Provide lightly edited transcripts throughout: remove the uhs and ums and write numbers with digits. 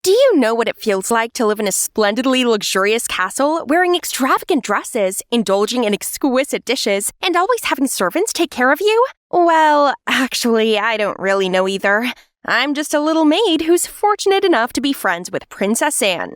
Do you know what it feels like to live in a splendidly luxurious castle, wearing extravagant dresses, indulging in exquisite dishes, and always having servants take care of you? Well, actually, I don't really know either. I'm just a little maid who's fortunate enough to be friends with Princess Anne.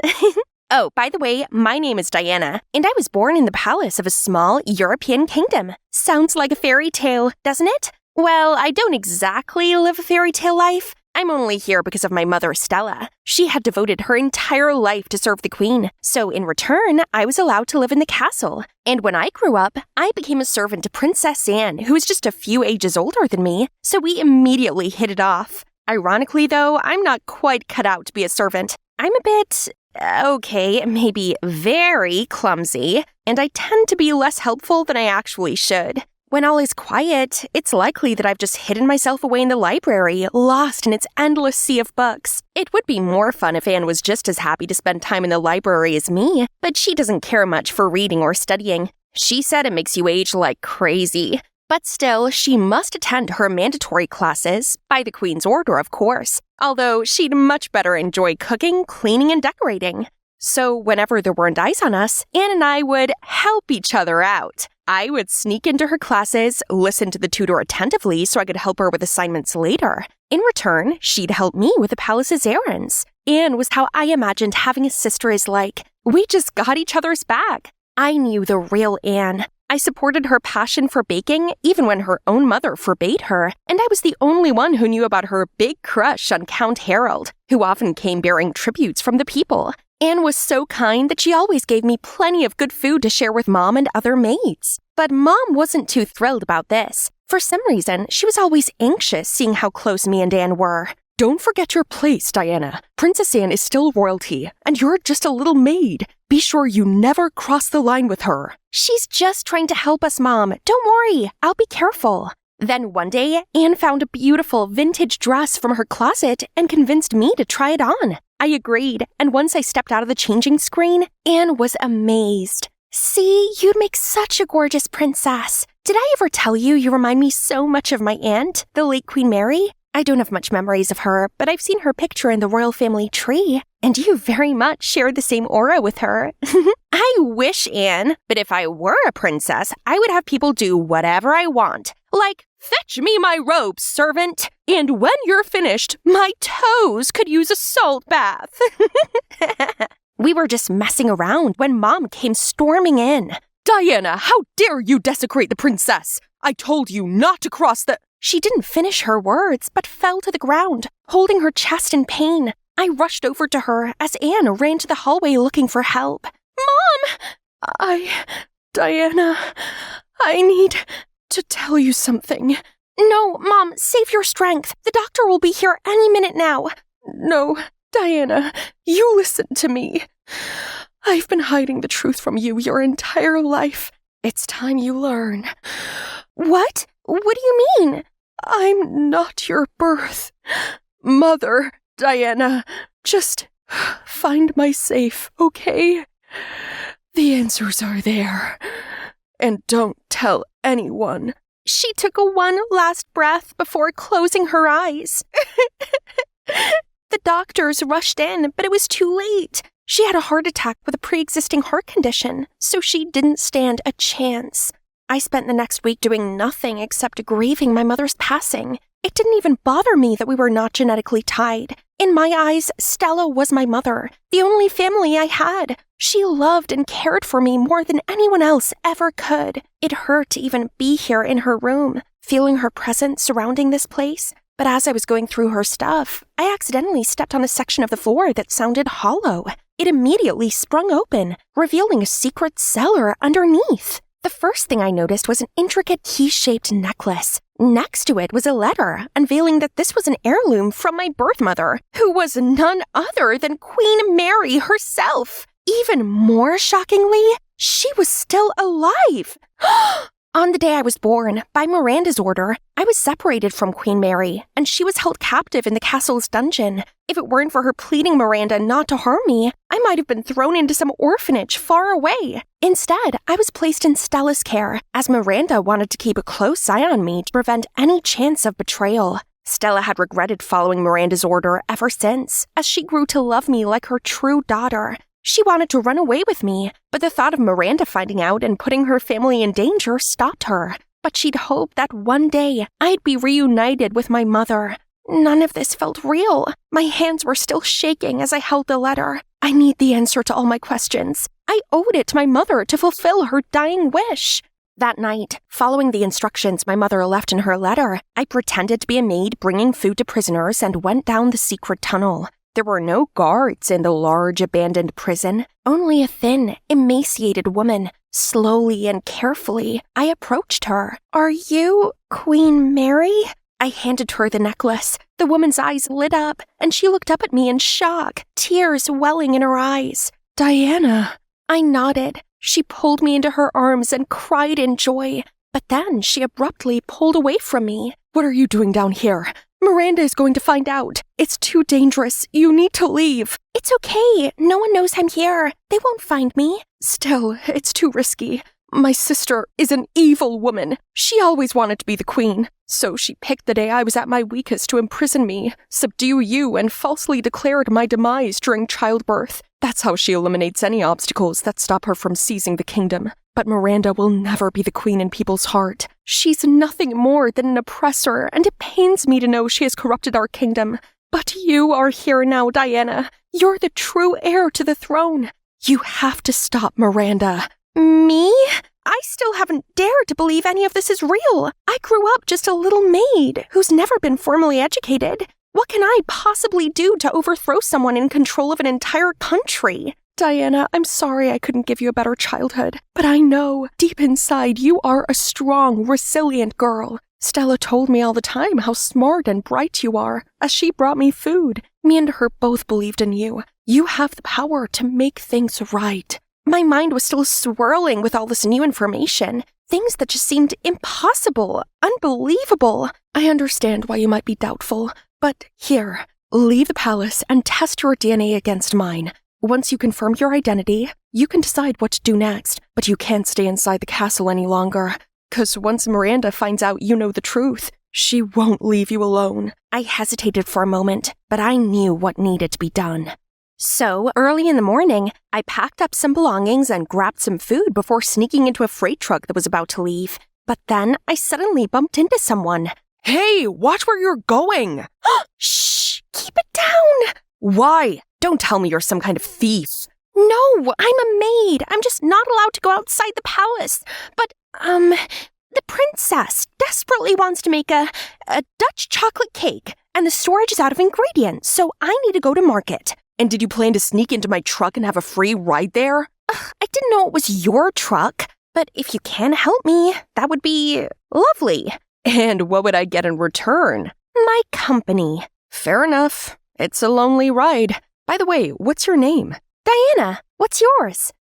Oh, by the way, my name is Diana, and I was born in the palace of a small European kingdom. Sounds like a fairy tale, doesn't it? Well, I don't exactly live a fairy tale life. I'm only here because of my mother, Stella. She had devoted her entire life to serve the queen, so in return, I was allowed to live in the castle. And when I grew up, I became a servant to Princess Anne, who was just a few ages older than me, so we immediately hit it off. Ironically, though, I'm not quite cut out to be a servant. I'm a bit, maybe very clumsy, and I tend to be less helpful than I actually should. When all is quiet, it's likely that I've just hidden myself away in the library, lost in its endless sea of books. It would be more fun if Anne was just as happy to spend time in the library as me, but she doesn't care much for reading or studying. She said it makes you age like crazy. But still, she must attend her mandatory classes, by the Queen's order, of course, although she'd much better enjoy cooking, cleaning, and decorating. So whenever there weren't ice on us, Anne and I would help each other out. I would sneak into her classes, listen to the tutor attentively so I could help her with assignments later. In return, she'd help me with the palace's errands. Anne was how I imagined having a sister is like. We just got each other's back. I knew the real Anne. I supported her passion for baking even when her own mother forbade her, and I was the only one who knew about her big crush on Count Harold, who often came bearing tributes from the people. Anne was so kind that she always gave me plenty of good food to share with Mom and other maids. But Mom wasn't too thrilled about this. For some reason, she was always anxious seeing how close me and Anne were. Don't forget your place, Diana. Princess Anne is still royalty, and you're just a little maid. Be sure you never cross the line with her. She's just trying to help us, Mom. Don't worry, I'll be careful. Then one day, Anne found a beautiful vintage dress from her closet and convinced me to try it on. I agreed, and once I stepped out of the changing screen, Anne was amazed. See, you'd make such a gorgeous princess. Did I ever tell you you remind me so much of my aunt, the late Queen Mary? I don't have much memories of her, but I've seen her picture in the royal family tree, and you very much share the same aura with her. I wish, Anne, but if I were a princess, I would have people do whatever I want. Like, fetch me my robes, servant, and when you're finished, my toes could use a salt bath. We were just messing around when Mom came storming in. Diana, how dare you desecrate the princess? I told you not to cross the... She didn't finish her words, but fell to the ground, holding her chest in pain. I rushed over to her as Anne ran to the hallway looking for help. Mom! Diana, I need to tell you something. No, Mom, save your strength. The doctor will be here any minute now. No, Diana, you listen to me. I've been hiding the truth from you your entire life. It's time you learn. What? What do you mean? I'm not your birth mother, Diana. Just find my safe, okay? The answers are there. And don't tell anyone. She took one last breath before closing her eyes. The doctors rushed in, but it was too late. She had a heart attack with a pre-existing heart condition, so she didn't stand a chance. I spent the next week doing nothing except grieving my mother's passing. It didn't even bother me that we were not genetically tied. In my eyes, Stella was my mother, the only family I had. She loved and cared for me more than anyone else ever could. It hurt to even be here in her room, feeling her presence surrounding this place. But as I was going through her stuff, I accidentally stepped on a section of the floor that sounded hollow. It immediately sprung open, revealing a secret cellar underneath. The first thing I noticed was an intricate key-shaped necklace. Next to it was a letter, unveiling that this was an heirloom from my birth mother, who was none other than Queen Mary herself. Even more shockingly, she was still alive. On the day I was born, by Miranda's order, I was separated from Queen Mary, and she was held captive in the castle's dungeon. If it weren't for her pleading Miranda not to harm me, I might have been thrown into some orphanage far away. Instead, I was placed in Stella's care, as Miranda wanted to keep a close eye on me to prevent any chance of betrayal. Stella had regretted following Miranda's order ever since, as she grew to love me like her true daughter. She wanted to run away with me, but the thought of Miranda finding out and putting her family in danger stopped her. But she'd hoped that one day I'd be reunited with my mother. None of this felt real. My hands were still shaking as I held the letter. I need the answer to all my questions. I owed it to my mother to fulfill her dying wish. That night, following the instructions my mother left in her letter, I pretended to be a maid bringing food to prisoners and went down the secret tunnel. There were no guards in the large abandoned prison, only a thin, emaciated woman. Slowly and carefully, I approached her. "Are you Queen Mary?" I handed her the necklace. The woman's eyes lit up, and she looked up at me in shock, tears welling in her eyes. "Diana." I nodded. She pulled me into her arms and cried in joy. But then she abruptly pulled away from me. "What are you doing down here? Miranda is going to find out. It's too dangerous. You need to leave." "It's okay. No one knows I'm here. They won't find me." "Still, it's too risky. My sister is an evil woman. She always wanted to be the queen. So she picked the day I was at my weakest to imprison me, subdue you, and falsely declared my demise during childbirth. That's how she eliminates any obstacles that stop her from seizing the kingdom. But Miranda will never be the queen in people's heart. She's nothing more than an oppressor, and it pains me to know she has corrupted our kingdom. But you are here now, Diana. You're the true heir to the throne. You have to stop Miranda." "Me? I still haven't dared to believe any of this is real. I grew up just a little maid who's never been formally educated. What can I possibly do to overthrow someone in control of an entire country?" "Diana, I'm sorry I couldn't give you a better childhood, but I know, deep inside, you are a strong, resilient girl. Stella told me all the time how smart and bright you are, as she brought me food. Me and her both believed in you. You have the power to make things right." My mind was still swirling with all this new information, things that just seemed impossible, unbelievable. "I understand why you might be doubtful, but here, leave the palace and test your DNA against mine. Once you confirm your identity, you can decide what to do next, but you can't stay inside the castle any longer. 'Cause once Miranda finds out you know the truth, she won't leave you alone." I hesitated for a moment, but I knew what needed to be done. So, early in the morning, I packed up some belongings and grabbed some food before sneaking into a freight truck that was about to leave. But then I suddenly bumped into someone. "Hey, watch where you're going!" "Shh! Keep it down!" "Why? Don't tell me you're some kind of thief." "No, I'm a maid. I'm just not allowed to go outside the palace. But, the princess desperately wants to make a Dutch chocolate cake, and the storage is out of ingredients, so I need to go to market." "And did you plan to sneak into my truck and have a free ride there?" I didn't know it was your truck, but if you can help me, that would be lovely." "And what would I get in return?" "My company." "Fair enough. It's a lonely ride. By the way, what's your name?" "Diana. What's yours?"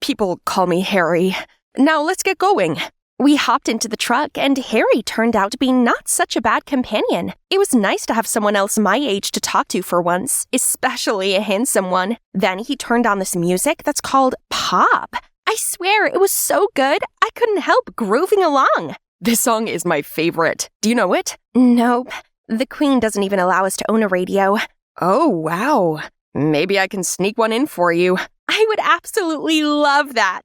People call me Harry. Now let's get going." We hopped into the truck, and Harry turned out to be not such a bad companion. It was nice to have someone else my age to talk to for once, especially a handsome one. Then he turned on this music that's called pop. I swear, it was so good, I couldn't help grooving along. "This song is my favorite. Do you know it?" "Nope. The Queen doesn't even allow us to own a radio." "Oh, wow. Maybe I can sneak one in for you." I would absolutely love that.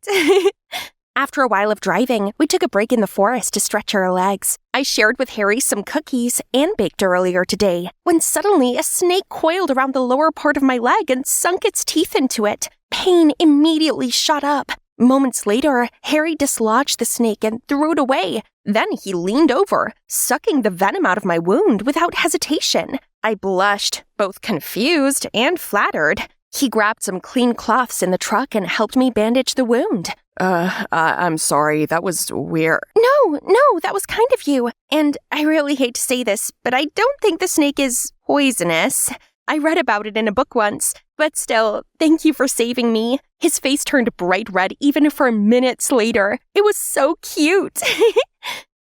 After a while of driving, we took a break in the forest to stretch our legs. I shared with Harry some cookies and baked earlier today, when suddenly a snake coiled around the lower part of my leg and sunk its teeth into it. Pain immediately shot up. Moments later, Harry dislodged the snake and threw it away. Then he leaned over, sucking the venom out of my wound without hesitation. I blushed, both confused and flattered. He grabbed some clean cloths in the truck and helped me bandage the wound. I'm sorry, that was weird." No, that was kind of you. And I really hate to say this, but I don't think the snake is poisonous. I read about it in a book once, but still, thank you for saving me. His face turned bright red even for minutes later. It was so cute.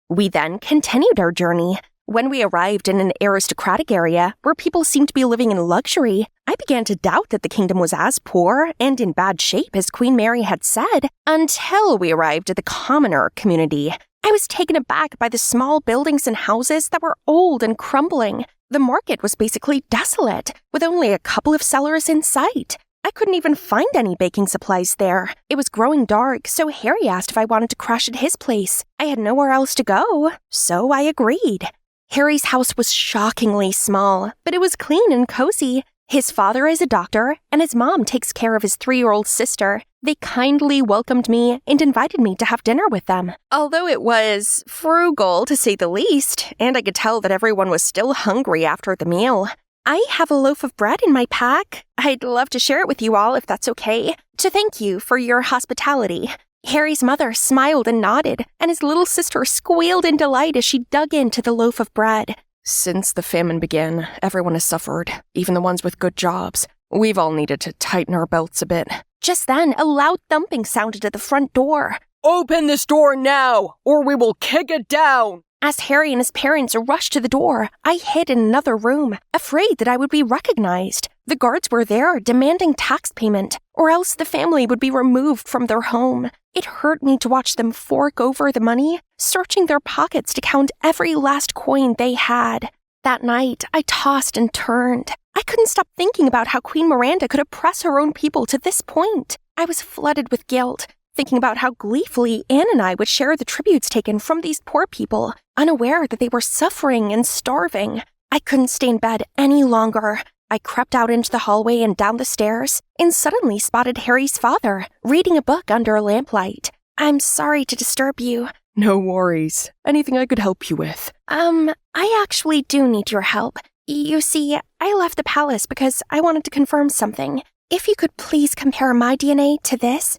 We then continued our journey. When we arrived in an aristocratic area where people seemed to be living in luxury, I began to doubt that the kingdom was as poor and in bad shape as Queen Mary had said, until we arrived at the commoner community. I was taken aback by the small buildings and houses that were old and crumbling. The market was basically desolate, with only a couple of sellers in sight. I couldn't even find any baking supplies there. It was growing dark, so Harry asked if I wanted to crash at his place. I had nowhere else to go, so I agreed. Harry's house was shockingly small, but it was clean and cozy. His father is a doctor, and his mom takes care of his 3-year-old sister. They kindly welcomed me and invited me to have dinner with them. Although it was frugal, to say the least, and I could tell that everyone was still hungry after the meal. I have a loaf of bread in my pack. I'd love to share it with you all if that's okay, to thank you for your hospitality. Harry's mother smiled and nodded, and his little sister squealed in delight as she dug into the loaf of bread. Since the famine began, everyone has suffered, even the ones with good jobs. We've all needed to tighten our belts a bit. Just then, a loud thumping sounded at the front door. Open this door now, or we will kick it down! As Harry and his parents rushed to the door, I hid in another room, afraid that I would be recognized. The guards were there, demanding tax payment, or else the family would be removed from their home. It hurt me to watch them fork over the money, searching their pockets to count every last coin they had. That night, I tossed and turned. I couldn't stop thinking about how Queen Miranda could oppress her own people to this point. I was flooded with guilt, thinking about how gleefully Anne and I would share the tributes taken from these poor people, unaware that they were suffering and starving. I couldn't stay in bed any longer. I crept out into the hallway and down the stairs, and suddenly spotted Harry's father, reading a book under a lamplight. I'm sorry to disturb you. No worries. Anything I could help you with? I actually do need your help. You see, I left the palace because I wanted to confirm something. If you could please compare my DNA to this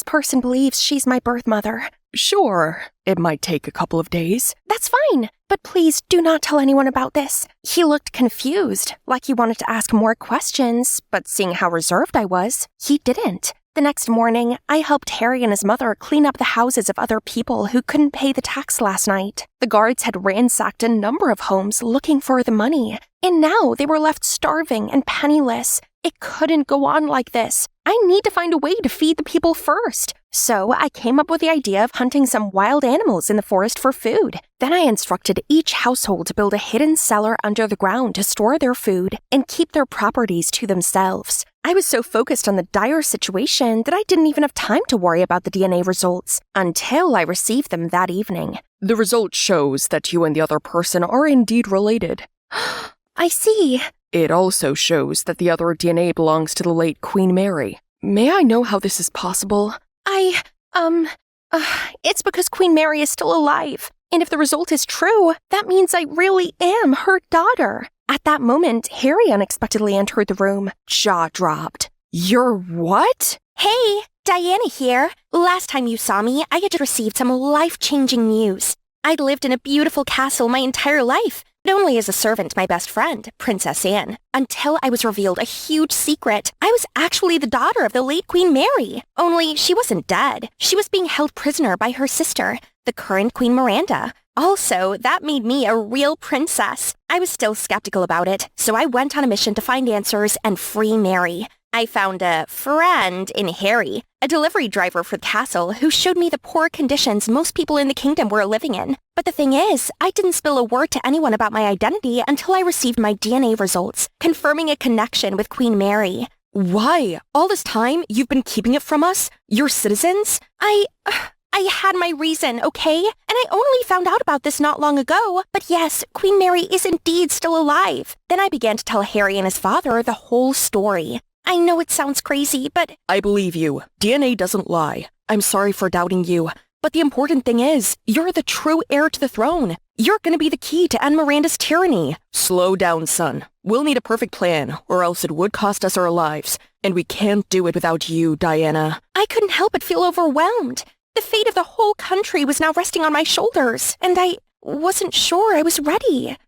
person believes she's my birth mother. Sure. It might take a couple of days. That's fine, but please do not tell anyone about this. He looked confused, like he wanted to ask more questions, but seeing how reserved I was, he didn't. The next morning, I helped Harry and his mother clean up the houses of other people who couldn't pay the tax last night. The guards had ransacked a number of homes looking for the money, and now they were left starving and penniless. It couldn't go on like this. I need to find a way to feed the people first. So I came up with the idea of hunting some wild animals in the forest for food. Then I instructed each household to build a hidden cellar under the ground to store their food and keep their properties to themselves. I was so focused on the dire situation that I didn't even have time to worry about the DNA results until I received them that evening. The result shows that you and the other person are indeed related. I see. It also shows that the other DNA belongs to the late Queen Mary. May I know how this is possible? It's because Queen Mary is still alive. And if the result is true, that means I really am her daughter. At that moment, Harry unexpectedly entered the room. Jaw dropped. You're what? Hey, Diana here. Last time you saw me, I had received some life-changing news. I'd lived in a beautiful castle my entire life, but only as a servant to my best friend, Princess Anne, until I was revealed a huge secret. I was actually the daughter of the late Queen Mary. Only she wasn't dead. She was being held prisoner by her sister, the current Queen Miranda. Also, that made me a real princess. I was still skeptical about it, so I went on a mission to find answers and free Mary. I found a friend in Harry, a delivery driver for the castle who showed me the poor conditions most people in the kingdom were living in. But the thing is, I didn't spill a word to anyone about my identity until I received my DNA results, confirming a connection with Queen Mary. Why? All this time, you've been keeping it from us? Your citizens? I had my reason, okay? And I only found out about this not long ago. But yes, Queen Mary is indeed still alive. Then I began to tell Harry and his father the whole story. I know it sounds crazy, but I believe you. DNA doesn't lie. I'm sorry for doubting you. But the important thing is, you're the true heir to the throne. You're gonna be the key to end Miranda's tyranny. Slow down, son. We'll need a perfect plan, or else it would cost us our lives. And we can't do it without you, Diana. I couldn't help but feel overwhelmed. The fate of the whole country was now resting on my shoulders, and I wasn't sure I was ready.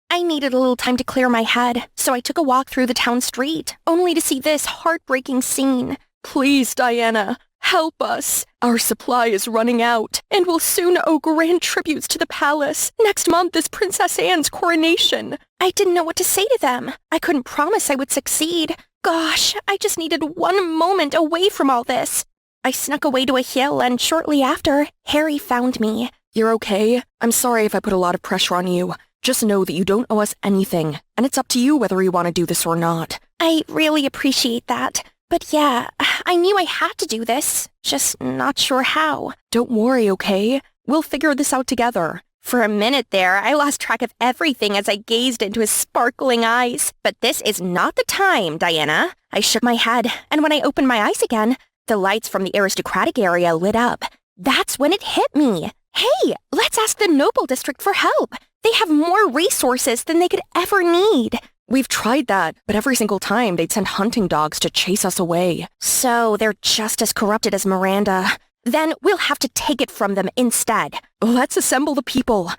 I needed a little time to clear my head, so I took a walk through the town street, only to see this heartbreaking scene. Please, Diana, help us. Our supply is running out, and we'll soon owe grand tributes to the palace. Next month is Princess Anne's coronation. I didn't know what to say to them. I couldn't promise I would succeed. Gosh, I just needed one moment away from all this. I snuck away to a hill, and shortly after, Harry found me. You're okay? I'm sorry if I put a lot of pressure on you. Just know that you don't owe us anything, and it's up to you whether you want to do this or not. I really appreciate that. But yeah, I knew I had to do this. Just not sure how. Don't worry, okay? We'll figure this out together. For a minute there, I lost track of everything as I gazed into his sparkling eyes. But this is not the time, Diana. I shook my head, and when I opened my eyes again, the lights from the aristocratic area lit up. That's when it hit me. Hey, let's ask the Noble District for help. They have more resources than they could ever need. We've tried that, but every single time they'd send hunting dogs to chase us away. So they're just as corrupted as Miranda. Then we'll have to take it from them instead. Let's assemble the people.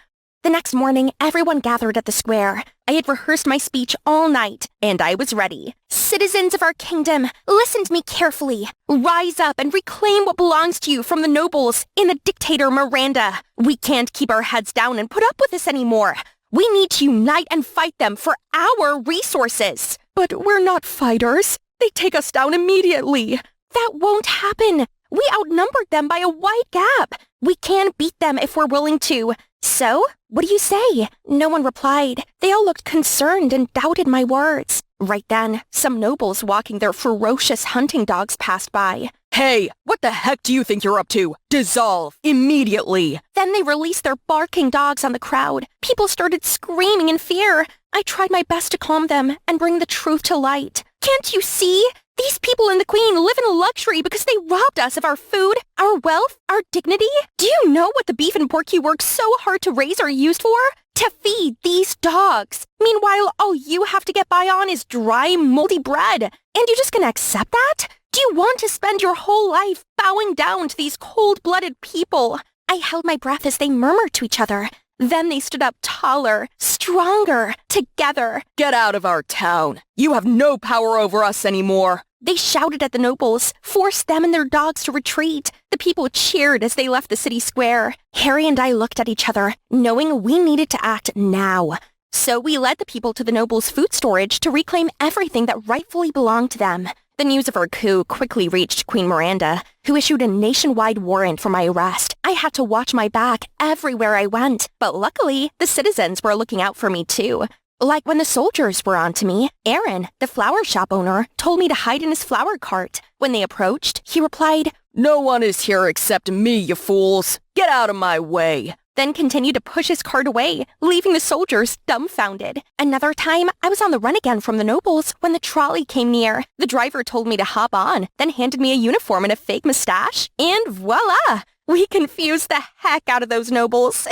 The next morning, everyone gathered at the square. I had rehearsed my speech all night, and I was ready. Citizens of our kingdom, listen to me carefully. Rise up and reclaim what belongs to you from the nobles and the dictator Miranda. We can't keep our heads down and put up with this anymore. We need to unite and fight them for our resources. But we're not fighters. They take us down immediately. That won't happen. We outnumbered them by a wide gap. We can beat them if we're willing to. So, what do you say? No one replied. They all looked concerned and doubted my words. Right then, some nobles walking their ferocious hunting dogs passed by. Hey, what the heck do you think you're up to? Dissolve, immediately. Then they released their barking dogs on the crowd. People started screaming in fear. I tried my best to calm them and bring the truth to light. Can't you see? These people and the Queen live in luxury because they robbed us of our food, our wealth, our dignity. Do you know what the beef and pork you worked so hard to raise are used for? To feed these dogs. Meanwhile, all you have to get by on is dry, moldy bread. And you're just gonna accept that? Do you want to spend your whole life bowing down to these cold-blooded people? I held my breath as they murmured to each other. Then they stood up taller, stronger, together. Get out of our town. You have no power over us anymore. They shouted at the nobles, forced them and their dogs to retreat. The people cheered as they left the city square. Harry and I looked at each other, knowing we needed to act now. So we led the people to the nobles' food storage to reclaim everything that rightfully belonged to them. The news of our coup quickly reached Queen Miranda, who issued a nationwide warrant for my arrest. I had to watch my back everywhere I went, but luckily, the citizens were looking out for me too. Like when the soldiers were on to me, Aaron, the flower shop owner, told me to hide in his flower cart. When they approached, he replied, "No one is here except me, you fools. Get out of my way." Then continued to push his cart away, leaving the soldiers dumbfounded. Another time, I was on the run again from the nobles when the trolley came near. The driver told me to hop on, then handed me a uniform and a fake mustache, and voila! We confused the heck out of those nobles.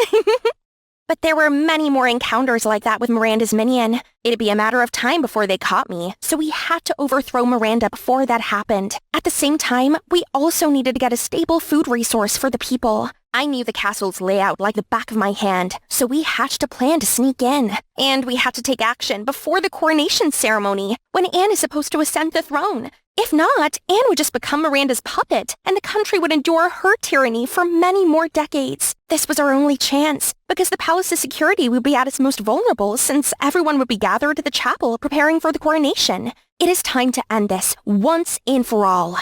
But there were many more encounters like that with Miranda's minion. It'd be a matter of time before they caught me, so we had to overthrow Miranda before that happened. At the same time, we also needed to get a stable food resource for the people. I knew the castle's layout like the back of my hand, so we hatched a plan to sneak in. And we had to take action before the coronation ceremony, when Anne is supposed to ascend the throne. If not, Anne would just become Miranda's puppet, and the country would endure her tyranny for many more decades. This was our only chance, because the palace's security would be at its most vulnerable since everyone would be gathered at the chapel preparing for the coronation. It is time to end this, once and for all.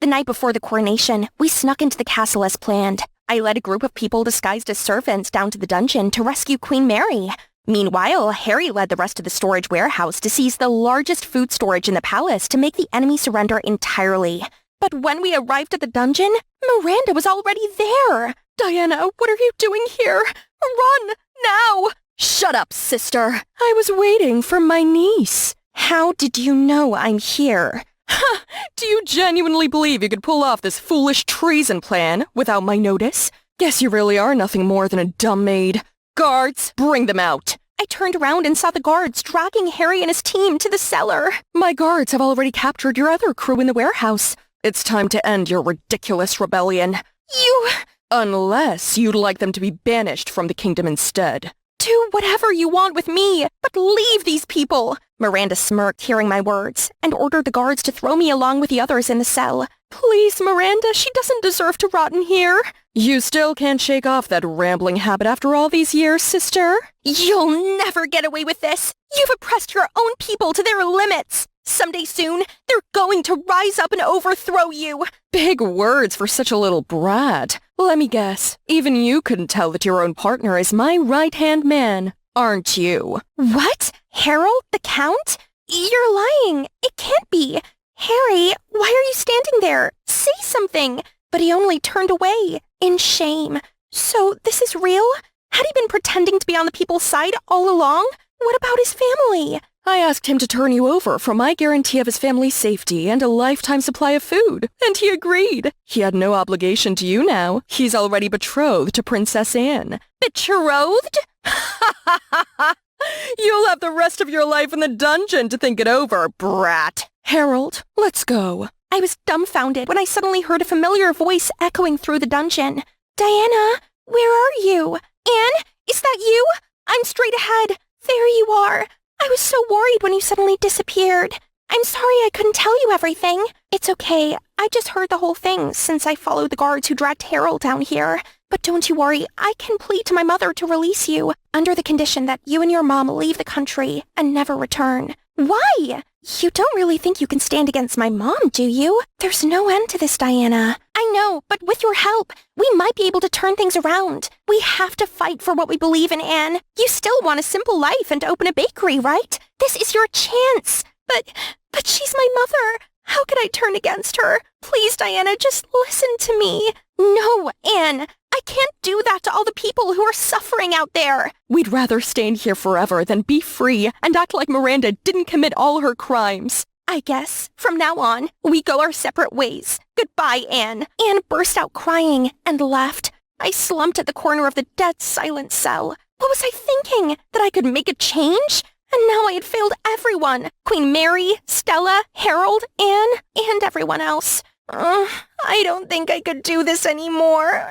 The night before the coronation, we snuck into the castle as planned. I led a group of people disguised as servants down to the dungeon to rescue Queen Mary. Meanwhile, Harry led the rest of the storage warehouse to seize the largest food storage in the palace to make the enemy surrender entirely. But when we arrived at the dungeon, Miranda was already there. "Diana, what are you doing here? Run, now!" "Shut up, sister. I was waiting for my niece." How did you know I'm here? Do you genuinely believe you could pull off this foolish treason plan without my notice? Guess you really are nothing more than a dumb maid. Guards, bring them out. I turned around and saw the guards dragging Harry and his team to the cellar. My guards have already captured your other crew in the warehouse. It's time to end your ridiculous rebellion. You... Unless you'd like them to be banished from the kingdom instead. Do whatever you want with me, but leave these people. Miranda smirked hearing my words and ordered the guards to throw me along with the others in the cell. Please, Miranda, she doesn't deserve to rot in here. You still can't shake off that rambling habit after all these years, sister? You'll never get away with this. You've oppressed your own people to their limits. Someday soon, they're going to rise up and overthrow you. Big words for such a little brat. Let me guess, even you couldn't tell that your own partner is my right-hand man, aren't you? What? Harold, the Count? You're lying. It can't be. Harry, why are you standing there? Say something. But he only turned away, in shame. So this is real? Had he been pretending to be on the people's side all along? What about his family? I asked him to turn you over for my guarantee of his family's safety and a lifetime supply of food, and he agreed. He had no obligation to you now. He's already betrothed to Princess Anne. Betrothed? You'll have the rest of your life in the dungeon to think it over, brat. Harold, let's go. I was dumbfounded when I suddenly heard a familiar voice echoing through the dungeon. Diana, where are you? Anne, is that you? I'm straight ahead. There you are. I was so worried when you suddenly disappeared. I'm sorry I couldn't tell you everything. It's okay. I just heard the whole thing since I followed the guards who dragged Harold down here. But don't you worry, I can plead to my mother to release you, under the condition that you and your mom leave the country and never return. Why? You don't really think you can stand against my mom, do you? There's no end to this, Diana. I know, but with your help, we might be able to turn things around. We have to fight for what we believe in, Anne. You still want a simple life and to open a bakery, right? This is your chance. But she's my mother. How could I turn against her? Please, Diana, just listen to me. No, Anne. I can't do that to all the people who are suffering out there. We'd rather stand here forever than be free and act like Miranda didn't commit all her crimes. I guess, from now on, we go our separate ways. Goodbye, Anne. Anne burst out crying and left. I slumped at the corner of the dead silent cell. What was I thinking? That I could make a change? And now I had failed everyone. Queen Mary, Stella, Harold, Anne, and everyone else. I don't think I could do this anymore.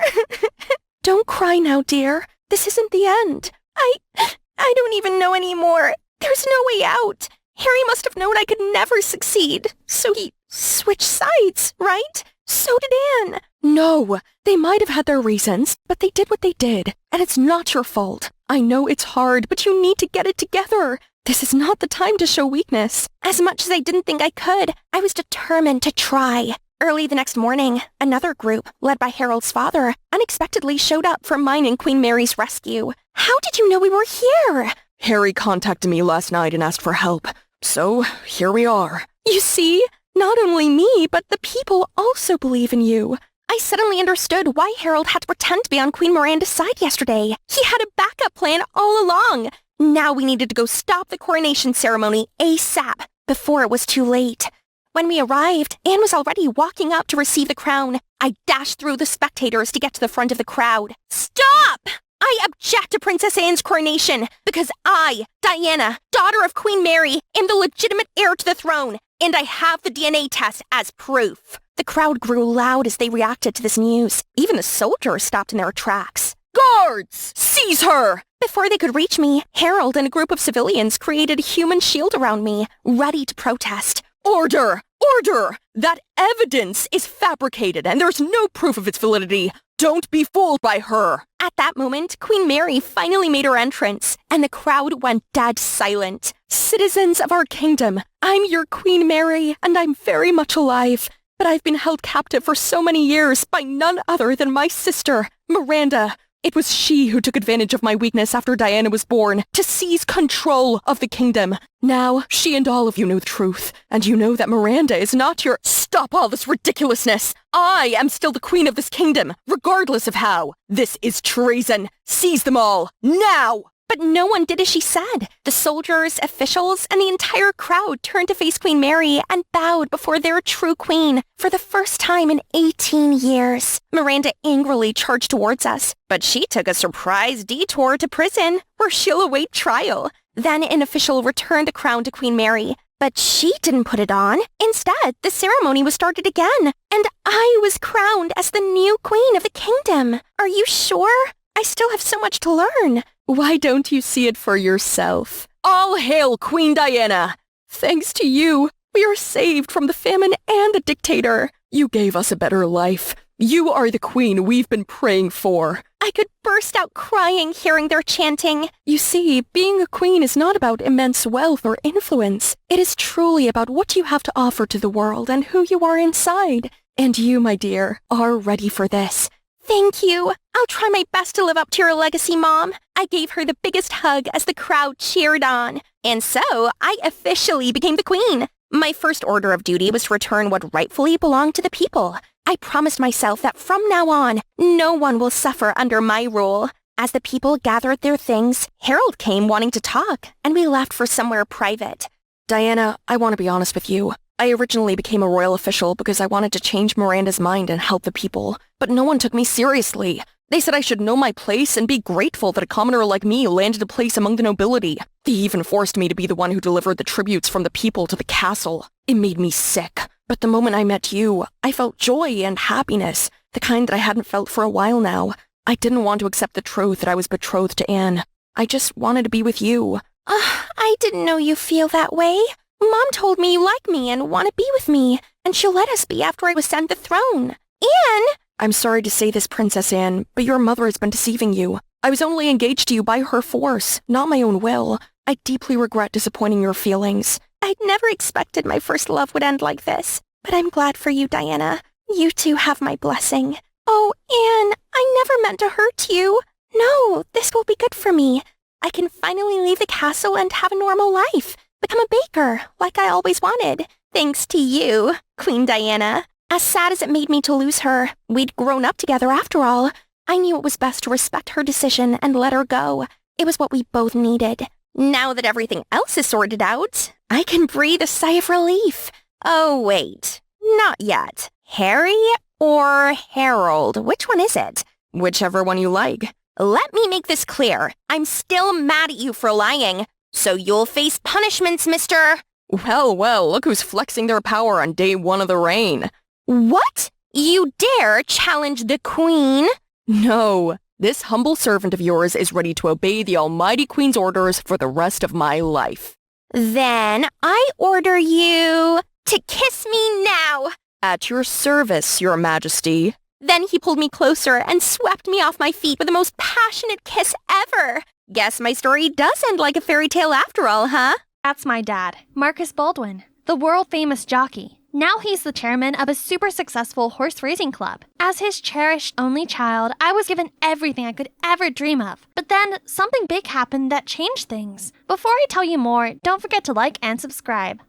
Don't cry now, dear. This isn't the end. I don't even know anymore. There's no way out. Harry must have known I could never succeed. So he switched sides, right? So did Anne. No, they might have had their reasons, but they did what they did, and it's not your fault. I know it's hard, but you need to get it together. This is not the time to show weakness. As much as I didn't think I could, I was determined to try. Early the next morning, another group, led by Harold's father, unexpectedly showed up for mine and Queen Mary's rescue. How did you know we were here? Harry contacted me last night and asked for help. So, here we are. You see? Not only me, but the people also believe in you. I suddenly understood why Harold had to pretend to be on Queen Miranda's side yesterday. He had a backup plan all along. Now we needed to go stop the coronation ceremony ASAP, before it was too late. When we arrived, Anne was already walking up to receive the crown. I dashed through the spectators to get to the front of the crowd. Stop! I object to Princess Anne's coronation because I, Diana, daughter of Queen Mary, am the legitimate heir to the throne, and I have the DNA test as proof. The crowd grew loud as they reacted to this news. Even the soldiers stopped in their tracks. Guards! Seize her! Before they could reach me, Harold and a group of civilians created a human shield around me, ready to protest. Order! Order! That evidence is fabricated and there's no proof of its validity. Don't be fooled by her. At that moment, Queen Mary finally made her entrance, and the crowd went dead silent. Citizens of our kingdom, I'm your Queen Mary, and I'm very much alive. But I've been held captive for so many years by none other than my sister, Miranda. It was she who took advantage of my weakness after Diana was born to seize control of the kingdom. Now, she and all of you know the truth, and you know that Miranda is not your— Stop all this ridiculousness! I am still the queen of this kingdom, regardless of how. This is treason. Seize them all, now! But no one did as she said. The soldiers, officials, and the entire crowd turned to face Queen Mary and bowed before their true queen for the first time in 18 years. Miranda angrily charged towards us, but she took a surprise detour to prison, where she'll await trial. Then an official returned the crown to Queen Mary, but she didn't put it on. Instead, the ceremony was started again, and I was crowned as the new queen of the kingdom. Are you sure? I still have so much to learn. Why don't you see it for yourself? All hail Queen Diana! Thanks to you, we are saved from the famine and the dictator. You gave us a better life. You are the queen we've been praying for. I could burst out crying hearing their chanting. You see, being a queen is not about immense wealth or influence. It is truly about what you have to offer to the world and who you are inside. And you, my dear, are ready for this. Thank you. I'll try my best to live up to your legacy, Mom. I gave her the biggest hug as the crowd cheered on. And so, I officially became the queen. My first order of duty was to return what rightfully belonged to the people. I promised myself that from now on, no one will suffer under my rule. As the people gathered their things, Harold came wanting to talk, and we left for somewhere private. Diana, I want to be honest with you. I originally became a royal official because I wanted to change Miranda's mind and help the people, but no one took me seriously. They said I should know my place and be grateful that a commoner like me landed a place among the nobility. They even forced me to be the one who delivered the tributes from the people to the castle. It made me sick. But the moment I met you, I felt joy and happiness, the kind that I hadn't felt for a while now. I didn't want to accept the truth that I was betrothed to Anne. I just wanted to be with you. I didn't know you feel that way. Mom told me you like me and want to be with me, and she'll let us be after I was sent the throne. Anne! I'm sorry to say this, Princess Anne, but your mother has been deceiving you. I was only engaged to you by her force, not my own will. I deeply regret disappointing your feelings. I'd never expected my first love would end like this, but I'm glad for you, Diana. You two have my blessing. Oh, Anne, I never meant to hurt you. No, this will be good for me. I can finally leave the castle and have a normal life. Become a baker, like I always wanted. Thanks to you, Queen Diana. As sad as it made me to lose her, we'd grown up together after all. I knew it was best to respect her decision and let her go. It was what we both needed. Now that everything else is sorted out, I can breathe a sigh of relief. Oh, wait. Not yet. Harry or Harold? Which one is it? Whichever one you like. Let me make this clear. I'm still mad at you for lying. So you'll face punishments, mister. Well, look who's flexing their power on day one of the reign. What? You dare challenge the queen? No. This humble servant of yours is ready to obey the almighty queen's orders for the rest of my life. Then I order you to kiss me now. At your service, your majesty. Then he pulled me closer and swept me off my feet with the most passionate kiss ever. Guess my story does end like a fairy tale after all, huh? That's my dad, Marcus Baldwin, the world-famous jockey. Now he's the chairman of a super successful horse racing club. As his cherished only child, I was given everything I could ever dream of. But then something big happened that changed things. Before I tell you more, don't forget to like and subscribe.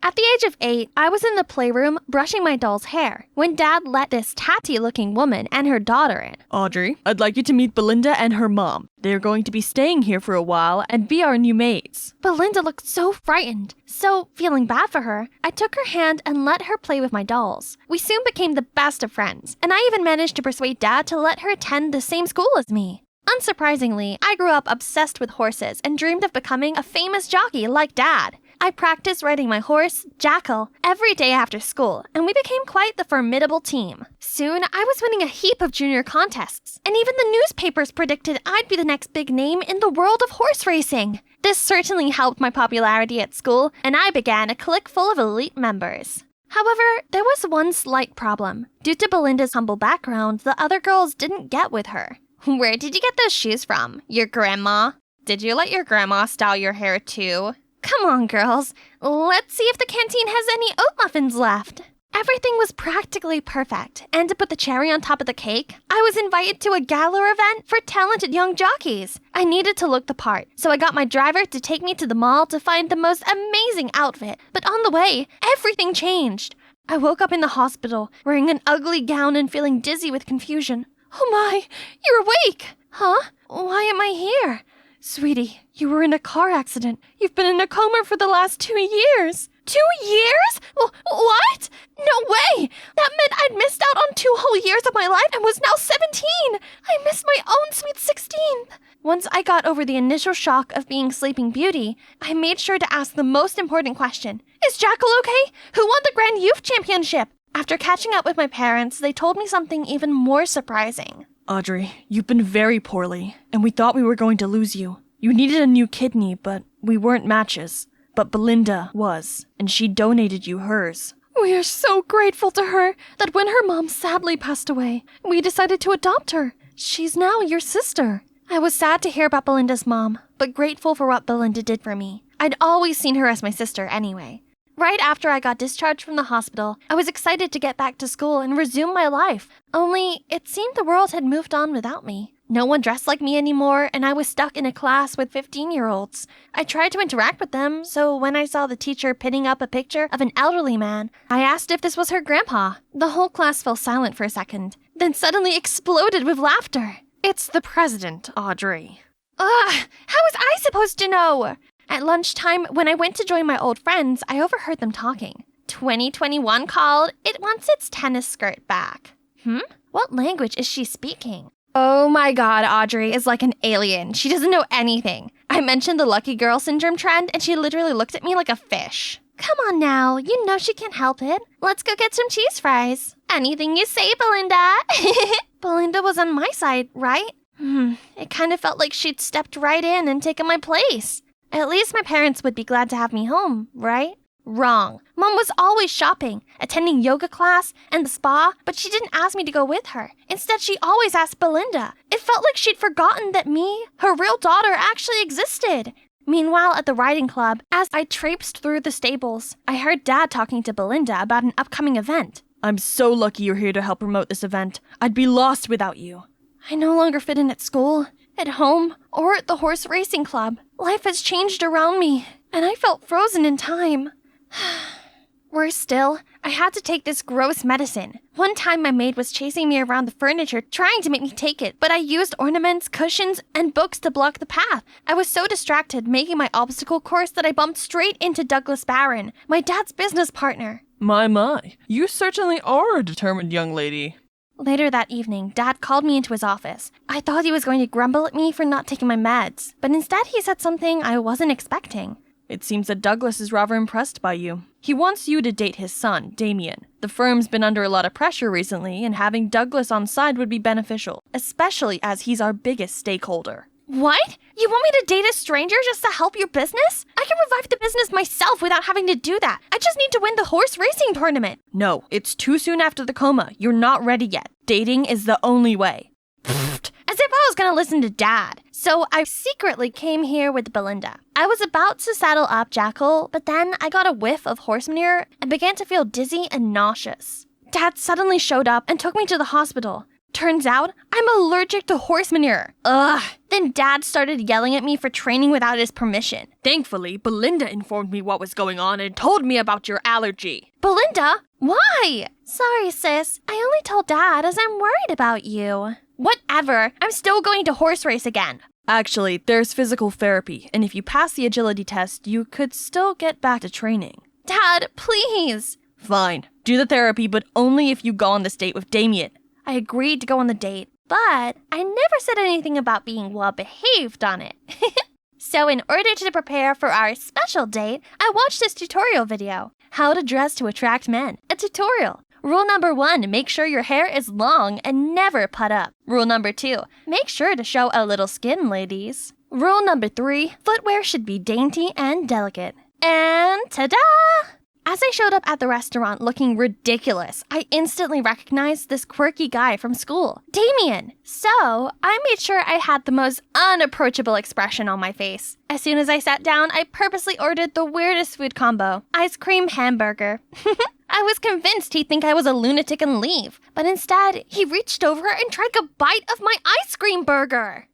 At the age of 8, I was in the playroom brushing my doll's hair when Dad let this tatty-looking woman and her daughter in. Audrey, I'd like you to meet Belinda and her mom. They're going to be staying here for a while and be our new maids. Belinda looked so frightened. So, feeling bad for her, I took her hand and let her play with my dolls. We soon became the best of friends, and I even managed to persuade Dad to let her attend the same school as me. Unsurprisingly, I grew up obsessed with horses and dreamed of becoming a famous jockey like Dad. I practiced riding my horse, Jackal, every day after school, and we became quite the formidable team. Soon, I was winning a heap of junior contests, and even the newspapers predicted I'd be the next big name in the world of horse racing. This certainly helped my popularity at school, and I began a clique full of elite members. However, there was one slight problem. Due to Belinda's humble background, the other girls didn't get with her. Where did you get those shoes from? Your grandma? Did you let your grandma style your hair too? Come on, girls. Let's see if the canteen has any oat muffins left. Everything was practically perfect, and to put the cherry on top of the cake, I was invited to a gala event for talented young jockeys. I needed to look the part, so I got my driver to take me to the mall to find the most amazing outfit. But on the way, everything changed. I woke up in the hospital, wearing an ugly gown and feeling dizzy with confusion. Oh my, you're awake! Huh? Why am I here? Sweetie, you were in a car accident. You've been in a coma for the last 2 years. 2 years? What? No way! That meant I'd missed out on 2 whole years of my life and was now 17! I missed my own sweet 16th! Once I got over the initial shock of being Sleeping Beauty, I made sure to ask the most important question. Is Jackal okay? Who won the Grand Youth Championship? After catching up with my parents, they told me something even more surprising. Audrey, you've been very poorly, and we thought we were going to lose you. You needed a new kidney, but we weren't matches. But Belinda was, and she donated you hers. We are so grateful to her that when her mom sadly passed away, we decided to adopt her. She's now your sister. I was sad to hear about Belinda's mom, but grateful for what Belinda did for me. I'd always seen her as my sister anyway. Right after I got discharged from the hospital, I was excited to get back to school and resume my life. Only, it seemed the world had moved on without me. No one dressed like me anymore, and I was stuck in a class with 15-year-olds. I tried to interact with them, so when I saw the teacher pinning up a picture of an elderly man, I asked if this was her grandpa. The whole class fell silent for a second, then suddenly exploded with laughter. It's the president, Audrey. Ugh! How was I supposed to know? At lunchtime, when I went to join my old friends, I overheard them talking. 2021 called. It wants its tennis skirt back. What language is she speaking? Oh my god, Audrey is like an alien. She doesn't know anything. I mentioned the lucky girl syndrome trend, and she literally looked at me like a fish. Come on now, you know she can't help it. Let's go get some cheese fries. Anything you say, Belinda. Belinda was on my side, right? It kind of felt like she'd stepped right in and taken my place. At least my parents would be glad to have me home, right? Wrong. Mom was always shopping, attending yoga class and the spa, but she didn't ask me to go with her. Instead, she always asked Belinda. It felt like she'd forgotten that me, her real daughter, actually existed. Meanwhile, at the riding club, as I traipsed through the stables, I heard Dad talking to Belinda about an upcoming event. I'm so lucky you're here to help promote this event. I'd be lost without you. I no longer fit in at school, at home, or at the horse racing club. Life has changed around me, and I felt frozen in time. Worse still, I had to take this gross medicine. One time my maid was chasing me around the furniture trying to make me take it, but I used ornaments, cushions, and books to block the path. I was so distracted making my obstacle course that I bumped straight into Douglas Barron, my dad's business partner. My, you certainly are a determined young lady. Later that evening, Dad called me into his office. I thought he was going to grumble at me for not taking my meds, but instead he said something I wasn't expecting. It seems that Douglas is rather impressed by you. He wants you to date his son, Damien. The firm's been under a lot of pressure recently, and having Douglas on side would be beneficial, especially as he's our biggest stakeholder. What? You want me to date a stranger just to help your business? I can revive the business myself without having to do that. I just need to win the horse racing tournament. No, it's too soon after the coma. You're not ready yet. Dating is the only way. As if I was gonna listen to Dad. So I secretly came here with Belinda. I was about to saddle up Jackal, but then I got a whiff of horse manure and began to feel dizzy and nauseous. Dad suddenly showed up and took me to the hospital. Turns out, I'm allergic to horse manure. Ugh. Then Dad started yelling at me for training without his permission. Thankfully, Belinda informed me what was going on and told me about your allergy. Belinda? Why? Sorry, sis. I only told Dad as I'm worried about you. Whatever. I'm still going to horse race again. Actually, there's physical therapy, and if you pass the agility test, you could still get back to training. Dad, please. Fine. Do the therapy, but only if you go on this date with Damien. I agreed to go on the date, but I never said anything about being well-behaved on it. So in order to prepare for our special date, I watched this tutorial video. How to dress to attract men. A tutorial. Rule number 1, make sure your hair is long and never put up. Rule number 2, make sure to show a little skin, ladies. Rule number 3, footwear should be dainty and delicate. And ta-da! As I showed up at the restaurant looking ridiculous, I instantly recognized this quirky guy from school, Damien. So, I made sure I had the most unapproachable expression on my face. As soon as I sat down, I purposely ordered the weirdest food combo, ice cream hamburger. I was convinced he'd think I was a lunatic and leave, but instead, he reached over and tried a bite of my ice cream burger.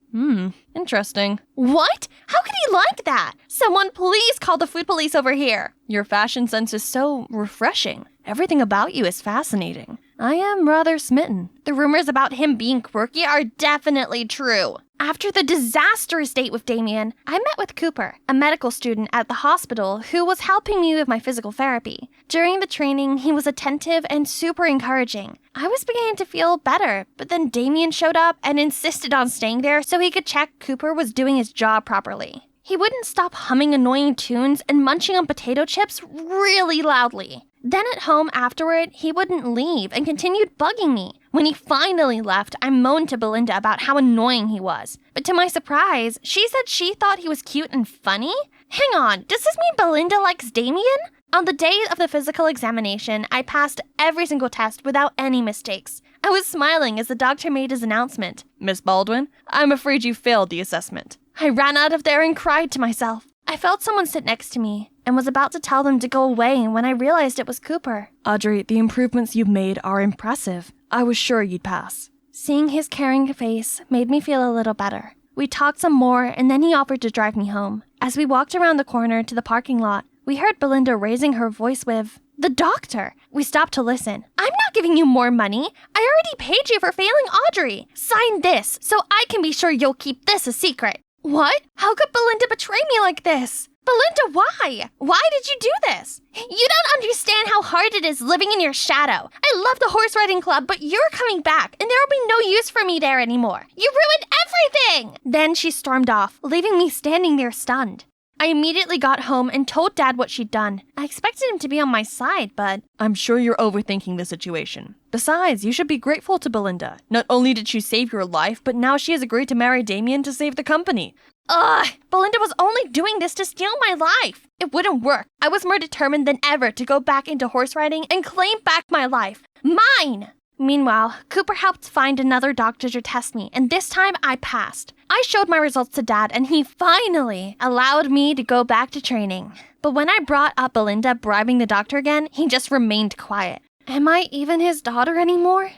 Interesting. What? How could he like that? Someone please call the food police over here. Your fashion sense is so refreshing. Everything about you is fascinating. I am rather smitten. The rumors about him being quirky are definitely true. After the disastrous date with Damien, I met with Cooper, a medical student at the hospital who was helping me with my physical therapy. During the training, he was attentive and super encouraging. I was beginning to feel better, but then Damien showed up and insisted on staying there so he could check Cooper was doing his job properly. He wouldn't stop humming annoying tunes and munching on potato chips really loudly. Then at home afterward, he wouldn't leave and continued bugging me. When he finally left, I moaned to Belinda about how annoying he was. But to my surprise, she said she thought he was cute and funny? Hang on, does this mean Belinda likes Damien? On the day of the physical examination, I passed every single test without any mistakes. I was smiling as the doctor made his announcement. Miss Baldwin, I'm afraid you failed the assessment. I ran out of there and cried to myself. I felt someone sit next to me and was about to tell them to go away when I realized it was Cooper. Audrey, the improvements you've made are impressive. I was sure you'd pass. Seeing his caring face made me feel a little better. We talked some more and then he offered to drive me home. As we walked around the corner to the parking lot, we heard Belinda raising her voice with, "The doctor!" We stopped to listen. "I'm not giving you more money. I already paid you for failing Audrey. Sign this so I can be sure you'll keep this a secret." What? How could Belinda betray me like this? Belinda, why? Why did you do this? You don't understand how hard it is living in your shadow. I love the horse riding club, but you're coming back, and there will be no use for me there anymore. You ruined everything! Then she stormed off, leaving me standing there stunned. I immediately got home and told Dad what she'd done. I expected him to be on my side, but... I'm sure you're overthinking the situation. Besides, you should be grateful to Belinda. Not only did she save your life, but now she has agreed to marry Damien to save the company. Ugh! Belinda was only doing this to steal my life. It wouldn't work. I was more determined than ever to go back into horse riding and claim back my life. Mine! Meanwhile, Cooper helped find another doctor to test me, and this time I passed. I showed my results to Dad, and he finally allowed me to go back to training. But when I brought up Belinda bribing the doctor again, he just remained quiet. Am I even his daughter anymore?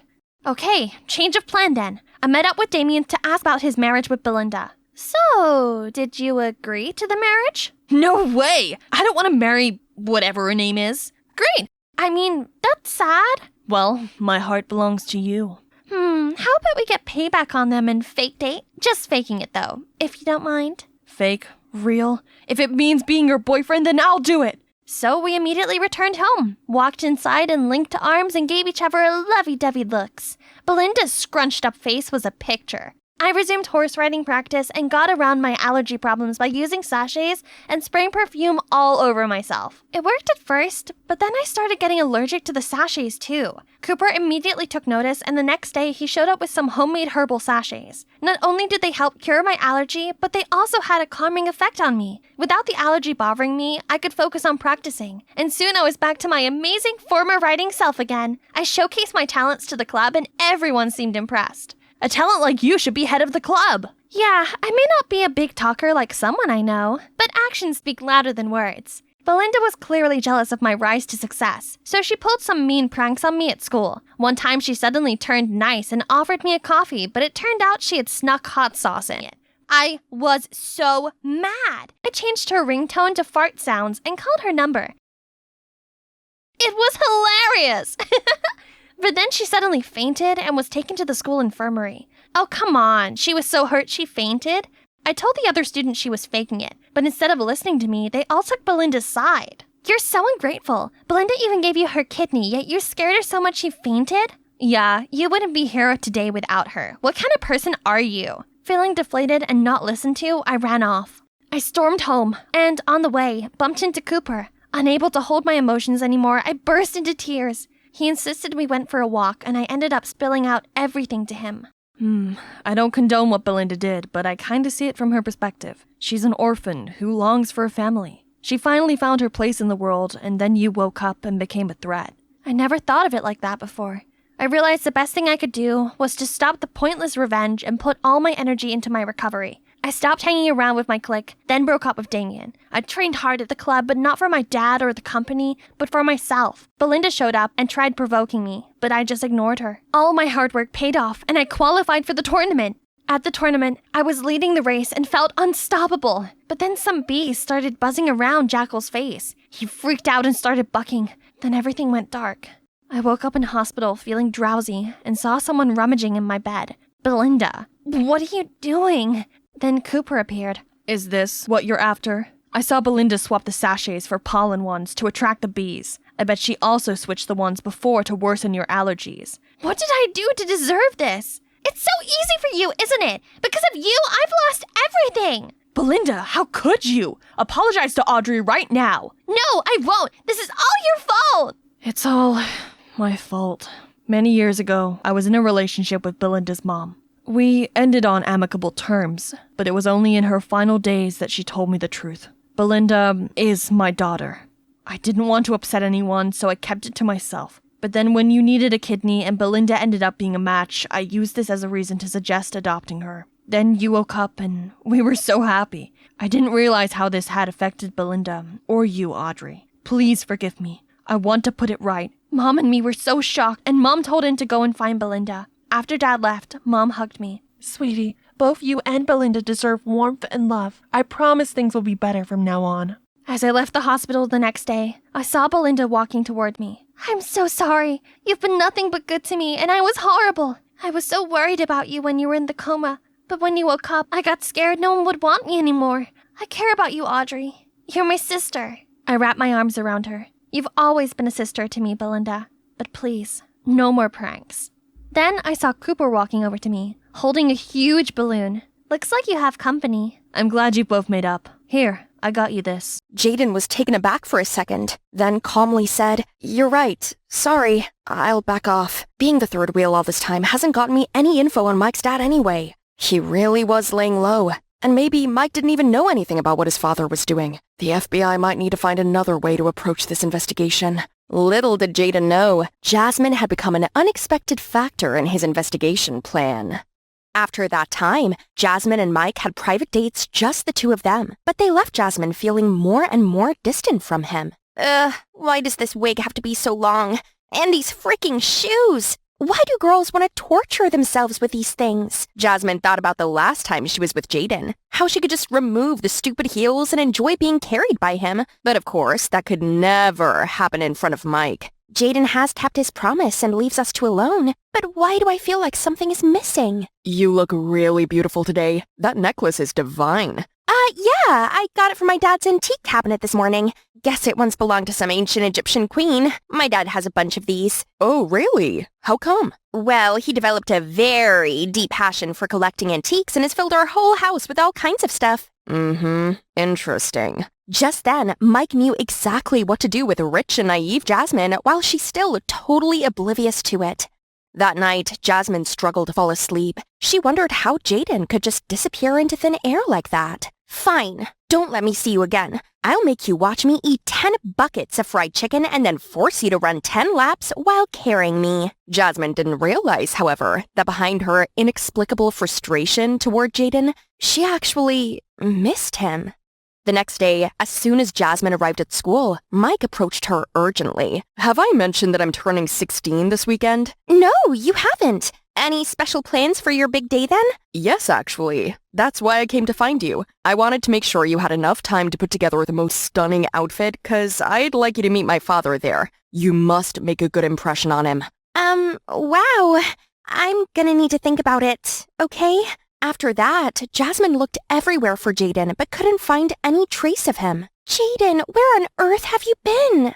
Okay, change of plan then. I met up with Damien to ask about his marriage with Belinda. So, did you agree to the marriage? No way! I don't want to marry whatever her name is. Great! I mean, that's sad. Well, my heart belongs to you. How about we get payback on them and fake date? Just faking it though, if you don't mind. Fake? Real? If it means being your boyfriend, then I'll do it! So we immediately returned home, walked inside and linked arms and gave each other lovey-dovey looks. Belinda's scrunched up face was a picture. I resumed horse riding practice and got around my allergy problems by using sachets and spraying perfume all over myself. It worked at first, but then I started getting allergic to the sachets too. Cooper immediately took notice, and the next day he showed up with some homemade herbal sachets. Not only did they help cure my allergy, but they also had a calming effect on me. Without the allergy bothering me, I could focus on practicing, and soon I was back to my amazing former riding self again. I showcased my talents to the club and everyone seemed impressed. A talent like you should be head of the club. Yeah, I may not be a big talker like someone I know, but actions speak louder than words. Belinda was clearly jealous of my rise to success, so she pulled some mean pranks on me at school. One time she suddenly turned nice and offered me a coffee, but it turned out she had snuck hot sauce in it. I was so mad. I changed her ringtone to fart sounds and called her number. It was hilarious! But then she suddenly fainted and was taken to the school infirmary. Oh, come on. She was so hurt she fainted? I told the other students she was faking it, but instead of listening to me, they all took Belinda's side. You're so ungrateful. Belinda even gave you her kidney, yet you scared her so much she fainted? Yeah, you wouldn't be here today without her. What kind of person are you? Feeling deflated and not listened to, I ran off. I stormed home, and on the way, bumped into Cooper. Unable to hold my emotions anymore, I burst into tears. He insisted we went for a walk, and I ended up spilling out everything to him. I don't condone what Belinda did, but I kinda see it from her perspective. She's an orphan who longs for a family. She finally found her place in the world, and then you woke up and became a threat. I never thought of it like that before. I realized the best thing I could do was to stop the pointless revenge and put all my energy into my recovery. I stopped hanging around with my clique, then broke up with Damien. I trained hard at the club, but not for my dad or the company, but for myself. Belinda showed up and tried provoking me, but I just ignored her. All my hard work paid off, and I qualified for the tournament. At the tournament, I was leading the race and felt unstoppable. But then some bees started buzzing around Jackal's face. He freaked out and started bucking. Then everything went dark. I woke up in hospital feeling drowsy and saw someone rummaging in my bed. Belinda, what are you doing? Then Cooper appeared. Is this what you're after? I saw Belinda swap the sachets for pollen ones to attract the bees. I bet she also switched the ones before to worsen your allergies. What did I do to deserve this? It's so easy for you, isn't it? Because of you, I've lost everything. Belinda, how could you? Apologize to Audrey right now. No, I won't. This is all your fault. It's all my fault. Many years ago, I was in a relationship with Belinda's mom. We ended on amicable terms, but it was only in her final days that she told me the truth. Belinda is my daughter. I didn't want to upset anyone, so I kept it to myself. But then when you needed a kidney and Belinda ended up being a match, I used this as a reason to suggest adopting her. Then you woke up and we were so happy. I didn't realize how this had affected Belinda, or you, Audrey. Please forgive me. I want to put it right. Mom and me were so shocked, and Mom told him to go and find Belinda. After Dad left, Mom hugged me. Sweetie, both you and Belinda deserve warmth and love. I promise things will be better from now on. As I left the hospital the next day, I saw Belinda walking toward me. I'm so sorry. You've been nothing but good to me, and I was horrible. I was so worried about you when you were in the coma. But when you woke up, I got scared no one would want me anymore. I care about you, Audrey. You're my sister. I wrapped my arms around her. You've always been a sister to me, Belinda. But please, no more pranks. Then I saw Cooper walking over to me, holding a huge balloon. Looks like you have company. I'm glad you both made up. Here, I got you this. Jaden was taken aback for a second, then calmly said, "You're right. Sorry. I'll back off. Being the third wheel all this time hasn't gotten me any info on Mike's dad anyway." He really was laying low. And maybe Mike didn't even know anything about what his father was doing. The FBI might need to find another way to approach this investigation. Little did Jaden know, Jasmine had become an unexpected factor in his investigation plan. After that time, Jasmine and Mike had private dates, just the two of them. But they left Jasmine feeling more and more distant from him. Why does this wig have to be so long? And these freaking shoes! Why do girls want to torture themselves with these things? Jasmine thought about the last time she was with Jaden. How she could just remove the stupid heels and enjoy being carried by him. But of course, that could never happen in front of Mike. Jaden has kept his promise and leaves us two alone. But why do I feel like something is missing? You look really beautiful today. That necklace is divine. Yeah, I got it from my dad's antique cabinet this morning. Guess it once belonged to some ancient Egyptian queen. My dad has a bunch of these. Oh, really? How come? Well, he developed a very deep passion for collecting antiques and has filled our whole house with all kinds of stuff. Interesting. Just then, Mike knew exactly what to do with rich and naive Jasmine while she's still totally oblivious to it. That night, Jasmine struggled to fall asleep. She wondered how Jaden could just disappear into thin air like that. Fine, don't let me see you again. I'll make you watch me eat 10 buckets of fried chicken and then force you to run 10 laps while carrying me. Jasmine didn't realize, however, that behind her inexplicable frustration toward Jaden, she actually missed him. The next day, as soon as Jasmine arrived at school, Mike approached her urgently. Have I mentioned that I'm turning 16 this weekend? No, you haven't. Any special plans for your big day then? Yes, actually. That's why I came to find you. I wanted to make sure you had enough time to put together the most stunning outfit, 'cause I'd like you to meet my father there. You must make a good impression on him. Wow. I'm gonna need to think about it, okay? After that, Jasmine looked everywhere for Jaden but couldn't find any trace of him. Jaden, where on earth have you been?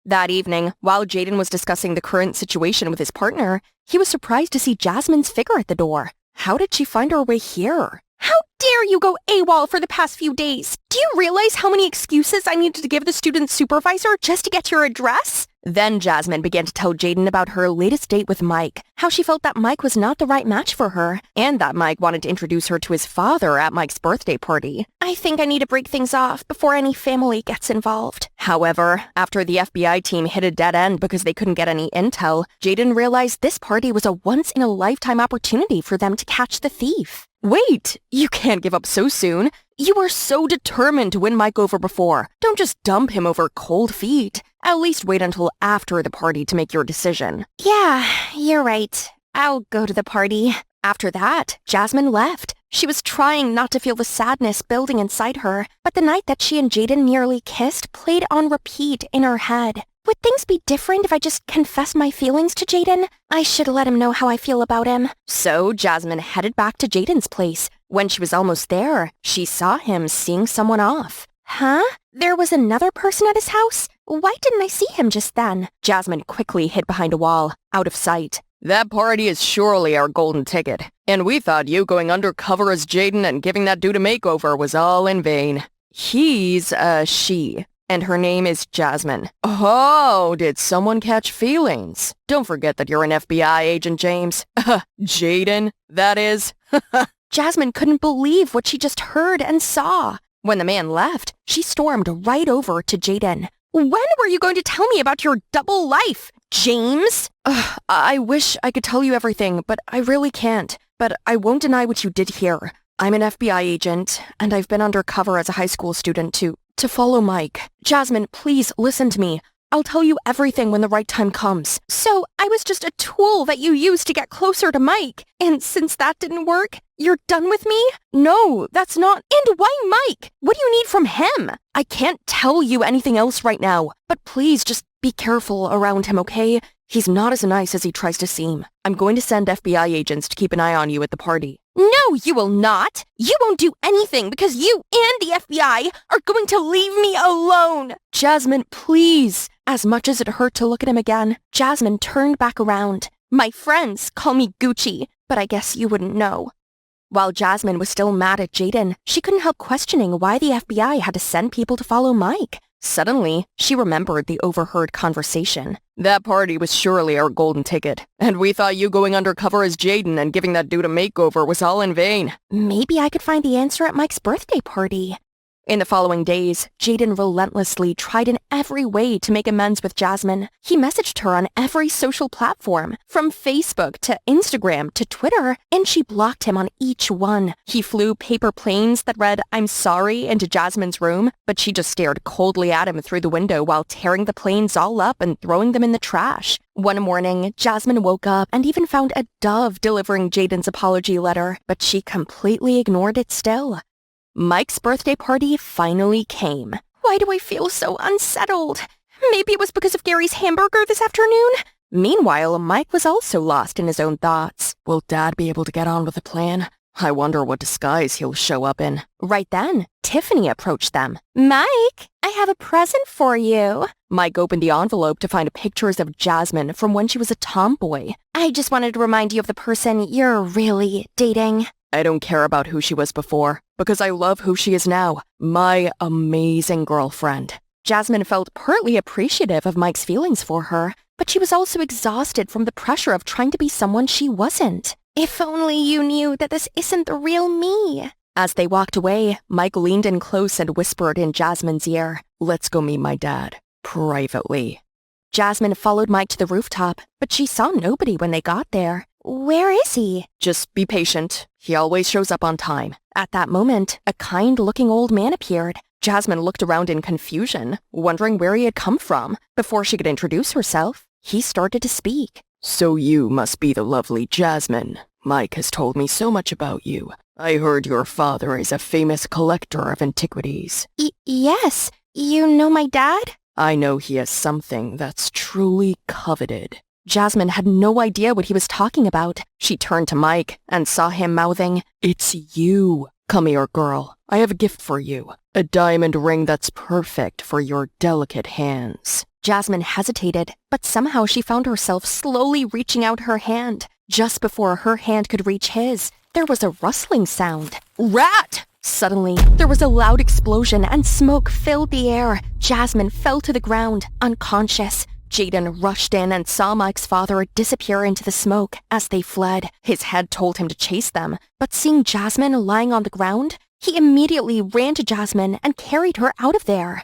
That evening, while Jaden was discussing the current situation with his partner, he was surprised to see Jasmine's figure at the door. How did she find her way here? How dare you go AWOL for the past few days? Do you realize how many excuses I needed to give the student supervisor just to get your address? Then Jasmine began to tell Jaden about her latest date with Mike, how she felt that Mike was not the right match for her, and that Mike wanted to introduce her to his father at Mike's birthday party. I think I need to break things off before any family gets involved. However, after the FBI team hit a dead end because they couldn't get any intel, Jaden realized this party was a once-in-a-lifetime opportunity for them to catch the thief. Wait, you can't give up so soon. You were so determined to win Mike over before. Don't just dump him over cold feet. At least wait until after the party to make your decision. Yeah, you're right. I'll go to the party. After that, Jasmine left. She was trying not to feel the sadness building inside her, but the night that she and Jaden nearly kissed played on repeat in her head. Would things be different if I just confessed my feelings to Jaden? I should let him know how I feel about him. So Jasmine headed back to Jaden's place. When she was almost there, she saw him seeing someone off. Huh? There was another person at his house? Why didn't I see him just then? Jasmine quickly hid behind a wall, out of sight. That party is surely our golden ticket. And we thought you going undercover as Jaden and giving that dude a makeover was all in vain. He's a she. And her name is Jasmine. Oh, did someone catch feelings? Don't forget that you're an FBI agent, James. Jaden, that is. Jasmine couldn't believe what she just heard and saw. When the man left, she stormed right over to Jaden. When were you going to tell me about your double life, James? I wish I could tell you everything, but I really can't. But I won't deny what you did here. I'm an FBI agent, and I've been undercover as a high school student to follow Mike. Jasmine, please listen to me. I'll tell you everything when the right time comes. So I was just a tool that you used to get closer to Mike. And since that didn't work, you're done with me? No, that's not... And why Mike? What do you need from him? I can't tell you anything else right now. But please just be careful around him, okay? He's not as nice as he tries to seem. I'm going to send FBI agents to keep an eye on you at the party. No, you will not. You won't do anything because you and the FBI are going to leave me alone. Jasmine, please. As much as it hurt to look at him again, Jasmine turned back around. My friends call me Gucci, but I guess you wouldn't know. While Jasmine was still mad at Jaden, she couldn't help questioning why the FBI had to send people to follow Mike. Suddenly, she remembered the overheard conversation. That party was surely our golden ticket, and we thought you going undercover as Jaden and giving that dude a makeover was all in vain. Maybe I could find the answer at Mike's birthday party. In the following days, Jaden relentlessly tried in every way to make amends with Jasmine. He messaged her on every social platform, from Facebook to Instagram to Twitter, and she blocked him on each one. He flew paper planes that read, "I'm sorry," into Jasmine's room, but she just stared coldly at him through the window while tearing the planes all up and throwing them in the trash. One morning, Jasmine woke up and even found a dove delivering Jaden's apology letter, but she completely ignored it still. Mike's birthday party finally came. Why do I feel so unsettled? Maybe it was because of Gary's hamburger this afternoon? Meanwhile, Mike was also lost in his own thoughts. Will Dad be able to get on with the plan? I wonder what disguise he'll show up in. Right then, Tiffany approached them. Mike, I have a present for you. Mike opened the envelope to find pictures of Jasmine from when she was a tomboy. I just wanted to remind you of the person you're really dating. I don't care about who she was before, because I love who she is now. My amazing girlfriend. Jasmine felt partly appreciative of Mike's feelings for her, but she was also exhausted from the pressure of trying to be someone she wasn't. If only you knew that this isn't the real me. As they walked away, Mike leaned in close and whispered in Jasmine's ear, "Let's go meet my dad, privately." Jasmine followed Mike to the rooftop, but she saw nobody when they got there. Where is he? Just be patient. He always shows up on time. At that moment, a kind-looking old man appeared. Jasmine looked around in confusion, wondering where he had come from. Before she could introduce herself, he started to speak. "So you must be the lovely Jasmine. Mike has told me so much about you. I heard your father is a famous collector of antiquities." Yes. You know my dad? "I know he has something that's truly coveted." Jasmine had no idea what he was talking about. She turned to Mike and saw him mouthing, "It's you. Come here, girl. I have a gift for you. A diamond ring that's perfect for your delicate hands." Jasmine hesitated, but somehow she found herself slowly reaching out her hand. Just before her hand could reach his, there was a rustling sound. "Rat!" Suddenly, there was a loud explosion and smoke filled the air. Jasmine fell to the ground, unconscious. Jaden rushed in and saw Mike's father disappear into the smoke as they fled. His head told him to chase them, but seeing Jasmine lying on the ground, he immediately ran to Jasmine and carried her out of there.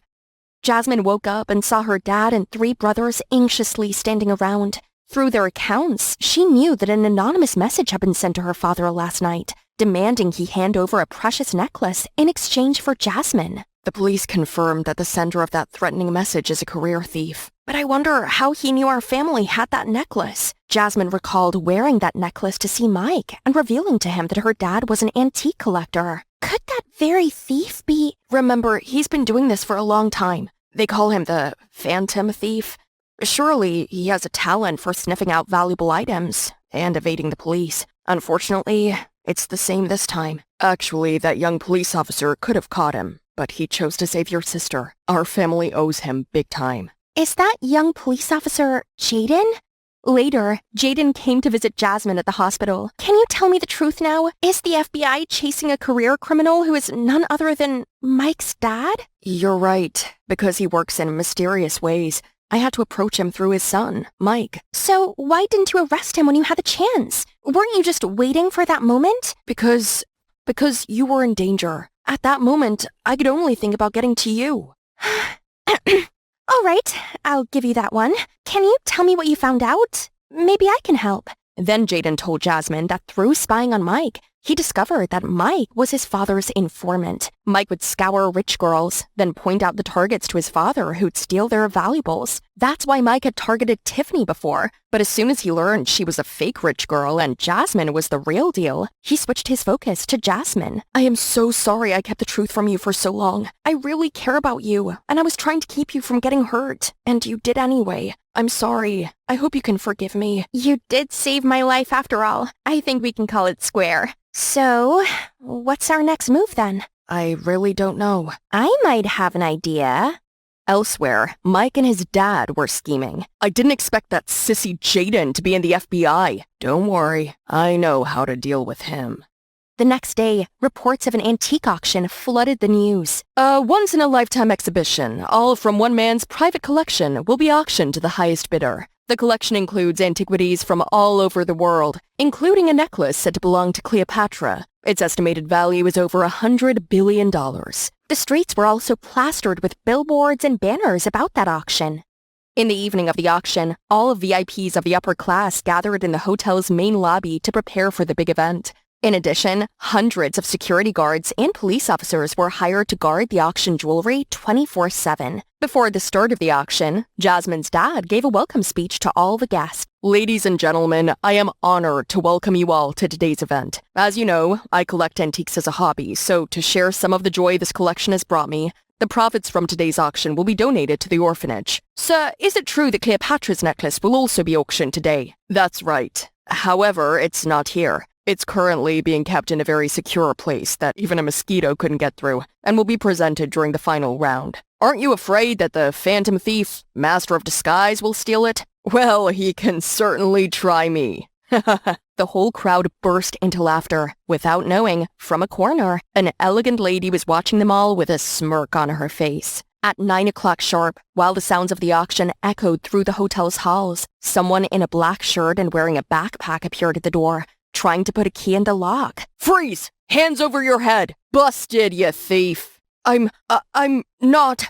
Jasmine woke up and saw her dad and 3 brothers anxiously standing around. Through their accounts, she knew that an anonymous message had been sent to her father last night, demanding he hand over a precious necklace in exchange for Jasmine. The police confirmed that the sender of that threatening message is a career thief. But I wonder how he knew our family had that necklace. Jasmine recalled wearing that necklace to see Mike and revealing to him that her dad was an antique collector. Could that very thief be... Remember, he's been doing this for a long time. They call him the Phantom Thief. Surely he has a talent for sniffing out valuable items and evading the police. Unfortunately, it's the same this time. Actually, that young police officer could have caught him, but he chose to save your sister. Our family owes him big time. Is that young police officer Jaden? Later, Jaden came to visit Jasmine at the hospital. Can you tell me the truth now? Is the FBI chasing a career criminal who is none other than Mike's dad? You're right, because he works in mysterious ways. I had to approach him through his son, Mike. So why didn't you arrest him when you had the chance? Weren't you just waiting for that moment? Because you were in danger. At that moment, I could only think about getting to you. All right, I'll give you that one. Can you tell me what you found out? Maybe I can help. Then Jaden told Jasmine that through spying on Mike, he discovered that Mike was his father's informant. Mike would scour rich girls, then point out the targets to his father who'd steal their valuables. That's why Mike had targeted Tiffany before, but as soon as he learned she was a fake rich girl and Jasmine was the real deal, he switched his focus to Jasmine. I am so sorry I kept the truth from you for so long. I really care about you, and I was trying to keep you from getting hurt, and you did anyway. I'm sorry. I hope you can forgive me. You did save my life after all. I think we can call it square. So, what's our next move then? I really don't know. I might have an idea. Elsewhere, Mike and his dad were scheming. I didn't expect that sissy Jaden to be in the FBI. Don't worry, I know how to deal with him. The next day, reports of an antique auction flooded the news. A once-in-a-lifetime exhibition, all from one man's private collection, will be auctioned to the highest bidder. The collection includes antiquities from all over the world, including a necklace said to belong to Cleopatra. Its estimated value is over $100 billion. The streets were also plastered with billboards and banners about that auction. In the evening of the auction, all VIPs of the upper class gathered in the hotel's main lobby to prepare for the big event. In addition, hundreds of security guards and police officers were hired to guard the auction jewelry 24/7. Before the start of the auction, Jasmine's dad gave a welcome speech to all the guests. Ladies and gentlemen, I am honored to welcome you all to today's event. As you know, I collect antiques as a hobby, so to share some of the joy this collection has brought me, the profits from today's auction will be donated to the orphanage. Sir, is it true that Cleopatra's necklace will also be auctioned today? That's right. However, it's not here. It's currently being kept in a very secure place that even a mosquito couldn't get through, and will be presented during the final round. Aren't you afraid that the phantom thief, master of disguise, will steal it? Well, he can certainly try me. The whole crowd burst into laughter. Without knowing, from a corner, an elegant lady was watching them all with a smirk on her face. At 9 o'clock sharp, while the sounds of the auction echoed through the hotel's halls, someone in a black shirt and wearing a backpack appeared at the door, trying to put a key in the lock. Freeze! Hands over your head! Busted, you thief! I'm not...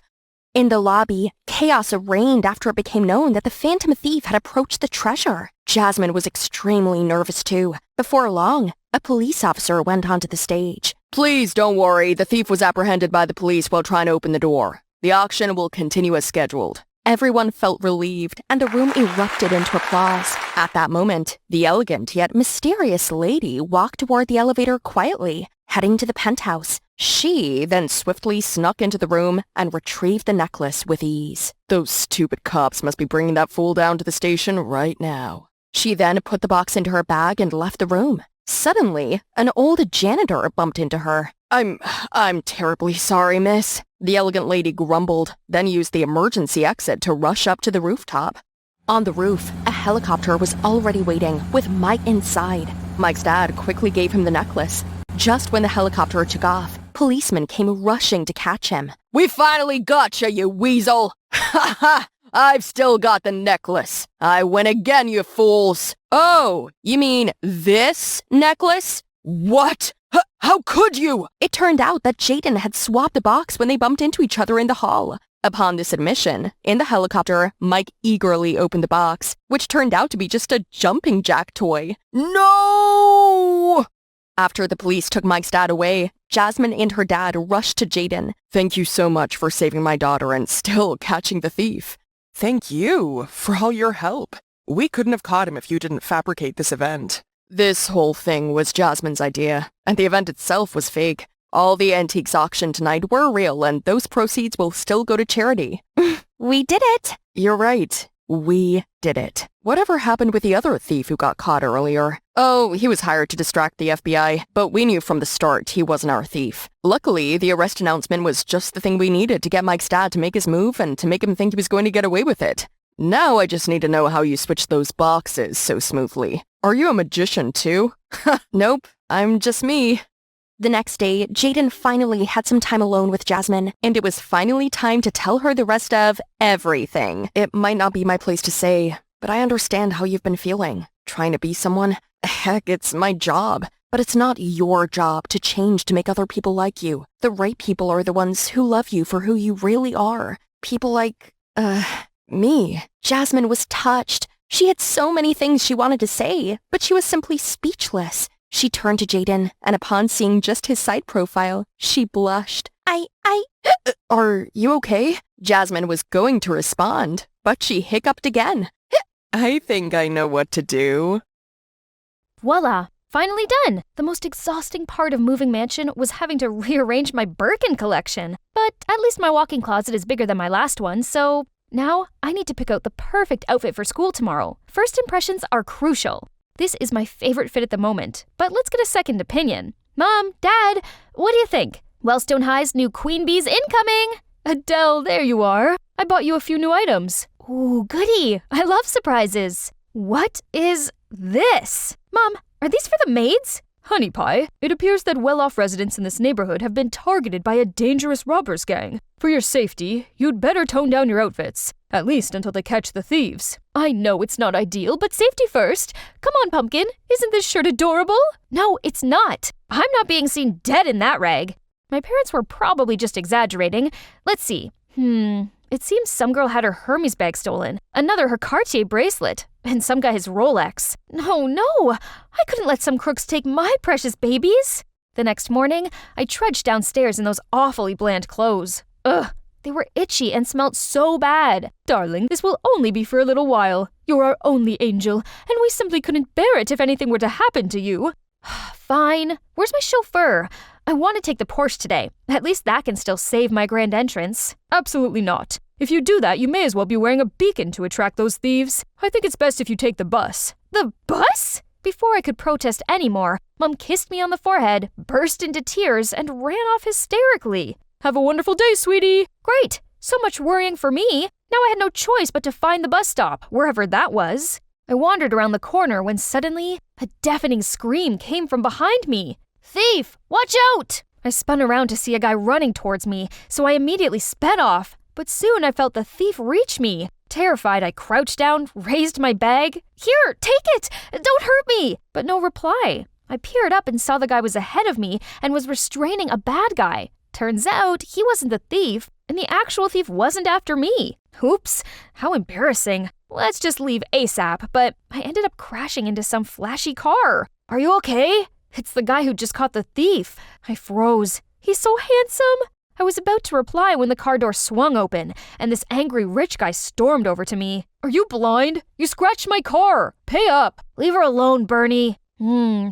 In the lobby, chaos reigned after it became known that the phantom thief had approached the treasure. Jasmine was extremely nervous too. Before long, a police officer went onto the stage. Please don't worry, the thief was apprehended by the police while trying to open the door. The auction will continue as scheduled. Everyone felt relieved, and the room erupted into applause. At that moment, the elegant yet mysterious lady walked toward the elevator quietly, heading to the penthouse. She then swiftly snuck into the room and retrieved the necklace with ease. Those stupid cops must be bringing that fool down to the station right now. She then put the box into her bag and left the room. Suddenly, an old janitor bumped into her. I'm terribly sorry, miss. The elegant lady grumbled, then used the emergency exit to rush up to the rooftop. On the roof, a helicopter was already waiting, with Mike inside. Mike's dad quickly gave him the necklace. Just when the helicopter took off, policemen came rushing to catch him. We finally got you weasel! Ha ha! I've still got the necklace. I win again, you fools. Oh, you mean this necklace? What? How could you? It turned out that Jaden had swapped the box when they bumped into each other in the hall. Upon this admission, in the helicopter, Mike eagerly opened the box, which turned out to be just a jumping jack toy. No! After the police took Mike's dad away, Jasmine and her dad rushed to Jaden. Thank you so much for saving my daughter and still catching the thief. Thank you for all your help. We couldn't have caught him if you didn't fabricate this event. This whole thing was Jasmine's idea, and the event itself was fake. All the antiques auctioned tonight were real, and those proceeds will still go to charity. We did it! You're right. We did it. Whatever happened with the other thief who got caught earlier? Oh, he was hired to distract the FBI, but we knew from the start he wasn't our thief. Luckily, the arrest announcement was just the thing we needed to get Mike's dad to make his move and to make him think he was going to get away with it. Now I just need to know how you switched those boxes so smoothly. Are you a magician too? Nope, I'm just me. The next day, Jaden finally had some time alone with Jasmine, And it was finally time to tell her the rest of everything. It might not be my place to say, but I understand how you've been feeling. Trying to be someone? Heck, it's my job. But it's not your job to change to make other people like you. The right people are the ones who love you for who you really are. People like Me. Jasmine was touched. She had so many things she wanted to say, but she was simply speechless. She turned to Jaden, and upon seeing just his side profile, she blushed. Are you okay? Jasmine was going to respond, but she hiccuped again. I think I know what to do. Voila! Finally done! The most exhausting part of moving mansion was having to rearrange my Birkin collection. But at least my walk-in closet is bigger than my last one, so now I need to pick out the perfect outfit for school tomorrow. First impressions are crucial. This is my favorite fit at the moment, but let's get a second opinion. Mom, Dad, what do you think? Wellstone High's new Queen Bee's incoming! Adele, there you are. I bought you a few new items. Ooh, goody. I love surprises. What is this? Mom, are these for the maids? Honey Pie, it appears that well-off residents in this neighborhood have been targeted by a dangerous robbers gang. For your safety, you'd better tone down your outfits, at least until they catch the thieves. I know it's not ideal, but safety first. Come on, Pumpkin, isn't this shirt adorable? No, it's not. I'm not being seen dead in that rag. My parents were probably just exaggerating. Let's see. It seems some girl had her Hermes bag stolen, another her Cartier bracelet, and some guy his Rolex. No, I couldn't let some crooks take my precious babies. The next morning, I trudged downstairs in those awfully bland clothes. Ugh, they were itchy and smelled so bad. Darling, this will only be for a little while. You're our only angel, and we simply couldn't bear it if anything were to happen to you. Fine. Where's my chauffeur? I want to take the Porsche today. At least that can still save my grand entrance. Absolutely not. If you do that, you may as well be wearing a beacon to attract those thieves. I think it's best if you take the bus. The bus? Before I could protest anymore, Mom kissed me on the forehead, burst into tears, and ran off hysterically. Have a wonderful day, sweetie. Great. So much worrying for me. Now I had no choice but to find the bus stop, wherever that was. I wandered around the corner when suddenly a deafening scream came from behind me. Thief! Watch out! I spun around to see a guy running towards me, so I immediately sped off. But soon I felt the thief reach me. Terrified, I crouched down, raised my bag. Here, take it! Don't hurt me! But no reply. I peered up and saw the guy was ahead of me and was restraining a bad guy. Turns out he wasn't the thief, and the actual thief wasn't after me. Oops, how embarrassing. Let's just leave ASAP, but I ended up crashing into some flashy car. Are you okay? It's the guy who just caught the thief. I froze. He's so handsome. I was about to reply when the car door swung open, and this angry rich guy stormed over to me. Are you blind? You scratched my car. Pay up. Leave her alone, Bernie.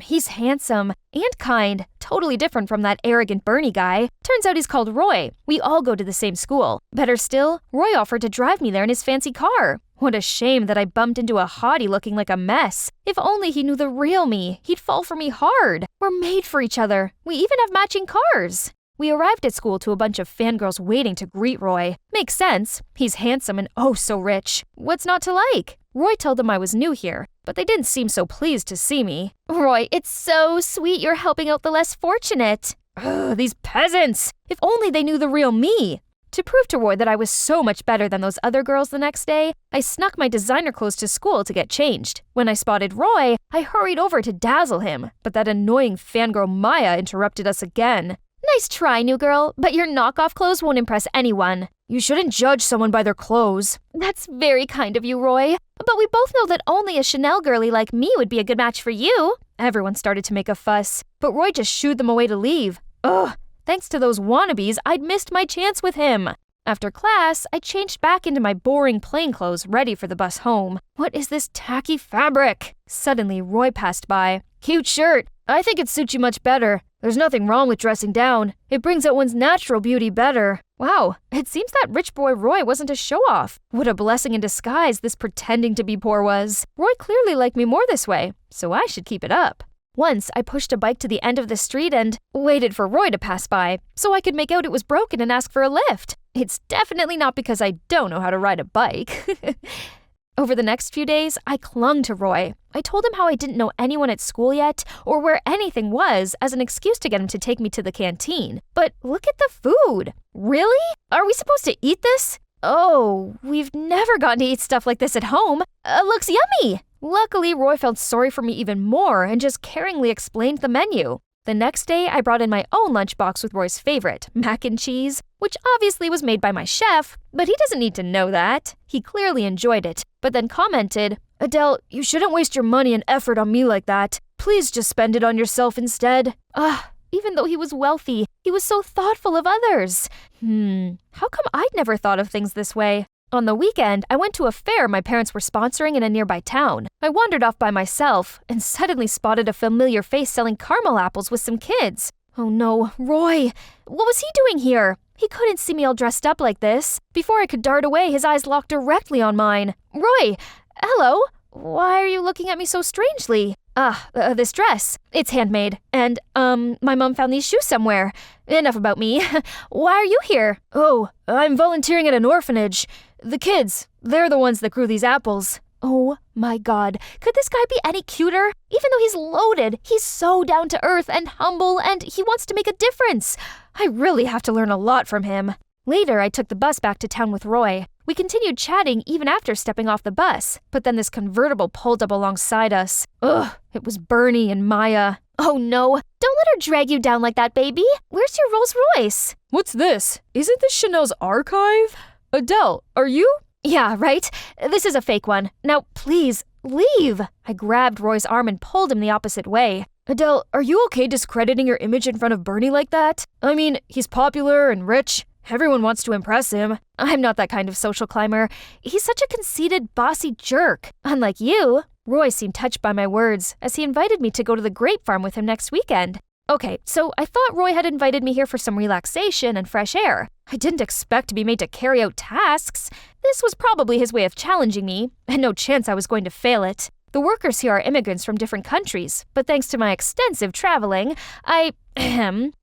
He's handsome and kind, totally different from that arrogant Bernie guy. Turns out he's called Roy. We all go to the same school. Better still, Roy offered to drive me there in his fancy car. What a shame that I bumped into a hottie looking like a mess. If only he knew the real me, he'd fall for me hard. We're made for each other. We even have matching cars. We arrived at school to a bunch of fangirls waiting to greet Roy. Makes sense. He's handsome and oh so rich. What's not to like? Roy told them I was new here, but they didn't seem so pleased to see me. Roy, it's so sweet you're helping out the less fortunate. Ugh, these peasants! If only they knew the real me. To prove to Roy that I was so much better than those other girls the next day, I snuck my designer clothes to school to get changed. When I spotted Roy, I hurried over to dazzle him, but that annoying fangirl Maya interrupted us again. Nice try, new girl, but your knockoff clothes won't impress anyone. You shouldn't judge someone by their clothes. That's very kind of you, Roy. But we both know that only a Chanel girlie like me would be a good match for you. Everyone started to make a fuss, but Roy just shooed them away to leave. Ugh, thanks to those wannabes, I'd missed my chance with him. After class, I changed back into my boring plain clothes, ready for the bus home. What is this tacky fabric? Suddenly, Roy passed by. Cute shirt. I think it suits you much better. There's nothing wrong with dressing down. It brings out one's natural beauty better. Wow, it seems that rich boy Roy wasn't a show-off. What a blessing in disguise this pretending to be poor was. Roy clearly liked me more this way, so I should keep it up. Once, I pushed a bike to the end of the street and waited for Roy to pass by, so I could make out it was broken and ask for a lift. It's definitely not because I don't know how to ride a bike. Over the next few days, I clung to Roy. I told him how I didn't know anyone at school yet, or where anything was, as an excuse to get him to take me to the canteen. But look at the food. Really? Are we supposed to eat this? Oh, we've never gotten to eat stuff like this at home. Looks yummy. Luckily, Roy felt sorry for me even more and just caringly explained the menu. The next day, I brought in my own lunchbox with Roy's favorite, mac and cheese, which obviously was made by my chef, but he doesn't need to know that. He clearly enjoyed it, but then commented, "Adele, you shouldn't waste your money and effort on me like that. Please just spend it on yourself instead." Even though he was wealthy, he was so thoughtful of others. How come I'd never thought of things this way? On the weekend, I went to a fair my parents were sponsoring in a nearby town. I wandered off by myself and suddenly spotted a familiar face selling caramel apples with some kids. Oh no, Roy! What was he doing here? He couldn't see me all dressed up like this. Before I could dart away, his eyes locked directly on mine. Roy! Hello? Why are you looking at me so strangely? This dress. It's handmade. And, my mom found these shoes somewhere. Enough about me. Why are you here? Oh, I'm volunteering at an orphanage. The kids, they're the ones that grew these apples. Oh my god, could this guy be any cuter? Even though he's loaded, he's so down to earth and humble, and he wants to make a difference. I really have to learn a lot from him. Later, I took the bus back to town with Roy. We continued chatting even after stepping off the bus, but then this convertible pulled up alongside us. It was Bernie and Maya. Oh no, don't let her drag you down like that, baby. Where's your Rolls Royce? What's this? Isn't this Chanel's archive? Adele, are you? Yeah, right? This is a fake one. Now, please, leave. I grabbed Roy's arm and pulled him the opposite way. Adele, are you okay discrediting your image in front of Bernie like that? I mean, he's popular and rich. Everyone wants to impress him. I'm not that kind of social climber. He's such a conceited, bossy jerk. Unlike you. Roy seemed touched by my words, as he invited me to go to the grape farm with him next weekend. Okay, so I thought Roy had invited me here for some relaxation and fresh air. I didn't expect to be made to carry out tasks. This was probably his way of challenging me, and no chance I was going to fail it. The workers here are immigrants from different countries, but thanks to my extensive traveling, I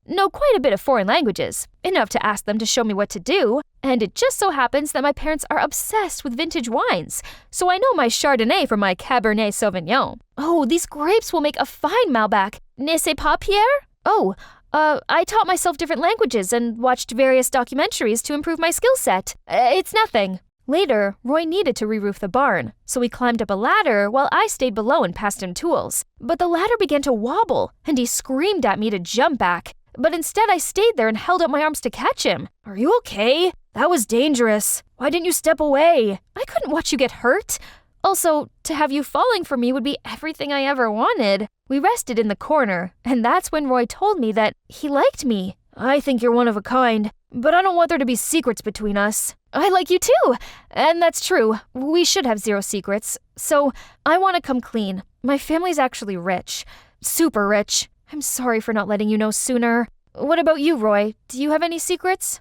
know quite a bit of foreign languages, enough to ask them to show me what to do, and it just so happens that my parents are obsessed with vintage wines, so I know my Chardonnay from my Cabernet Sauvignon. Oh, these grapes will make a fine Malbec. Ne sais pas, Pierre? Oh, I taught myself different languages and watched various documentaries to improve my skill set. It's nothing. Later, Roy needed to re-roof the barn, so he climbed up a ladder while I stayed below and passed him tools. But the ladder began to wobble, and he screamed at me to jump back. But instead, I stayed there and held up my arms to catch him. Are you okay? That was dangerous. Why didn't you step away? I couldn't watch you get hurt. Also, to have you falling for me would be everything I ever wanted. We rested in the corner, and that's when Roy told me that he liked me. I think you're one of a kind, but I don't want there to be secrets between us. I like you too, and that's true. We should have zero secrets. So, I want to come clean. My family's actually rich. Super rich. I'm sorry for not letting you know sooner. What about you, Roy? Do you have any secrets?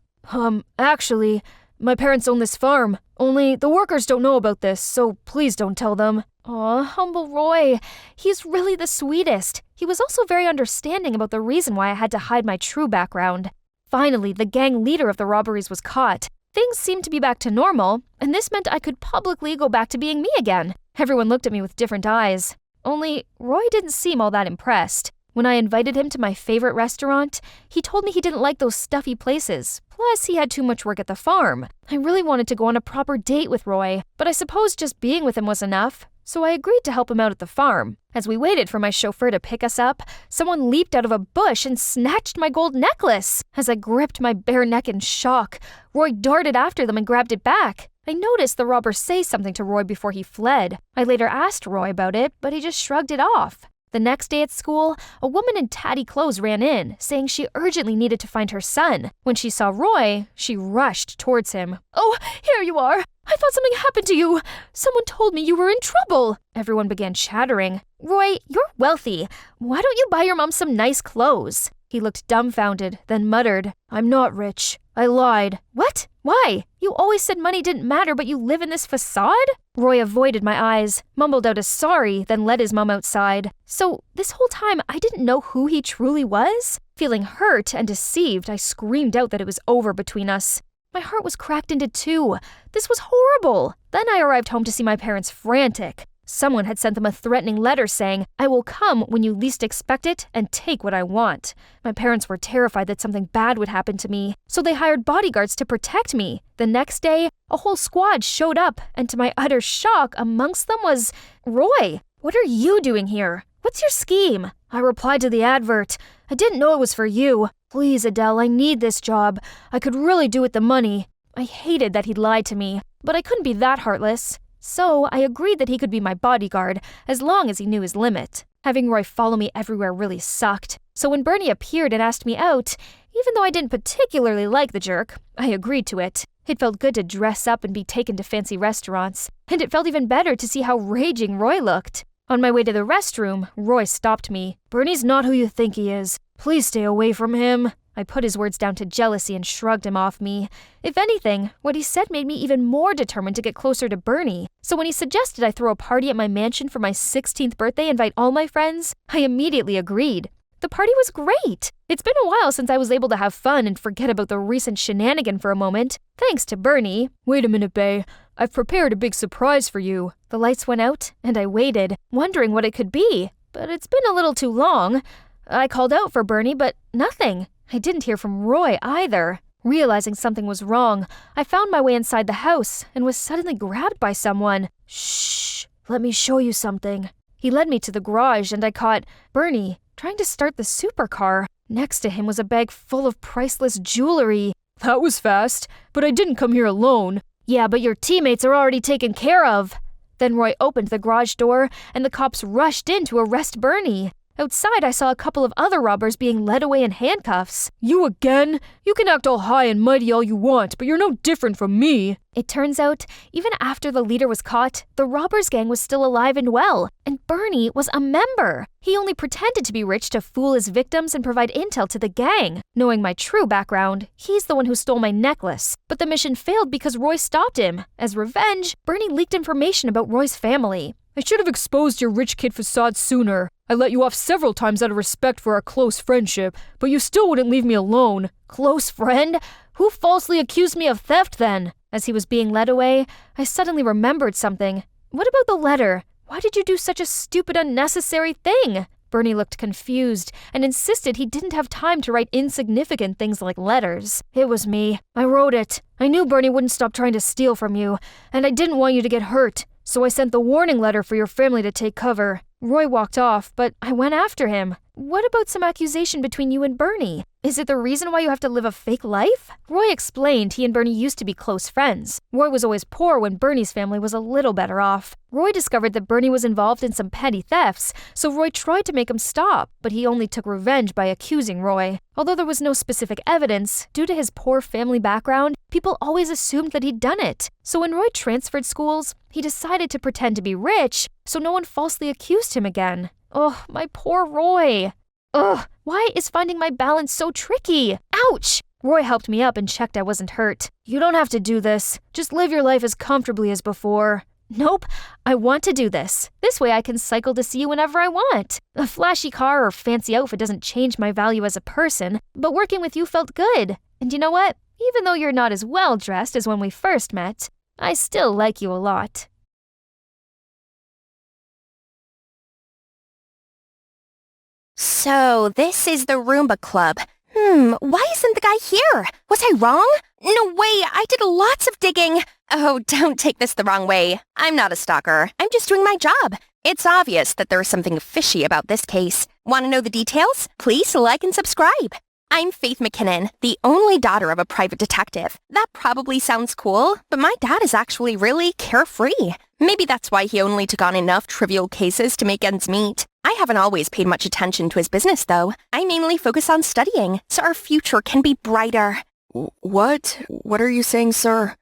Actually, my parents own this farm. Only the workers don't know about this, so please don't tell them. Aw, humble Roy. He's really the sweetest. He was also very understanding about the reason why I had to hide my true background. Finally, the gang leader of the robberies was caught. Things seemed to be back to normal, and this meant I could publicly go back to being me again. Everyone looked at me with different eyes. Only, Roy didn't seem all that impressed. When I invited him to my favorite restaurant, he told me he didn't like those stuffy places. Plus, he had too much work at the farm. I really wanted to go on a proper date with Roy, but I suppose just being with him was enough. So I agreed to help him out at the farm. As we waited for my chauffeur to pick us up, someone leaped out of a bush and snatched my gold necklace. As I gripped my bare neck in shock, Roy darted after them and grabbed it back. I noticed the robber say something to Roy before he fled. I later asked Roy about it, but he just shrugged it off. The next day at school, a woman in tatty clothes ran in, saying she urgently needed to find her son. When she saw Roy, she rushed towards him. "Oh, here you are! I thought something happened to you! Someone told me you were in trouble!" Everyone began chattering. "Roy, you're wealthy. Why don't you buy your mom some nice clothes?" He looked dumbfounded, then muttered, "I'm not rich. I lied." "What? Why? You always said money didn't matter, but you live in this facade?" Roy avoided my eyes, mumbled out a sorry, then led his mom outside. So this whole time, I didn't know who he truly was? Feeling hurt and deceived, I screamed out that it was over between us. My heart was cracked into two. This was horrible. Then I arrived home to see my parents frantic. Someone had sent them a threatening letter saying, "I will come when you least expect it and take what I want." My parents were terrified that something bad would happen to me, so they hired bodyguards to protect me. The next day, a whole squad showed up, and to my utter shock, amongst them was Roy. "What are you doing here? What's your scheme?" I replied to the advert. I didn't know it was for you. Please, Adele, I need this job. I could really do with the money. I hated that he'd lied to me, but I couldn't be that heartless. So I agreed that he could be my bodyguard, as long as he knew his limit. Having Roy follow me everywhere really sucked. So when Bernie appeared and asked me out, even though I didn't particularly like the jerk, I agreed to it. It felt good to dress up and be taken to fancy restaurants, and it felt even better to see how raging Roy looked. On my way to the restroom, Roy stopped me. Bernie's not who you think he is. Please stay away from him. I put his words down to jealousy and shrugged him off me. If anything, what he said made me even more determined to get closer to Bernie. So when he suggested I throw a party at my mansion for my 16th birthday and invite all my friends, I immediately agreed. The party was great. It's been a while since I was able to have fun and forget about the recent shenanigan for a moment, thanks to Bernie. Wait a minute, Bae. I've prepared a big surprise for you. The lights went out, and I waited, wondering what it could be. But it's been a little too long. I called out for Bernie, but nothing. I didn't hear from Roy either. Realizing something was wrong, I found my way inside the house and was suddenly grabbed by someone. Shh, let me show you something. He led me to the garage and I caught Bernie trying to start the supercar. Next to him was a bag full of priceless jewelry. That was fast, but I didn't come here alone. Yeah, but your teammates are already taken care of. Then Roy opened the garage door and the cops rushed in to arrest Bernie. Outside, I saw a couple of other robbers being led away in handcuffs. You again? You can act all high and mighty all you want, but you're no different from me. It turns out, even after the leader was caught, the robbers gang was still alive and well, and Bernie was a member. He only pretended to be rich to fool his victims and provide intel to the gang. Knowing my true background, he's the one who stole my necklace. But the mission failed because Roy stopped him. As revenge, Bernie leaked information about Roy's family. I should have exposed your rich kid facade sooner. I let you off several times out of respect for our close friendship, but you still wouldn't leave me alone. Close friend? Who falsely accused me of theft then? As he was being led away, I suddenly remembered something. What about the letter? Why did you do such a stupid, unnecessary thing? Bernie looked confused and insisted he didn't have time to write insignificant things like letters. It was me. I wrote it. I knew Bernie wouldn't stop trying to steal from you, and I didn't want you to get hurt. So I sent the warning letter for your family to take cover. Roy walked off, but I went after him. What about some accusation between you and Bernie? Is it the reason why you have to live a fake life? Roy explained he and Bernie used to be close friends. Roy was always poor when Bernie's family was a little better off. Roy discovered that Bernie was involved in some petty thefts, so Roy tried to make him stop, but he only took revenge by accusing Roy. Although there was no specific evidence, due to his poor family background, people always assumed that he'd done it. So when Roy transferred schools, he decided to pretend to be rich, so no one falsely accused him again. Oh, my poor Roy. Ugh, why is finding my balance so tricky? Ouch! Roy helped me up and checked I wasn't hurt. You don't have to do this. Just live your life as comfortably as before. Nope, I want to do this. This way I can cycle to see you whenever I want. A flashy car or fancy outfit doesn't change my value as a person, but working with you felt good. And you know what? Even though you're not as well dressed as when we first met, I still like you a lot. So, this is the Roomba Club. Why isn't the guy here? Was I wrong? No way, I did lots of digging. Oh, don't take this the wrong way. I'm not a stalker. I'm just doing my job. It's obvious that there's something fishy about this case. Want to know the details? Please like and subscribe. I'm Faith McKinnon, the only daughter of a private detective. That probably sounds cool, but my dad is actually really carefree. Maybe that's why he only took on enough trivial cases to make ends meet. I haven't always paid much attention to his business, though. I mainly focus on studying, so our future can be brighter. What? What are you saying, sir?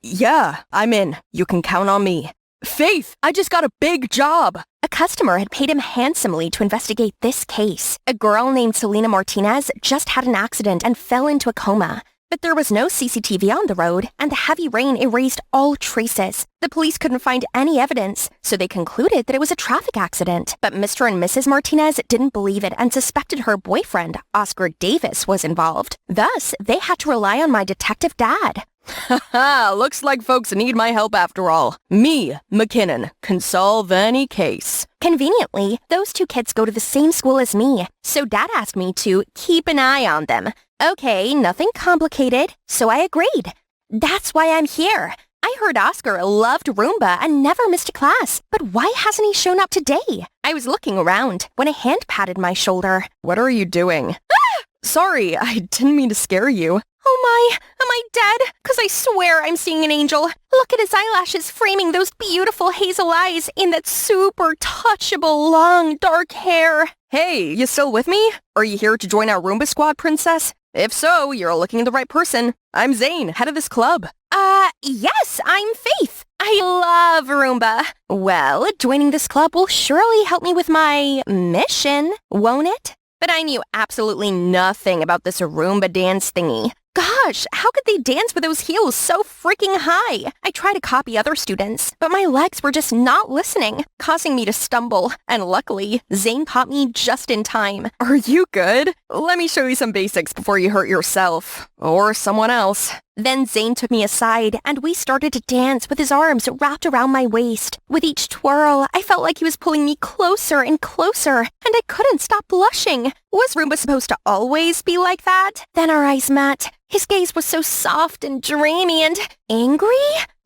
Yeah, I'm in. You can count on me. Faith, I just got a big job. A customer had paid him handsomely to investigate this case. A girl named Selena Martinez just had an accident and fell into a coma. But there was no CCTV on the road, and the heavy rain erased all traces. The police couldn't find any evidence, so they concluded that it was a traffic accident. But Mr. and Mrs. Martinez didn't believe it and suspected her boyfriend, Oscar Davis, was involved. Thus, they had to rely on my detective dad. Haha, looks like folks need my help after all. Me, McKinnon, can solve any case. Conveniently, those two kids go to the same school as me, so Dad asked me to keep an eye on them. Okay, nothing complicated, so I agreed. That's why I'm here. I I heard Oscar loved Roomba and never missed a class, but why hasn't he shown up today? I was looking around when a hand patted my shoulder. What are you doing? Sorry, I didn't mean to scare you. Oh my, am I dead? 'Cause I swear I'm seeing an angel. Look at his eyelashes framing those beautiful hazel eyes in that super touchable long dark hair. Hey, you still with me? Are you here to join our Roomba squad, princess? If so, you're looking at the right person. I'm Zane, head of this club. Yes, I'm Faith. I love Roomba. Well, joining this club will surely help me with my mission, won't it? But I knew absolutely nothing about this Roomba dance thingy. Gosh, how could they dance with those heels so freaking high? I tried to copy other students, but my legs were just not listening, causing me to stumble. And luckily, Zane caught me just in time. Are you good? Let me show you some basics before you hurt yourself. Or someone else. Then Zane took me aside, and we started to dance with his arms wrapped around my waist. With each twirl, I felt like he was pulling me closer and closer, and I couldn't stop blushing. Was Roomba supposed to always be like that? Then our eyes met. His gaze was so soft and dreamy and angry.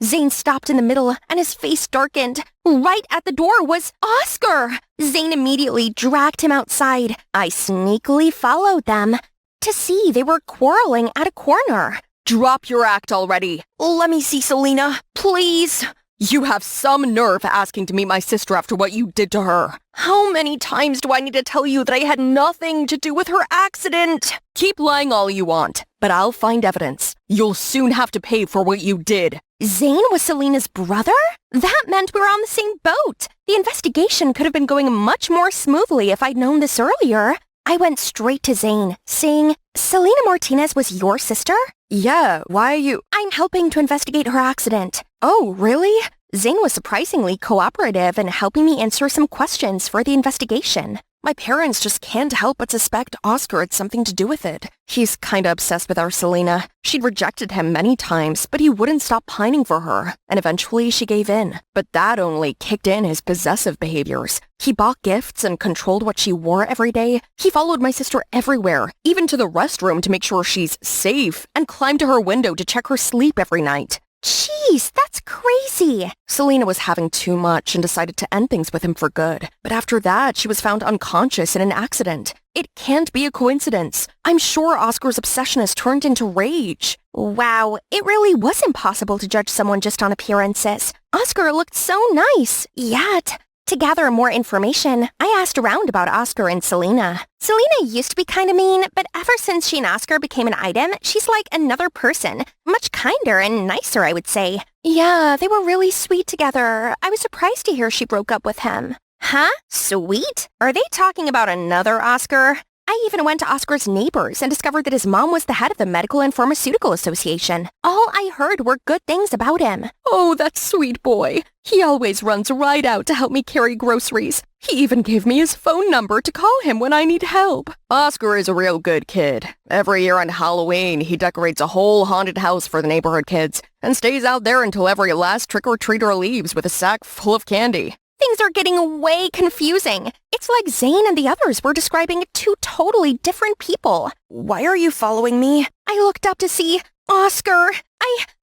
Zane stopped in the middle, and his face darkened. Right at the door was Oscar. Zane immediately dragged him outside. I sneakily followed them to see they were quarreling at a corner. Drop your act already. Let me see Selena, please. You have some nerve asking to meet my sister after what you did to her. How many times do I need to tell you that I had nothing to do with her accident? Keep lying all you want, but I'll find evidence. You'll soon have to pay for what you did. Zane was Selena's brother? That meant we were on the same boat. The investigation could have been going much more smoothly if I'd known this earlier. I went straight to Zane, saying, Selena Martinez was your sister? Yeah, why are you... I'm helping to investigate her accident. Oh, really? Zane was surprisingly cooperative in helping me answer some questions for the investigation. My parents just can't help but suspect Oscar had something to do with it. He's kinda obsessed with our Selena. She'd rejected him many times, but he wouldn't stop pining for her, and eventually she gave in. But that only kicked in his possessive behaviors. He bought gifts and controlled what she wore every day. He followed my sister everywhere, even to the restroom to make sure she's safe, and climbed to her window to check her sleep every night. Jeez, that's crazy. Selena was having too much and decided to end things with him for good. But after that, she was found unconscious in an accident. It can't be a coincidence. I'm sure Oscar's obsession has turned into rage. Wow, it really was impossible to judge someone just on appearances. Oscar looked so nice, yet... To gather more information, I asked around about Oscar and Selena. Selena used to be kind of mean, but ever since she and Oscar became an item, she's like another person. Much kinder and nicer, I would say. Yeah, they were really sweet together. I was surprised to hear she broke up with him. Huh? Sweet? Are they talking about another Oscar? I even went to Oscar's neighbors and discovered that his mom was the head of the Medical and Pharmaceutical Association. All I heard were good things about him. Oh, that sweet boy. He always runs right out to help me carry groceries. He even gave me his phone number to call him when I need help. Oscar is a real good kid. Every year on Halloween, he decorates a whole haunted house for the neighborhood kids and stays out there until every last trick-or-treater leaves with a sack full of candy. Things are getting way confusing. It's like Zane and the others were describing two totally different people. Why are you following me? I looked up to see Oscar.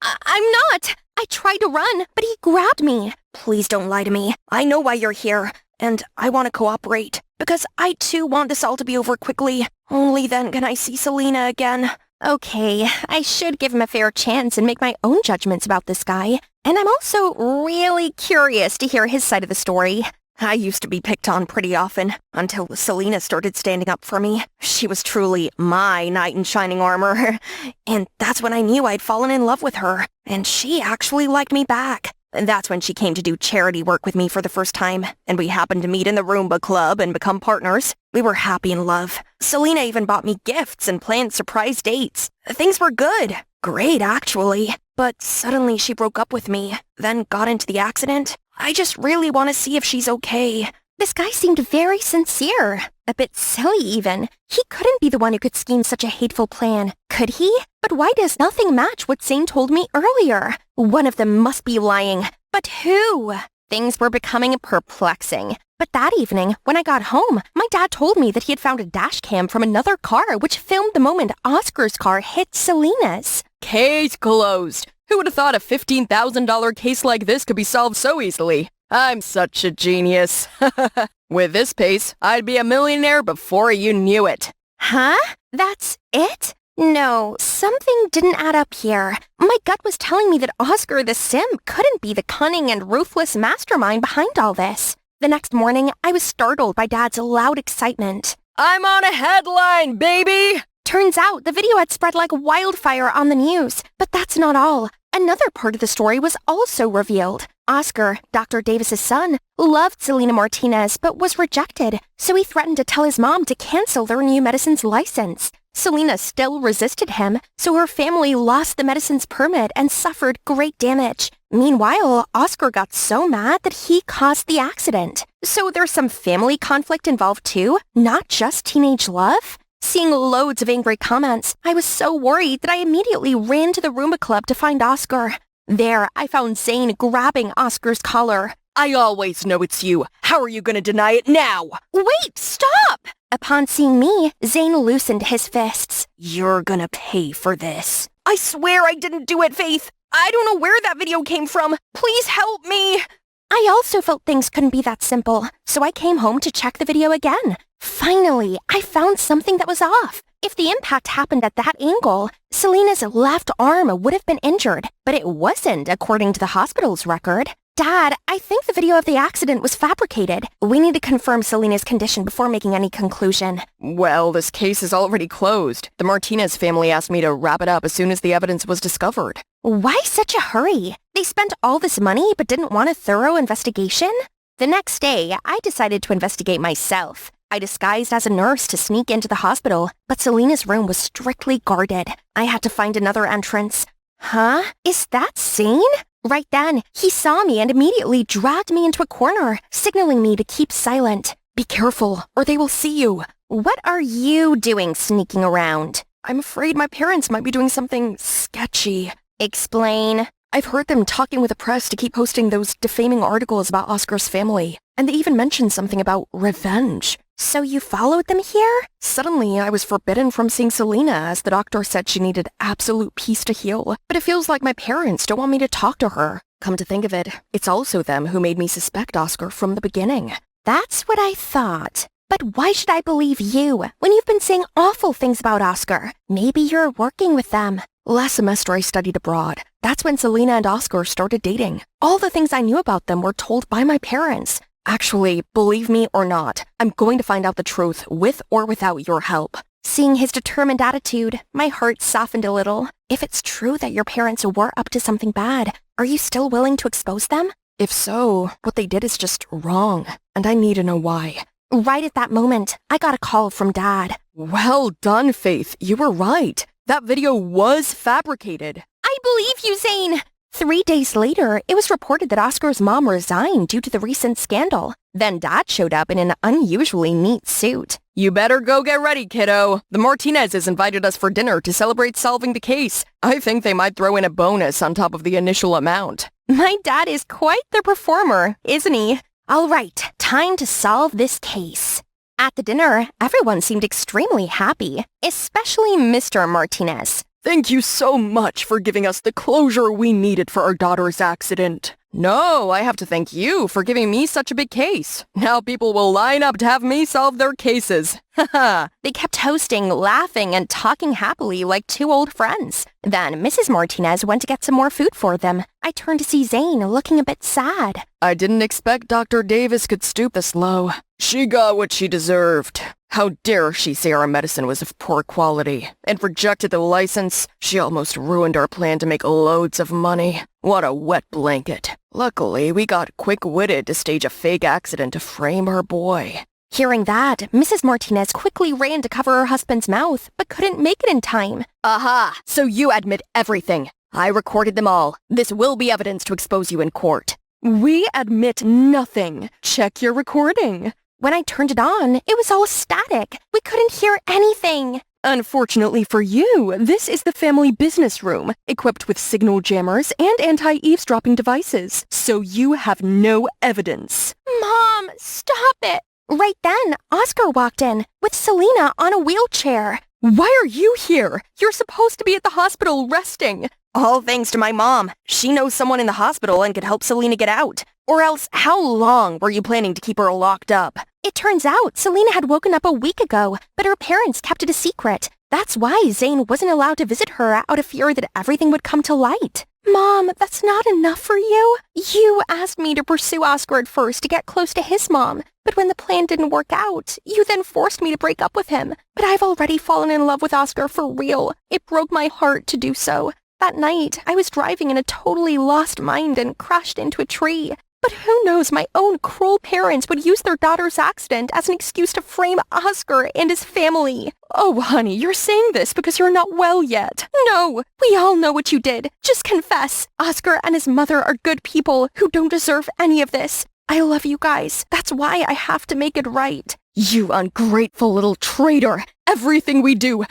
I'm not. I tried to run, but he grabbed me. Please don't lie to me. I know why you're here, and I want to cooperate. Because I too want this all to be over quickly. Only then can I see Selena again. Okay, I should give him a fair chance and make my own judgments about this guy. And I'm also really curious to hear his side of the story. I used to be picked on pretty often, until Selena started standing up for me. She was truly my knight in shining armor. And that's when I knew I'd fallen in love with her. And she actually liked me back. And that's when she came to do charity work with me for the first time, and we happened to meet in the Roomba Club and become partners. We were happy in love. Selena even bought me gifts and planned surprise dates. Things were good. Great, actually. But suddenly she broke up with me, then got into the accident. I just really want to see if she's okay. This guy seemed very sincere. A bit silly, even. He couldn't be the one who could scheme such a hateful plan, could he? But why does nothing match what Zane told me earlier? One of them must be lying. But who? Things were becoming perplexing. But that evening, when I got home, my dad told me that he had found a dash cam from another car which filmed the moment Oscar's car hit Selena's. Case closed. Who would have thought a $15,000 case like this could be solved so easily? I'm such a genius. With this pace, I'd be a millionaire before you knew it. Huh? That's it? No, something didn't add up here. My gut was telling me that Oscar the Simp couldn't be the cunning and ruthless mastermind behind all this. The next morning, I was startled by Dad's loud excitement. I'm on a headline, baby! Turns out the video had spread like wildfire on the news, but that's not all. Another part of the story was also revealed. Oscar, Dr. Davis's son, loved Selena Martinez but was rejected, so he threatened to tell his mom to cancel their new medicine's license. Selena still resisted him, so her family lost the medicine's permit and suffered great damage. Meanwhile, Oscar got so mad that he caused the accident. So there's some family conflict involved too, not just teenage love? Seeing loads of angry comments, I was so worried that I immediately ran to the Roomba club to find Oscar. There, I found Zane grabbing Oscar's collar. I always know it's you. How are you gonna deny it now? Wait, stop! Upon seeing me, Zane loosened his fists. You're gonna pay for this. I swear I didn't do it, Faith. I don't know where that video came from. Please help me. I also felt things couldn't be that simple, so I came home to check the video again. Finally, I found something that was off. If the impact happened at that angle, Selena's left arm would have been injured, but it wasn't according to the hospital's record. Dad, I think the video of the accident was fabricated. We need to confirm Selena's condition before making any conclusion. Well, this case is already closed. The Martinez family asked me to wrap it up as soon as the evidence was discovered. Why such a hurry? They spent all this money but didn't want a thorough investigation? The next day, I decided to investigate myself. I disguised as a nurse to sneak into the hospital, but Selena's room was strictly guarded. I had to find another entrance. Huh? Is that Zane? Right then, he saw me and immediately dragged me into a corner, signaling me to keep silent. Be careful, or they will see you. What are you doing sneaking around? I'm afraid my parents might be doing something sketchy. Explain. I've heard them talking with the press to keep posting those defaming articles about Oscar's family, and they even mentioned something about revenge. So you followed them here? Suddenly, I was forbidden from seeing Selena as the doctor said she needed absolute peace to heal. But it feels like my parents don't want me to talk to her. Come to think of it, it's also them who made me suspect Oscar from the beginning. That's what I thought. But why should I believe you when you've been saying awful things about Oscar? Maybe you're working with them. Last semester I studied abroad. That's when Selena and Oscar started dating. All the things I knew about them were told by my parents. Actually, believe me or not, I'm going to find out the truth with or without your help. Seeing his determined attitude, my heart softened a little. If it's true that your parents were up to something bad, are you still willing to expose them? If so, what they did is just wrong, and I need to know why. Right at that moment, I got a call from Dad. Well done, Faith. You were right. That video was fabricated. I believe you, Zane! 3 days later, it was reported that Oscar's mom resigned due to the recent scandal. Then Dad showed up in an unusually neat suit. You better go get ready, kiddo. The Martinezes invited us for dinner to celebrate solving the case. I think they might throw in a bonus on top of the initial amount. My dad is quite the performer, isn't he? All right, time to solve this case. At the dinner, everyone seemed extremely happy, especially Mr. Martinez. Thank you so much for giving us the closure we needed for our daughter's accident. No, I have to thank you for giving me such a big case. Now people will line up to have me solve their cases. Haha. They kept toasting, laughing, and talking happily like two old friends. Then Mrs. Martinez went to get some more food for them. I turned to see Zane looking a bit sad. I didn't expect Dr. Davis could stoop this low. She got what she deserved. How dare she say our medicine was of poor quality and rejected the license? She almost ruined our plan to make loads of money. What a wet blanket. Luckily, we got quick-witted to stage a fake accident to frame her boy. Hearing that, Mrs. Martinez quickly ran to cover her husband's mouth, but couldn't make it in time. Aha! So you admit everything. I recorded them all. This will be evidence to expose you in court. We admit nothing. Check your recording. When I turned it on, it was all static. We couldn't hear anything. Unfortunately for you, this is the family business room, equipped with signal jammers and anti-eavesdropping devices, so you have no evidence. Mom, stop it. Right then, Oscar walked in, with Selena on a wheelchair. Why are you here? You're supposed to be at the hospital resting. All thanks to my mom. She knows someone in the hospital and could help Selena get out. Or else, how long were you planning to keep her locked up? It turns out Selena had woken up a week ago, but her parents kept it a secret. That's why Zane wasn't allowed to visit her out of fear that everything would come to light. Mom, that's not enough for you? You asked me to pursue Oscar at first to get close to his mom, but when the plan didn't work out, you then forced me to break up with him. But I've already fallen in love with Oscar for real. It broke my heart to do so. That night, I was driving in a totally lost mind and crashed into a tree. But who knows, my own cruel parents would use their daughter's accident as an excuse to frame Oscar and his family. Oh, honey, you're saying this because you're not well yet. No, we all know what you did. Just confess. Oscar and his mother are good people who don't deserve any of this. I love you guys. That's why I have to make it right. You ungrateful little traitor. Everything we do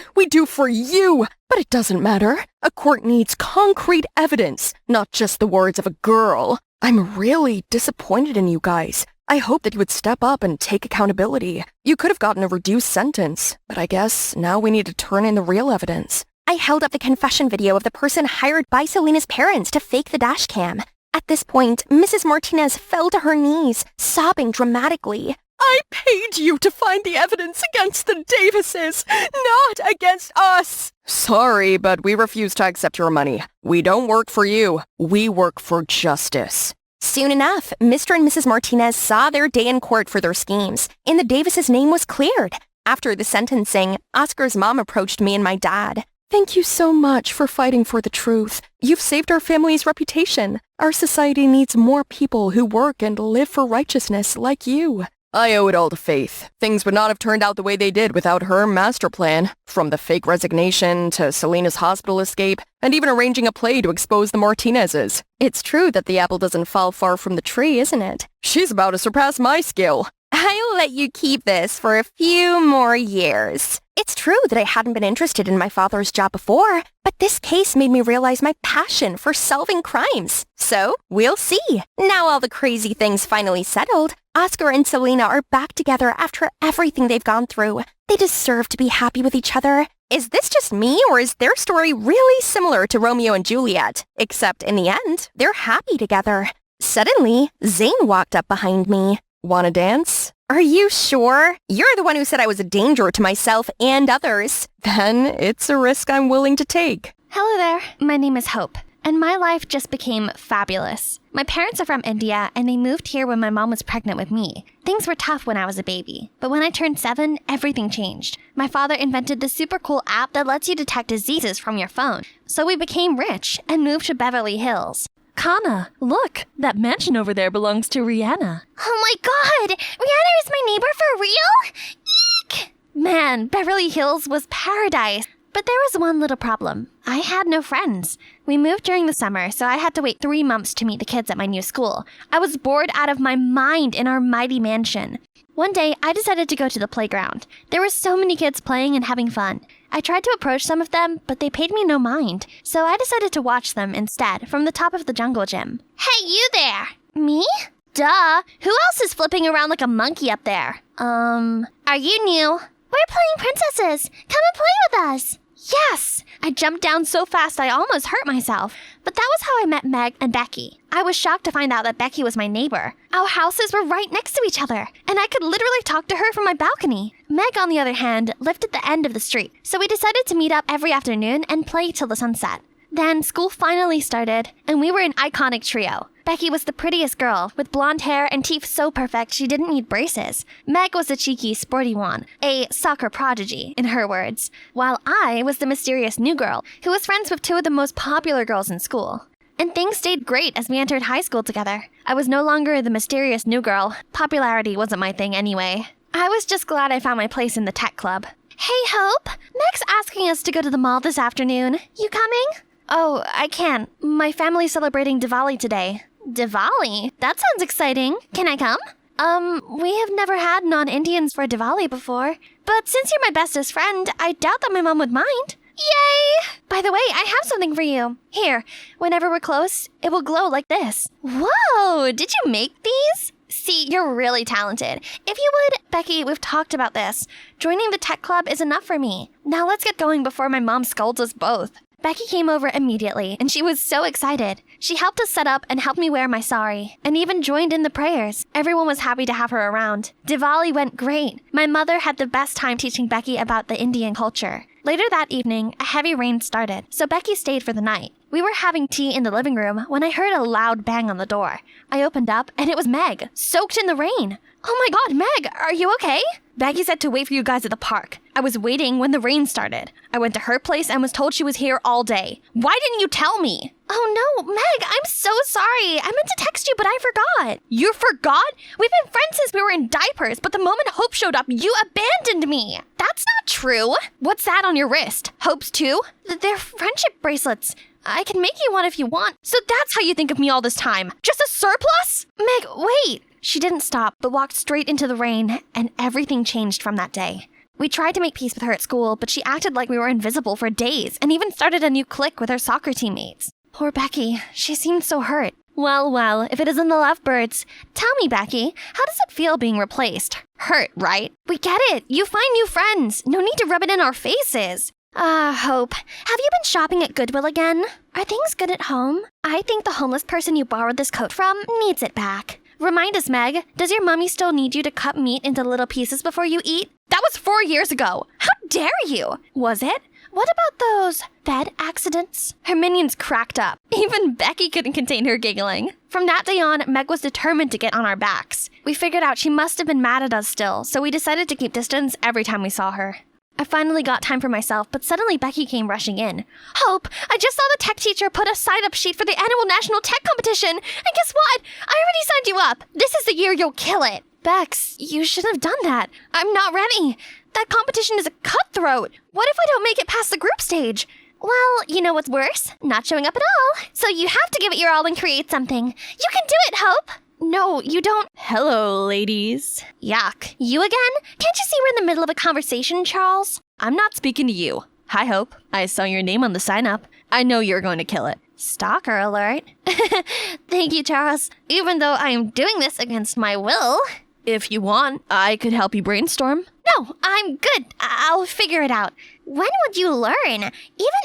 for you. But it doesn't matter. A court needs concrete evidence, not just the words of a girl. I'm really disappointed in you guys. I hope that you would step up and take accountability. You could have gotten a reduced sentence, but I guess now we need to turn in the real evidence. I held up the confession video of the person hired by Selena's parents to fake the dash cam. At this point, Mrs. Martinez fell to her knees, sobbing dramatically. I paid you to find the evidence against the Davises, not against us. Sorry, but we refuse to accept your money. We don't work for you. We work for justice. Soon enough, Mr. and Mrs. Martinez saw their day in court for their schemes, and the Davises' name was cleared. After the sentencing, Oscar's mom approached me and my dad. Thank you so much for fighting for the truth. You've saved our family's reputation. Our society needs more people who work and live for righteousness like you. I owe it all to Faith. Things would not have turned out the way they did without her master plan. From the fake resignation to Selena's hospital escape, and even arranging a play to expose the Martinezes. It's true that the apple doesn't fall far from the tree, isn't it? She's about to surpass my skill. I'll let you keep this for a few more years. It's true that I hadn't been interested in my father's job before, but this case made me realize my passion for solving crimes. So, we'll see. Now all the crazy things finally settled, Oscar and Selena are back together after everything they've gone through. They deserve to be happy with each other. Is this just me, or is their story really similar to Romeo and Juliet? Except in the end, they're happy together. Suddenly, Zane walked up behind me. Wanna dance? Are you sure? You're the one who said I was a danger to myself and others. Then it's a risk I'm willing to take. Hello there, my name is Hope, and my life just became fabulous. My parents are from India, and they moved here when my mom was pregnant with me. Things were tough when I was a baby, but when I turned 7, everything changed. My father invented this super cool app that lets you detect diseases from your phone, so we became rich and moved to Beverly Hills. Kana, look, that mansion over there belongs to Rihanna. Oh my god! Rihanna is my neighbor for real? Eek! Man, Beverly Hills was paradise. But there was one little problem. I had no friends. We moved during the summer, so I had to wait 3 months to meet the kids at my new school. I was bored out of my mind in our mighty mansion. One day, I decided to go to the playground. There were so many kids playing and having fun. I tried to approach some of them, but they paid me no mind, so I decided to watch them instead from the top of the jungle gym. Hey, you there! Me? Duh! Who else is flipping around like a monkey up there? Are you new? We're playing princesses! Come and play with us! Yes! I jumped down so fast I almost hurt myself. But that was how I met Meg and Becky. I was shocked to find out that Becky was my neighbor. Our houses were right next to each other, and I could literally talk to her from my balcony. Meg, on the other hand, lived at the end of the street, so we decided to meet up every afternoon and play till the sunset. Then school finally started, and we were an iconic trio. Becky was the prettiest girl, with blonde hair and teeth so perfect she didn't need braces. Meg was the cheeky, sporty one, a soccer prodigy, in her words, while I was the mysterious new girl, who was friends with 2 of the most popular girls in school. And things stayed great as we entered high school together. I was no longer the mysterious new girl. Popularity wasn't my thing anyway. I was just glad I found my place in the tech club. Hey, Hope! Meg's asking us to go to the mall this afternoon. You coming? Oh, I can't. My family's celebrating Diwali today. Diwali? That sounds exciting. Can I come? We have never had non-Indians for Diwali before. But since you're my bestest friend, I doubt that my mom would mind. Yay! By the way, I have something for you. Here, whenever we're close, it will glow like this. Whoa! Did you make these? See, you're really talented. If you would, Becky, we've talked about this. Joining the tech club is enough for me. Now let's get going before my mom scolds us both. Becky came over immediately, and she was so excited. She helped us set up and helped me wear my sari, and even joined in the prayers. Everyone was happy to have her around. Diwali went great. My mother had the best time teaching Becky about the Indian culture. Later that evening, a heavy rain started, so Becky stayed for the night. We were having tea in the living room when I heard a loud bang on the door. I opened up, and it was Meg, soaked in the rain. Oh my god, Meg, are you okay? Becky said to wait for you guys at the park. I was waiting when the rain started. I went to her place and was told she was here all day. Why didn't you tell me? Oh no, Meg, I'm so sorry. I meant to text you, but I forgot. You forgot? We've been friends since we were in diapers, but the moment Hope showed up, you abandoned me. That's not true. What's that on your wrist? Hope's too? They're friendship bracelets. I can make you one if you want. So that's how you think of me all this time. Just a surplus? Meg, wait. She didn't stop, but walked straight into the rain, and everything changed from that day. We tried to make peace with her at school, but she acted like we were invisible for days, and even started a new clique with her soccer teammates. Poor Becky, she seemed so hurt. Well, if it isn't the lovebirds. Tell me, Becky, how does it feel being replaced? Hurt, right? We get it. You find new friends. No need to rub it in our faces. Hope, have you been shopping at Goodwill again? Are things good at home? I think the homeless person you borrowed this coat from needs it back. Remind us, Meg, does your mommy still need you to cut meat into little pieces before you eat? That was 4 years ago. How dare you? Was it? What about those bed accidents? Her minions cracked up. Even Becky couldn't contain her giggling. From that day on, Meg was determined to get on our backs. We figured out she must have been mad at us still, so we decided to keep distance every time we saw her. I finally got time for myself, but suddenly Becky came rushing in. Hope, I just saw the tech teacher put a sign-up sheet for the annual national tech competition, and guess what? I already signed you up. This is the year you'll kill it. Bex, you shouldn't have done that. I'm not ready. That competition is a cutthroat. What if I don't make it past the group stage? Well, you know what's worse? Not showing up at all. So you have to give it your all and create something. You can do it, Hope. No, you don't. Hello, ladies. Yuck. You again? Can't you see we're in the middle of a conversation, Charles? I'm not speaking to you. Hi, Hope. I saw your name on the sign-up. I know you're going to kill it. Stalker alert. Thank you, Charles. Even though I am doing this against my will. If you want, I could help you brainstorm. No, I'm good. I'll figure it out. When would you learn? Even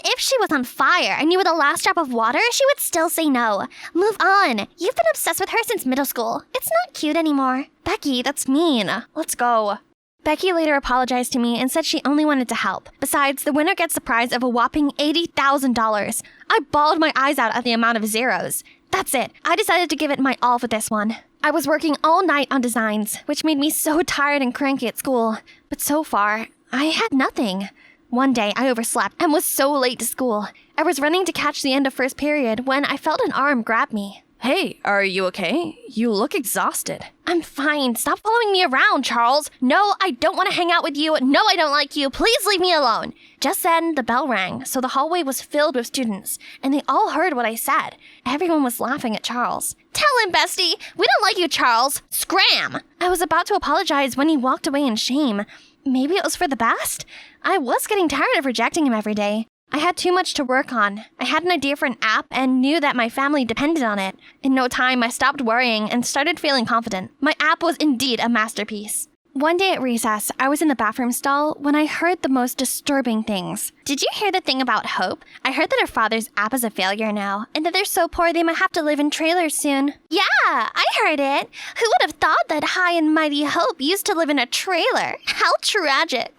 if she was on fire and you were the last drop of water, she would still say no. Move on. You've been obsessed with her since middle school. It's not cute anymore. Becky, that's mean. Let's go. Becky later apologized to me and said she only wanted to help. Besides, the winner gets the prize of a whopping $80,000. I bawled my eyes out at the amount of zeros. That's it. I decided to give it my all for this one. I was working all night on designs, which made me so tired and cranky at school. But so far, I had nothing. One day, I overslept and was so late to school. I was running to catch the end of first period when I felt an arm grab me. Hey, are you okay? You look exhausted. I'm fine. Stop following me around, Charles. No, I don't want to hang out with you. No, I don't like you. Please leave me alone. Just then, the bell rang, so the hallway was filled with students, and they all heard what I said. Everyone was laughing at Charles. Tell him, bestie. We don't like you, Charles. Scram! I was about to apologize when he walked away in shame. Maybe it was for the best? I was getting tired of rejecting him every day. I had too much to work on. I had an idea for an app and knew that my family depended on it. In no time, I stopped worrying and started feeling confident. My app was indeed a masterpiece. One day at recess, I was in the bathroom stall when I heard the most disturbing things. Did you hear the thing about Hope? I heard that her father's app is a failure now, and that they're so poor they might have to live in trailers soon. Yeah, I heard it. Who would have thought that high and mighty Hope used to live in a trailer? How tragic.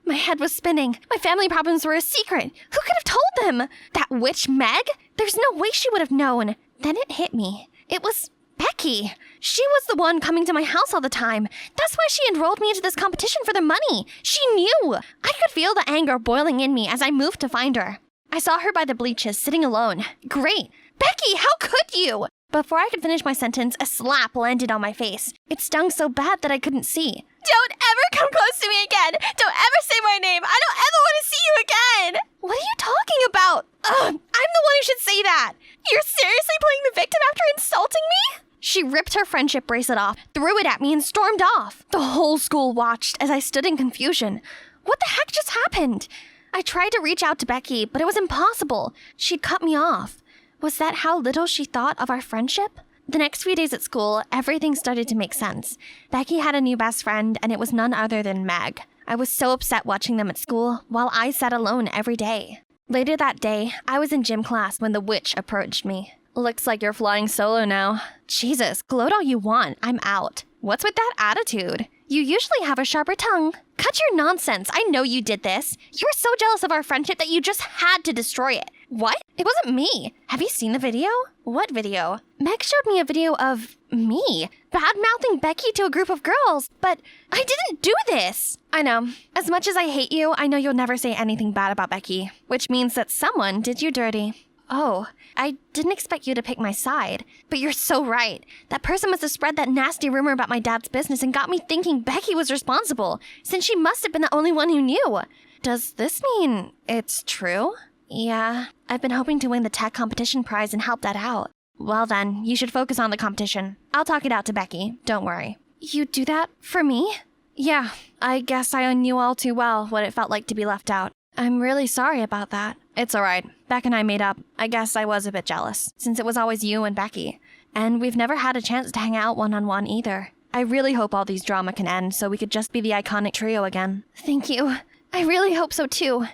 My head was spinning. My family problems were a secret. Who could have told them? That witch Meg? There's no way she would have known. Then it hit me. It was Becky. She was the one coming to my house all the time. That's why she enrolled me into this competition for the money. She knew. I could feel the anger boiling in me as I moved to find her. I saw her by the bleachers, sitting alone. Great. Becky, how could you? Before I could finish my sentence, a slap landed on my face. It stung so bad that I couldn't see. Don't ever come close to me again! Don't ever say my name! I don't ever want to see you again! What are you talking about? Ugh, I'm the one who should say that! You're seriously playing the victim after insulting me? She ripped her friendship bracelet off, threw it at me, and stormed off. The whole school watched as I stood in confusion. What the heck just happened? I tried to reach out to Becky, but it was impossible. She'd cut me off. Was that how little she thought of our friendship? The next few days at school, everything started to make sense. Becky had a new best friend, and it was none other than Meg. I was so upset watching them at school, while I sat alone every day. Later that day, I was in gym class when the witch approached me. Looks like you're flying solo now. Jesus, gloat all you want. I'm out. What's with that attitude? You usually have a sharper tongue. Cut your nonsense. I know you did this. You were so jealous of our friendship that you just had to destroy it. What? It wasn't me. Have you seen the video? What video? Meg showed me a video of me bad-mouthing Becky to a group of girls, but I didn't do this. I know. As much as I hate you, I know you'll never say anything bad about Becky, which means that someone did you dirty. Oh, I didn't expect you to pick my side, but you're so right. That person must have spread that nasty rumor about my dad's business and got me thinking Becky was responsible, since she must have been the only one who knew. Does this mean it's true? Yeah, I've been hoping to win the tech competition prize and help that out. Well then, you should focus on the competition. I'll talk it out to Becky, don't worry. You do that for me? Yeah, I guess I knew all too well what it felt like to be left out. I'm really sorry about that. It's alright. Beck and I made up. I guess I was a bit jealous, since it was always you and Becky. And we've never had a chance to hang out one-on-one either. I really hope all these drama can end so we could just be the iconic trio again. Thank you. I really hope so too.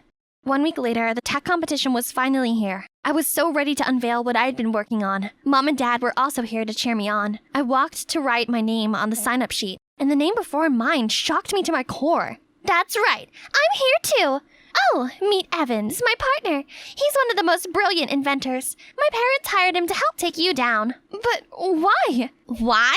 1 week later, the tech competition was finally here. I was so ready to unveil what I had been working on. Mom and Dad were also here to cheer me on. I walked to write my name on the sign-up sheet, and the name before mine shocked me to my core. That's right. I'm here too. Oh, meet Evans, my partner. He's one of the most brilliant inventors. My parents hired him to help take you down. But why? Why?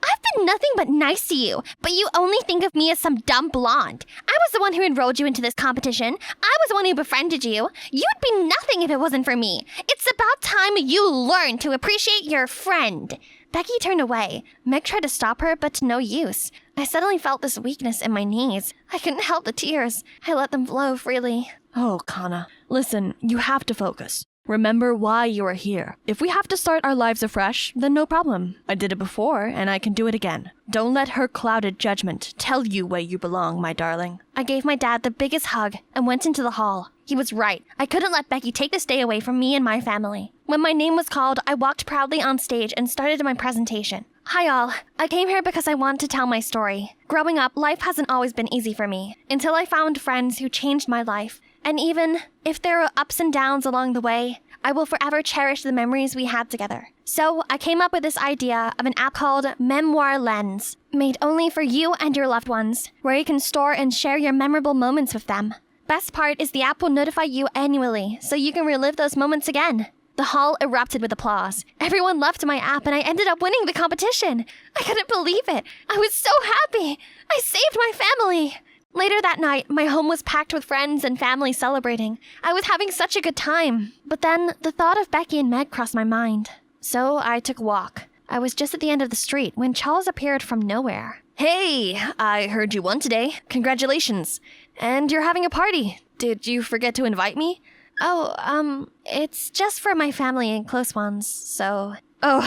I've been nothing but nice to you, but you only think of me as some dumb blonde. I was the one who enrolled you into this competition. I was the one who befriended you. You'd be nothing if it wasn't for me. It's about time you learn to appreciate your friend. Becky turned away. Meg tried to stop her, but to no use. I suddenly felt this weakness in my knees. I couldn't help the tears. I let them flow freely. Oh, Kana, listen, you have to focus. Remember why you are here. If we have to start our lives afresh, then no problem. I did it before, and I can do it again. Don't let her clouded judgment tell you where you belong, my darling. I gave my dad the biggest hug and went into the hall. He was right. I couldn't let Becky take this day away from me and my family. When my name was called, I walked proudly on stage and started my presentation. Hi all. I came here because I want to tell my story. Growing up, life hasn't always been easy for me, until I found friends who changed my life. And even if there were ups and downs along the way, I will forever cherish the memories we had together. So I came up with this idea of an app called Memoir Lens, made only for you and your loved ones, where you can store and share your memorable moments with them. Best part is the app will notify you annually, so you can relive those moments again. The hall erupted with applause. Everyone loved my app, and I ended up winning the competition. I couldn't believe it. I was so happy. I saved my family. Later that night, my home was packed with friends and family celebrating. I was having such a good time. But then, the thought of Becky and Meg crossed my mind. So I took a walk. I was just at the end of the street when Charles appeared from nowhere. Hey, I heard you won today. Congratulations. And you're having a party. Did you forget to invite me? Oh, it's just for my family and close ones, so... Oh,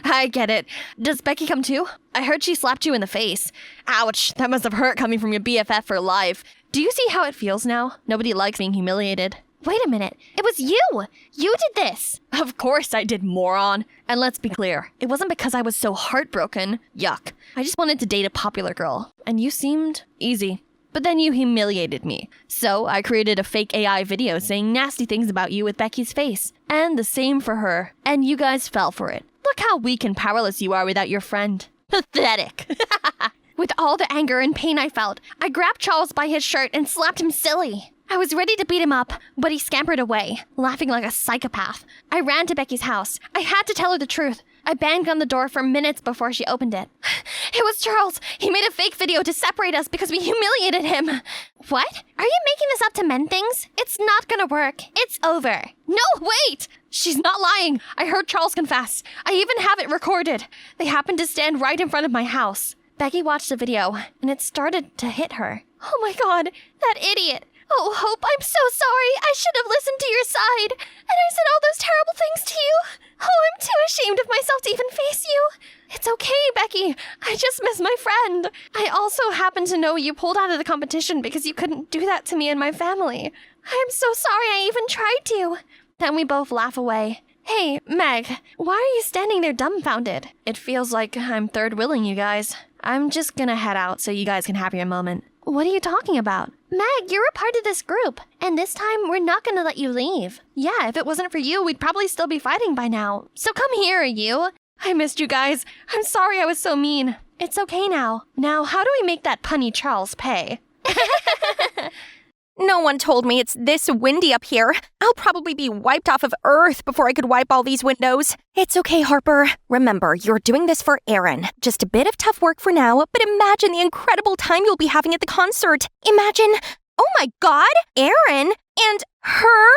I get it. Does Becky come too? I heard she slapped you in the face. Ouch, that must have hurt coming from your BFF for life. Do you see how it feels now? Nobody likes being humiliated. Wait a minute, it was you! You did this! Of course I did, moron. And let's be clear, it wasn't because I was so heartbroken. Yuck. I just wanted to date a popular girl, and you seemed easy. But then you humiliated me. So I created a fake AI video saying nasty things about you with Becky's face. And the same for her. And you guys fell for it. Look how weak and powerless you are without your friend. Pathetic. With all the anger and pain I felt, I grabbed Charles by his shirt and slapped him silly. I was ready to beat him up, but he scampered away, laughing like a psychopath. I ran to Becky's house. I had to tell her the truth. I banged on the door for minutes before she opened it. It was Charles. He made a fake video to separate us because we humiliated him. What? Are you making this up to mend things? It's not gonna work. It's over. No, wait! She's not lying. I heard Charles confess. I even have it recorded. They happened to stand right in front of my house. Becky watched the video, and it started to hit her. Oh my god, that idiot. Oh, Hope, I'm so sorry. I should have listened to your side. And I said all those terrible things to you. Oh, I'm too ashamed of myself to even face you. It's okay, Becky. I just miss my friend. I also happen to know you pulled out of the competition because you couldn't do that to me and my family. I'm so sorry I even tried to. Then we both laugh away. Hey, Meg, why are you standing there dumbfounded? It feels like I'm third wheeling you guys. I'm just gonna head out so you guys can have your moment. What are you talking about? Meg, you're a part of this group, and this time we're not gonna let you leave. Yeah, if it wasn't for you, we'd probably still be fighting by now. So come here, you. I missed you guys. I'm sorry I was so mean. It's okay now. Now, how do we make that punny Charles pay? No one told me it's this windy up here. I'll probably be wiped off of Earth before I could wipe all these windows. It's okay, Harper. Remember, you're doing this for Aaron. Just a bit of tough work for now, but imagine the incredible time you'll be having at the concert. Imagine, oh my God, Aaron and her?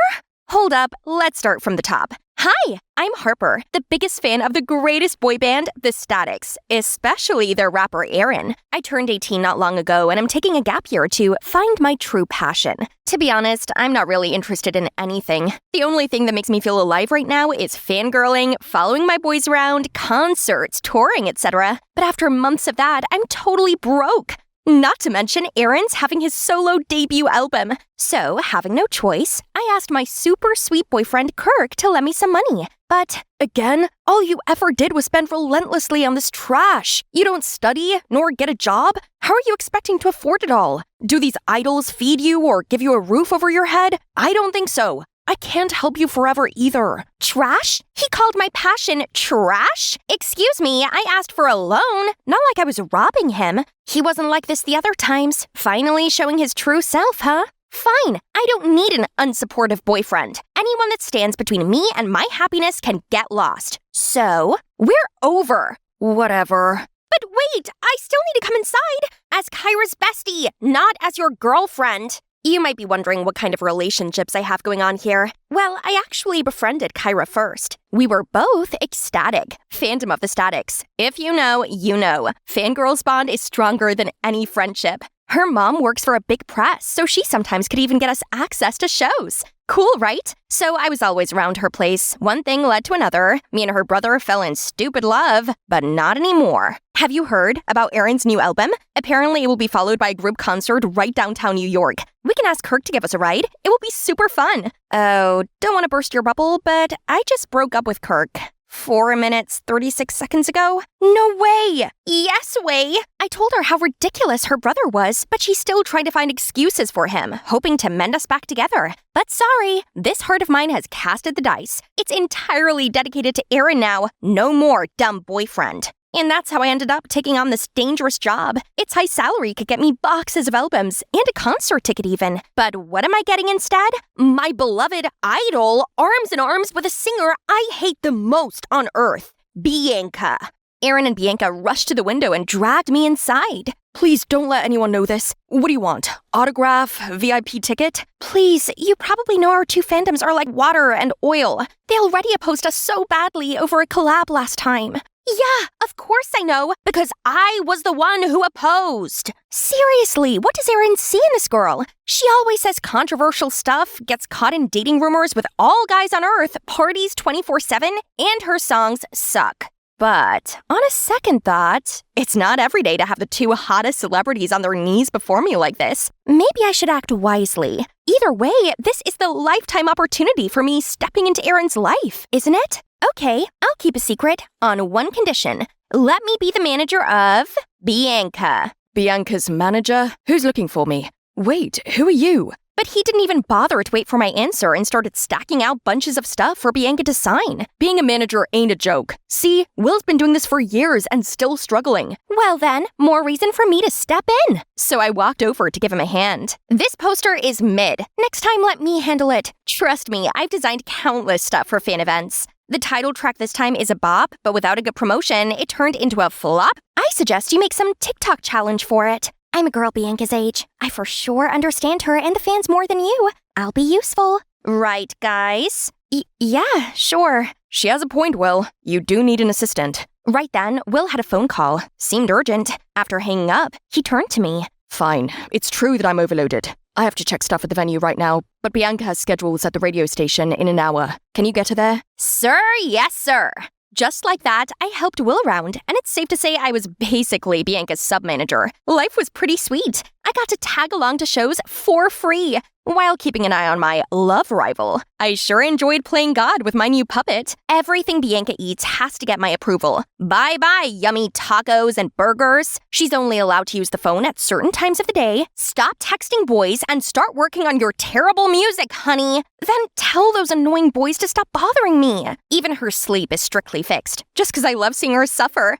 Hold up, let's start from the top. Hi, I'm Harper, the biggest fan of the greatest boy band, The Statics, especially their rapper Aaron. I turned 18 not long ago and I'm taking a gap year to find my true passion. To be honest, I'm not really interested in anything. The only thing that makes me feel alive right now is fangirling, following my boys around, concerts, touring, etc. But after months of that, I'm totally broke. Not to mention, Aaron's having his solo debut album. So, having no choice, I asked my super sweet boyfriend Kirk to lend me some money. But, again, all you ever did was spend relentlessly on this trash. You don't study, nor get a job. How are you expecting to afford it all? Do these idols feed you or give you a roof over your head? I don't think so. I can't help you forever either. Trash? He called my passion trash? Excuse me, I asked for a loan. Not like I was robbing him. He wasn't like this the other times. Finally showing his true self, huh? Fine, I don't need an unsupportive boyfriend. Anyone that stands between me and my happiness can get lost. So, we're over. Whatever. But wait, I still need to come inside as Kyra's bestie, not as your girlfriend. You might be wondering what kind of relationships I have going on here. Well, I actually befriended Kyra first. We were both ecstatic. Fandom of the Statics. If you know, you know. Fangirls bond is stronger than any friendship. Her mom works for a big press, so she sometimes could even get us access to shows. Cool, right? So I was always around her place. One thing led to another. Me and her brother fell in stupid love, but not anymore. Have you heard about Aaron's new album? Apparently it will be followed by a group concert right downtown New York. We can ask Kirk to give us a ride. It will be super fun. Oh, don't want to burst your bubble, but I just broke up with Kirk. 4 minutes, 36 seconds ago? No way! Yes way! I told her how ridiculous her brother was, but she still tried to find excuses for him, hoping to mend us back together. But sorry, this heart of mine has casted the dice. It's entirely dedicated to Aaron now. No more dumb boyfriend. And that's how I ended up taking on this dangerous job. Its high salary could get me boxes of albums and a concert ticket even. But what am I getting instead? My beloved idol, arms in arms with a singer I hate the most on earth, Bianca. Aaron and Bianca rushed to the window and dragged me inside. Please don't let anyone know this. What do you want? Autograph? VIP ticket? Please, you probably know our two fandoms are like water and oil. They already opposed us so badly over a collab last time. Yeah, of course I know, because I was the one who opposed. Seriously, what does Aaron see in this girl? She always says controversial stuff, gets caught in dating rumors with all guys on Earth, parties 24/7, and her songs suck. But on a second thought, it's not every day to have the two hottest celebrities on their knees before me like this. Maybe I should act wisely. Either way, this is the lifetime opportunity for me stepping into Aaron's life, isn't it? Okay, I'll keep a secret on one condition. Let me be the manager of Bianca. Bianca's manager? Who's looking for me? Wait, who are you? But he didn't even bother to wait for my answer and started stacking out bunches of stuff for Bianca to sign. Being a manager ain't a joke. See, Will's been doing this for years and still struggling. Well then, more reason for me to step in. So I walked over to give him a hand. This poster is mid. Next time, let me handle it. Trust me, I've designed countless stuff for fan events. The title track this time is a bop, but without a good promotion, it turned into a flop. I suggest you make some TikTok challenge for it. I'm a girl Bianca's age. I for sure understand her and the fans more than you. I'll be useful. Right, guys? Yeah, sure. She has a point, Will. You do need an assistant. Right then, Will had a phone call. Seemed urgent. After hanging up, he turned to me. Fine. It's true that I'm overloaded. I have to check stuff at the venue right now, but Bianca has schedules at the radio station in an hour. Can you get her there? Sir, yes, sir. Just like that, I helped Will around, and it's safe to say I was basically Bianca's sub-manager. Life was pretty sweet. I I got to tag along to shows for free, while keeping an eye on my love rival. I sure enjoyed playing God with my new puppet. Everything Bianca eats has to get my approval. Bye-bye, yummy tacos and burgers. She's only allowed to use the phone at certain times of the day. Stop texting boys and start working on your terrible music, honey. Then tell those annoying boys to stop bothering me. Even her sleep is strictly fixed, just because I love seeing her suffer.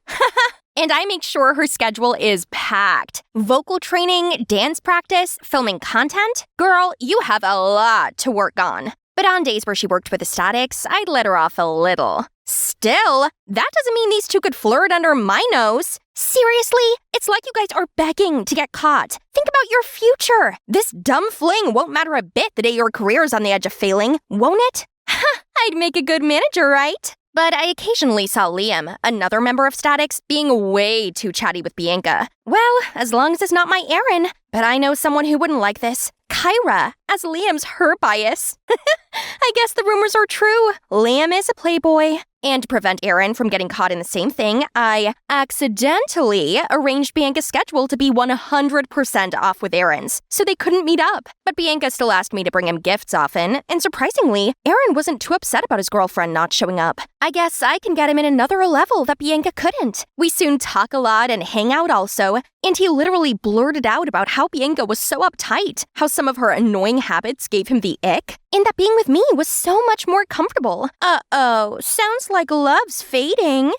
And I make sure her schedule is packed. Vocal training, dance practice, filming content. Girl, you have a lot to work on. But on days where she worked with the statics, I'd let her off a little. Still, that doesn't mean these two could flirt under my nose. Seriously? It's like you guys are begging to get caught. Think about your future. This dumb fling won't matter a bit the day your career's on the edge of failing, won't it? I'd make a good manager, right? But I occasionally saw Liam, another member of Statics, being way too chatty with Bianca. Well, as long as it's not my Aaron. But I know someone who wouldn't like this. Kyra, as Liam's her bias. I guess the rumors are true. Liam is a playboy. And to prevent Aaron from getting caught in the same thing, I accidentally arranged Bianca's schedule to be 100% off with Aaron's, so they couldn't meet up. But Bianca still asked me to bring him gifts often, and surprisingly, Aaron wasn't too upset about his girlfriend not showing up. I guess I can get him in another level that Bianca couldn't. We soon talk a lot and hang out also, and he literally blurted out about how Bianca was so uptight, how some of her annoying habits gave him the ick, and that being with me was so much more comfortable. Uh-oh, sounds like love's fading.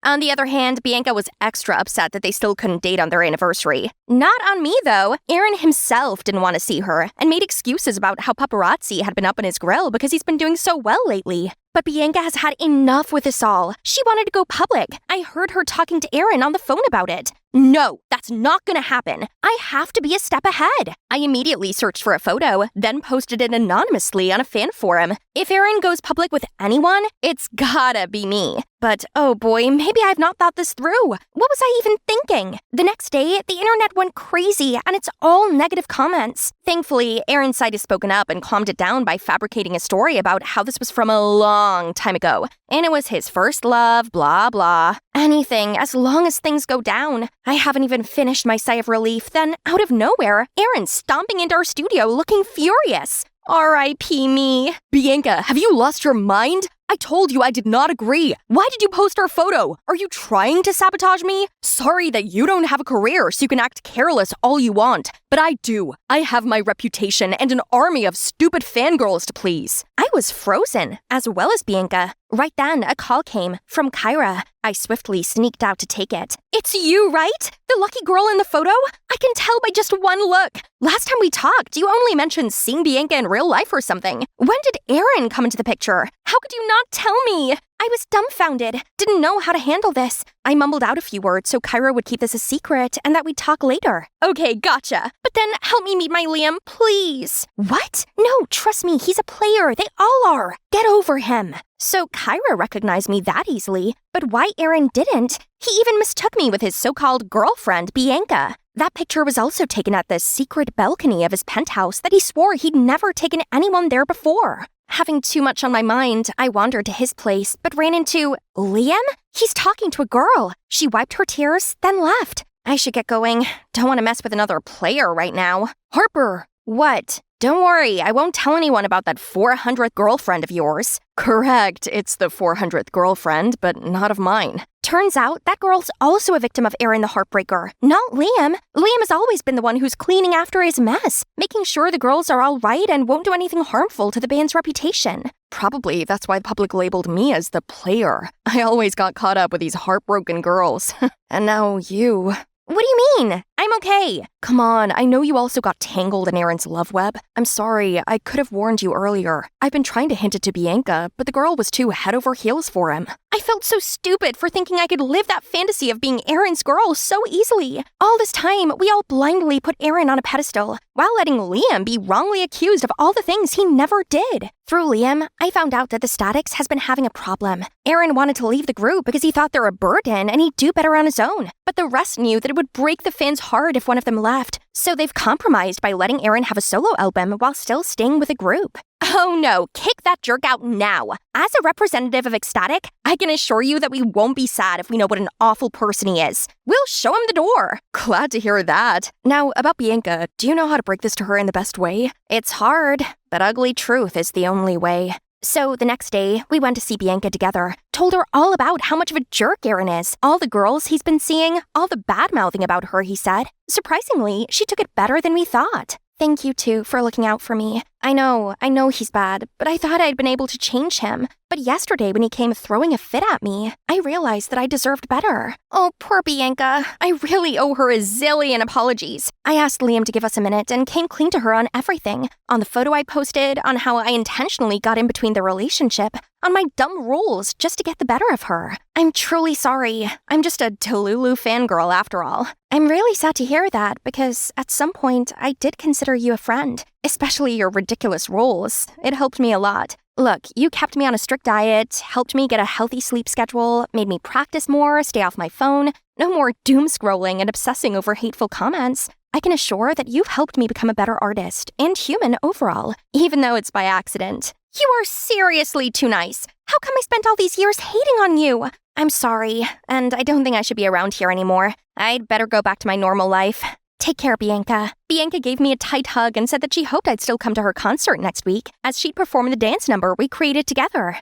On the other hand, Bianca was extra upset that they still couldn't date on their anniversary. Not on me, though. Aaron himself didn't want to see her and made excuses about how paparazzi had been up in his grill because he's been doing so well lately. But Bianca has had enough with this all. She wanted to go public. I heard her talking to Aaron on the phone about it. No, that's not gonna happen. I have to be a step ahead. I immediately searched for a photo, then posted it anonymously on a fan forum. If Aaron goes public with anyone, it's gotta be me. But oh boy, maybe I've not thought this through. What was I even thinking? The next day, the internet went crazy and it's all negative comments. Thankfully, Aaron's side has spoken up and calmed it down by fabricating a story about how this was from a long time ago. And it was his first love, blah blah. Anything, as long as things go down. I haven't even finished my sigh of relief, then out of nowhere, Aaron's stomping into our studio looking furious. R.I.P. me. Bianca, have you lost your mind? I told you I did not agree. Why did you post our photo? Are you trying to sabotage me? Sorry that you don't have a career so you can act careless all you want. But I do. I have my reputation and an army of stupid fangirls to please. I was frozen, as well as Bianca. Right then, a call came from Kyra. I swiftly sneaked out to take it. It's you, right? The lucky girl in the photo? I can tell by just one look. Last time we talked, you only mentioned seeing Bianca in real life or something. When did Aaron come into the picture? How could you not tell me? I was dumbfounded, didn't know how to handle this. I mumbled out a few words so Kyra would keep this a secret and that we'd talk later. Okay, gotcha. But then help me meet my Liam, please. What? No, trust me, he's a player. They all are. Get over him. So Kyra recognized me that easily, but why Aaron didn't? He even mistook me with his so-called girlfriend, Bianca. That picture was also taken at the secret balcony of his penthouse that he swore he'd never taken anyone there before. Having too much on my mind, I wandered to his place, but ran into Liam? He's talking to a girl. She wiped her tears, then left. I should get going. Don't want to mess with another player right now. Harper! What? Don't worry, I won't tell anyone about that 400th girlfriend of yours. Correct, it's the 400th girlfriend, but not of mine. Turns out that girl's also a victim of Aaron the Heartbreaker, not Liam. Liam has always been the one who's cleaning after his mess, making sure the girls are all right and won't do anything harmful to the band's reputation. Probably that's why the public labeled me as the player. I always got caught up with these heartbroken girls. And now you. What do you mean? I'm okay. Come on, I know you also got tangled in Aaron's love web. I'm sorry, I could have warned you earlier. I've been trying to hint it to Bianca, but the girl was too head over heels for him. I felt so stupid for thinking I could live that fantasy of being Aaron's girl so easily. All this time, we all blindly put Aaron on a pedestal, while letting Liam be wrongly accused of all the things he never did. Through Liam, I found out that the Statics has been having a problem. Aaron wanted to leave the group because he thought they're a burden and he'd do better on his own. But the rest knew that it would break the fans' heart if one of them left. so they've compromised by letting Aaron have a solo album while still staying with a group. Oh no, kick that jerk out now. As a representative of Ecstatic, I can assure you that we won't be sad if we know what an awful person he is. We'll show him the door. Glad to hear that. Now, about Bianca, do you know how to break this to her in the best way? It's hard, but ugly truth is the only way. So the next day, we went to see Bianca together, told her all about how much of a jerk Aaron is, all the girls he's been seeing, all the bad-mouthing about her, he said. Surprisingly, she took it better than we thought. Thank you, too, for looking out for me. I know he's bad, but I thought I'd been able to change him. But yesterday when he came throwing a fit at me, I realized that I deserved better. Oh, poor Bianca. I really owe her a zillion apologies. I asked Liam to give us a minute and came clean to her on everything. On the photo I posted, on how I intentionally got in between the relationship, on my dumb rules just to get the better of her. I'm truly sorry. I'm just a Delulu fangirl after all. I'm really sad to hear that because at some point I did consider you a friend, especially your ridiculous rules. It helped me a lot. Look, you kept me on a strict diet, helped me get a healthy sleep schedule, made me practice more, stay off my phone, no more doom scrolling and obsessing over hateful comments. I can assure that you've helped me become a better artist and human overall, even though it's by accident. You are seriously too nice. How come I spent all these years hating on you? I'm sorry, and I don't think I should be around here anymore. I'd better go back to my normal life. Take care, Bianca. Bianca gave me a tight hug and said that she hoped I'd still come to her concert next week, as she'd perform the dance number we created together.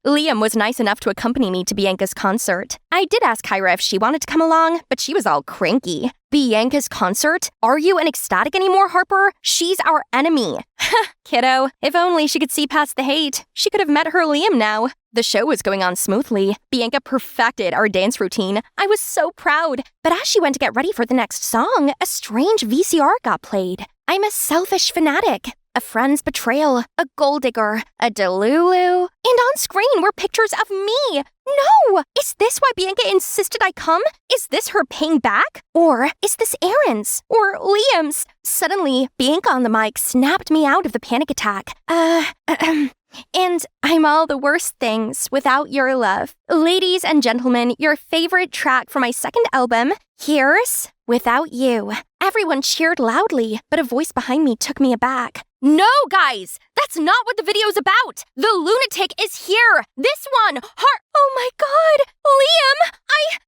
Liam was nice enough to accompany me to Bianca's concert. I did ask Kyra if she wanted to come along, but she was all cranky. Bianca's concert? Are you an Ecstatic anymore, Harper? She's our enemy. Kiddo, if only she could see past the hate. She could have met her Liam now. The show was going on smoothly. Bianca perfected our dance routine. I was so proud. But as she went to get ready for the next song, a strange VCR got played. I'm a selfish fanatic. A friend's betrayal, a gold digger, a Delulu, and on screen were pictures of me. No! Is this why Bianca insisted I come? Is this her paying back? Or is this Aaron's? Or Liam's? Suddenly, Bianca on the mic snapped me out of the panic attack. And I'm all the worst things without your love. Ladies and gentlemen, your favorite track from my second album, here's Without You. Everyone cheered loudly, but a voice behind me took me aback. No, guys! That's not what the video's about! The lunatic is here! This one! Oh my god!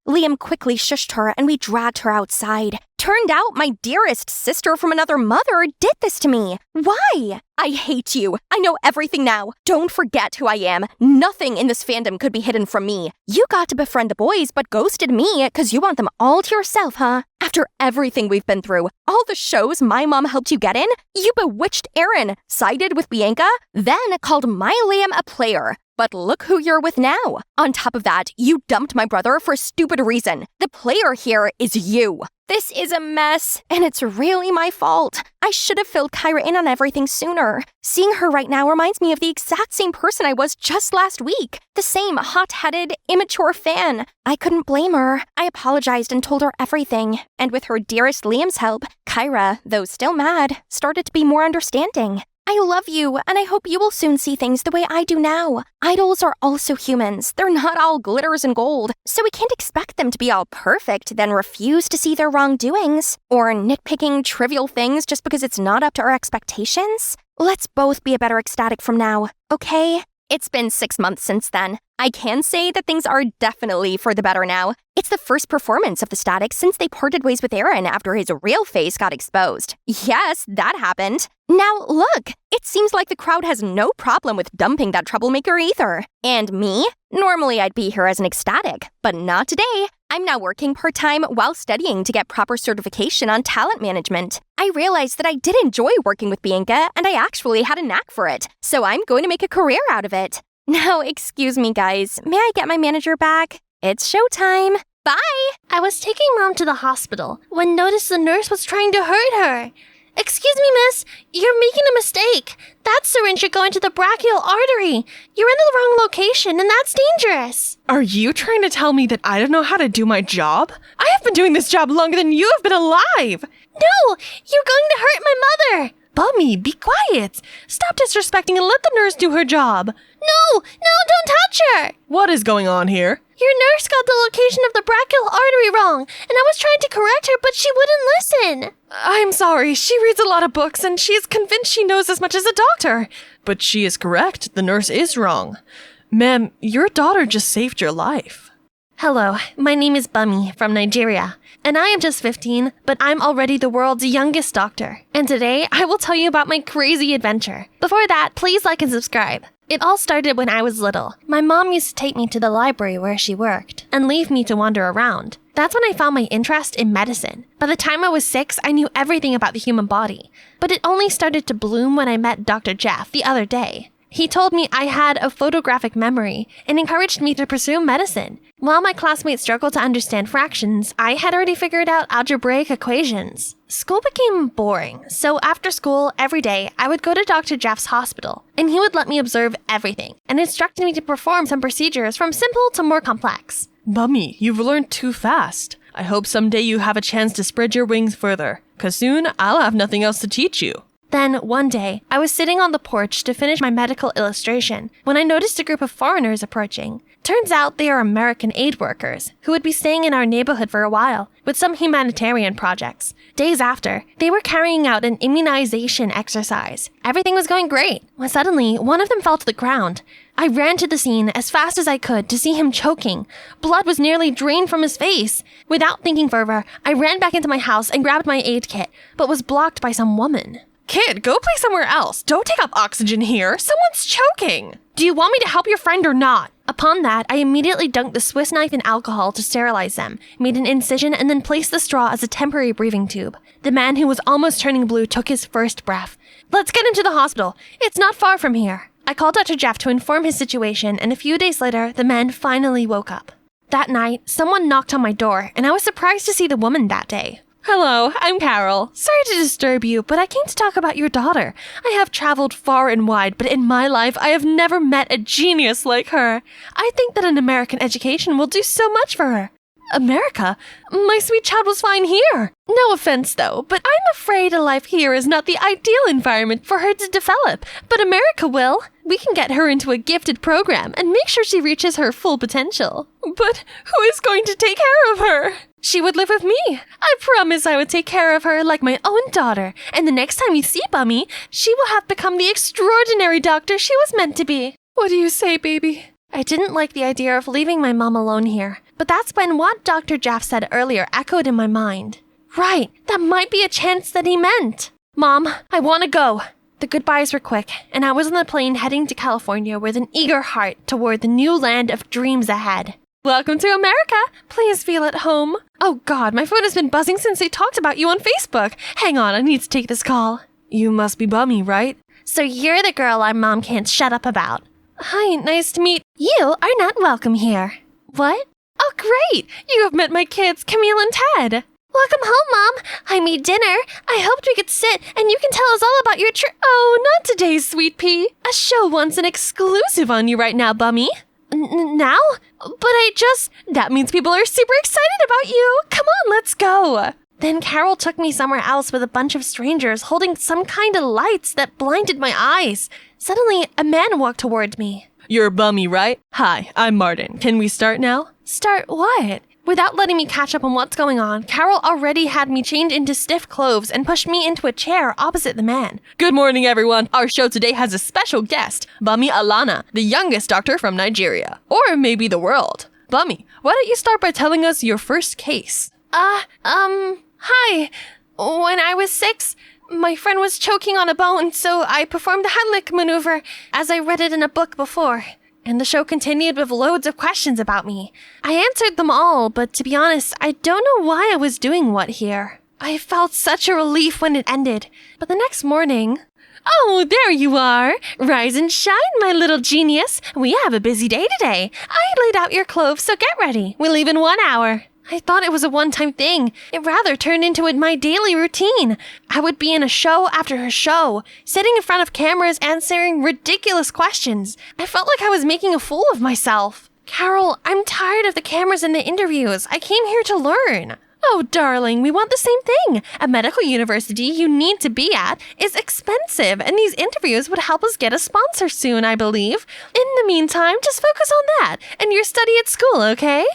Liam quickly shushed her and we dragged her outside. Turned out my dearest sister from another mother did this to me. Why? I hate you. I know everything now. Don't forget who I am. Nothing in this fandom could be hidden from me. You got to befriend the boys but ghosted me because you want them all to yourself, huh? After everything we've been through, all the shows my mom helped you get in, you bewitched Aaron, sided with Bianca, then called my Liam a player. But look who you're with now. On top of that, you dumped my brother for a stupid reason. The player here is you. This is a mess, and it's really my fault. I should have filled Kyra in on everything sooner. Seeing her right now reminds me of the exact same person I was just last week. The same hot-headed, immature fan. I couldn't blame her. I apologized and told her everything. And with her dearest Liam's help, Kyra, though still mad, started to be more understanding. I love you, and I hope you will soon see things the way I do now. Idols are also humans. They're not all glitters and gold, so we can't expect them to be all perfect, then refuse to see their wrongdoings, or nitpicking trivial things just because it's not up to our expectations. Let's both be a better Ecstatic from now, okay? It's been 6 months since then. I can say that things are definitely for the better now. It's the first performance of the Static since they parted ways with Aaron after his real face got exposed. Yes, that happened. Now look, it seems like the crowd has no problem with dumping that troublemaker either. And me? Normally I'd be here as an Ecstatic, but not today. I'm now working part-time while studying to get proper certification on talent management. I realized that I did enjoy working with Bianca, and I actually had a knack for it, so I'm going to make a career out of it. Now, excuse me, guys. May I get my manager back? It's showtime. Bye! I was taking Mom to the hospital when noticed the nurse was trying to hurt her. Excuse me, miss. You're making a mistake. That syringe should go into the brachial artery. You're in the wrong location, and that's dangerous. Are you trying to tell me that I don't know how to do my job? I have been doing this job longer than you have been alive. No, you're going to hurt my mother. Bummy, be quiet. Stop disrespecting and let the nurse do her job. No, don't touch her. What is going on here? Your nurse got the location of the brachial artery wrong, and I was trying to correct her, but she wouldn't listen. I'm sorry, she reads a lot of books and she is convinced she knows as much as a doctor. But she is correct, the nurse is wrong. Ma'am, your daughter just saved your life. Hello, my name is Bummy from Nigeria, and I am just 15, but I'm already the world's youngest doctor. And today, I will tell you about my crazy adventure. Before that, please like and subscribe. It all started when I was little. My mom used to take me to the library where she worked and leave me to wander around. That's when I found my interest in medicine. By the time I was 6, I knew everything about the human body. But it only started to bloom when I met Dr. Jeff the other day. He told me I had a photographic memory and encouraged me to pursue medicine. While my classmates struggled to understand fractions, I had already figured out algebraic equations. School became boring, so after school, every day, I would go to Dr. Jeff's hospital, and he would let me observe everything and instructed me to perform some procedures from simple to more complex. Bummy, you've learned too fast. I hope someday you have a chance to spread your wings further, 'cause soon I'll have nothing else to teach you. Then, one day, I was sitting on the porch to finish my medical illustration when I noticed a group of foreigners approaching. Turns out they are American aid workers who would be staying in our neighborhood for a while with some humanitarian projects. Days after, they were carrying out an immunization exercise. Everything was going great when suddenly one of them fell to the ground. I ran to the scene as fast as I could to see him choking. Blood was nearly drained from his face. Without thinking further, I ran back into my house and grabbed my aid kit, but was blocked by some woman. Kid, go play somewhere else. Don't take up oxygen here. Someone's choking. Do you want me to help your friend or not? Upon that, I immediately dunked the Swiss knife in alcohol to sterilize them, made an incision, and then placed the straw as a temporary breathing tube. The man who was almost turning blue took his first breath. Let's get him to the hospital. It's not far from here. I called Dr. Jeff to inform his situation, and a few days later, the man finally woke up. That night, someone knocked on my door, and I was surprised to see the woman that day. Hello, I'm Carol. Sorry to disturb you, but I came to talk about your daughter. I have traveled far and wide, but in my life, I have never met a genius like her. I think that an American education will do so much for her. America? My sweet child was fine here. No offense, though, but I'm afraid a life here is not the ideal environment for her to develop. But America will. We can get her into a gifted program and make sure she reaches her full potential. But who is going to take care of her? She would live with me. I promise I would take care of her like my own daughter. And the next time you see Bummy, she will have become the extraordinary doctor she was meant to be. What do you say, baby? I didn't like the idea of leaving my mom alone here, but that's when what Dr. Jaff said earlier echoed in my mind. Right, that might be a chance that he meant. Mom, I want to go. The goodbyes were quick, and I was on the plane heading to California with an eager heart toward the new land of dreams ahead. Welcome to America. Please feel at home. Oh God, my phone has been buzzing since they talked about you on Facebook. Hang on, I need to take this call. You must be Bummy, right? So you're the girl our mom can't shut up about. Hi, nice to meet you. Are not welcome here. What? Oh, great! You have met my kids, Camille and Ted. Welcome home, Mom. I made dinner. I hoped we could sit and you can tell us all about your Oh, not today, sweet pea. A show wants an exclusive on you right now, Bummy. Now? But That means people are super excited about you. Come on, let's go. Then Carol took me somewhere else with a bunch of strangers holding some kind of lights that blinded my eyes. Suddenly, a man walked toward me. You're Bummy, right? Hi, I'm Martin. Can we start now? Start what? Without letting me catch up on what's going on, Carol already had me chained into stiff clothes and pushed me into a chair opposite the man. Good morning, everyone. Our show today has a special guest, Bummy Alana, the youngest doctor from Nigeria. Or maybe the world. Bummy, why don't you start by telling us your first case? Hi. When I was 6, my friend was choking on a bone, so I performed the Heimlich maneuver, as I read it in a book before. And the show continued with loads of questions about me. I answered them all, but to be honest, I don't know why I was doing what here. I felt such a relief when it ended. But the next morning... Oh, there you are! Rise and shine, my little genius! We have a busy day today. I laid out your clothes, so get ready. We leave in 1 hour. I thought it was a one-time thing. It rather turned into my daily routine. I would be in a show after a show, sitting in front of cameras answering ridiculous questions. I felt like I was making a fool of myself. Carol, I'm tired of the cameras and the interviews. I came here to learn. Oh, darling, we want the same thing. A medical university you need to be at is expensive, and these interviews would help us get a sponsor soon, I believe. In the meantime, just focus on that and your study at school, okay?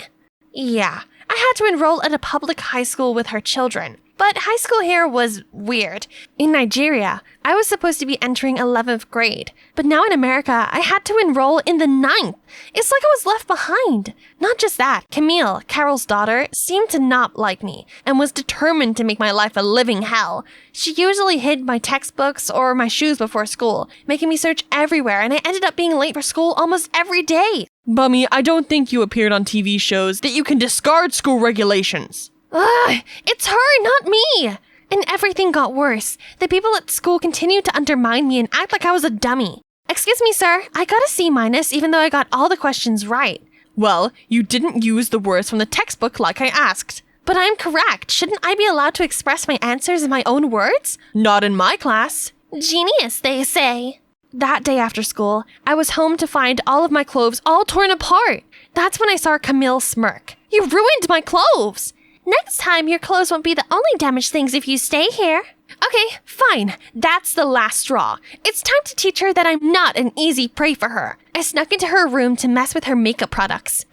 Yeah, I had to enroll at a public high school with her children. But high school here was weird. In Nigeria, I was supposed to be entering 11th grade. But now in America, I had to enroll in the 9th. It's like I was left behind. Not just that, Camille, Carol's daughter, seemed to not like me and was determined to make my life a living hell. She usually hid my textbooks or my shoes before school, making me search everywhere, and I ended up being late for school almost every day. Bummy, I don't think you appeared on TV shows that you can discard school regulations. Ugh, it's her, not me. And everything got worse. The people at school continued to undermine me and act like I was a dummy. Excuse me, sir, I got a C- even though I got all the questions right. Well, you didn't use the words from the textbook like I asked. But I'm correct. Shouldn't I be allowed to express my answers in my own words? Not in my class. Genius, they say. That day after school, I was home to find all of my clothes all torn apart. That's when I saw Camille smirk. You ruined my clothes! Next time, your clothes won't be the only damaged things if you stay here. Okay, fine. That's the last straw. It's time to teach her that I'm not an easy prey for her. I snuck into her room to mess with her makeup products.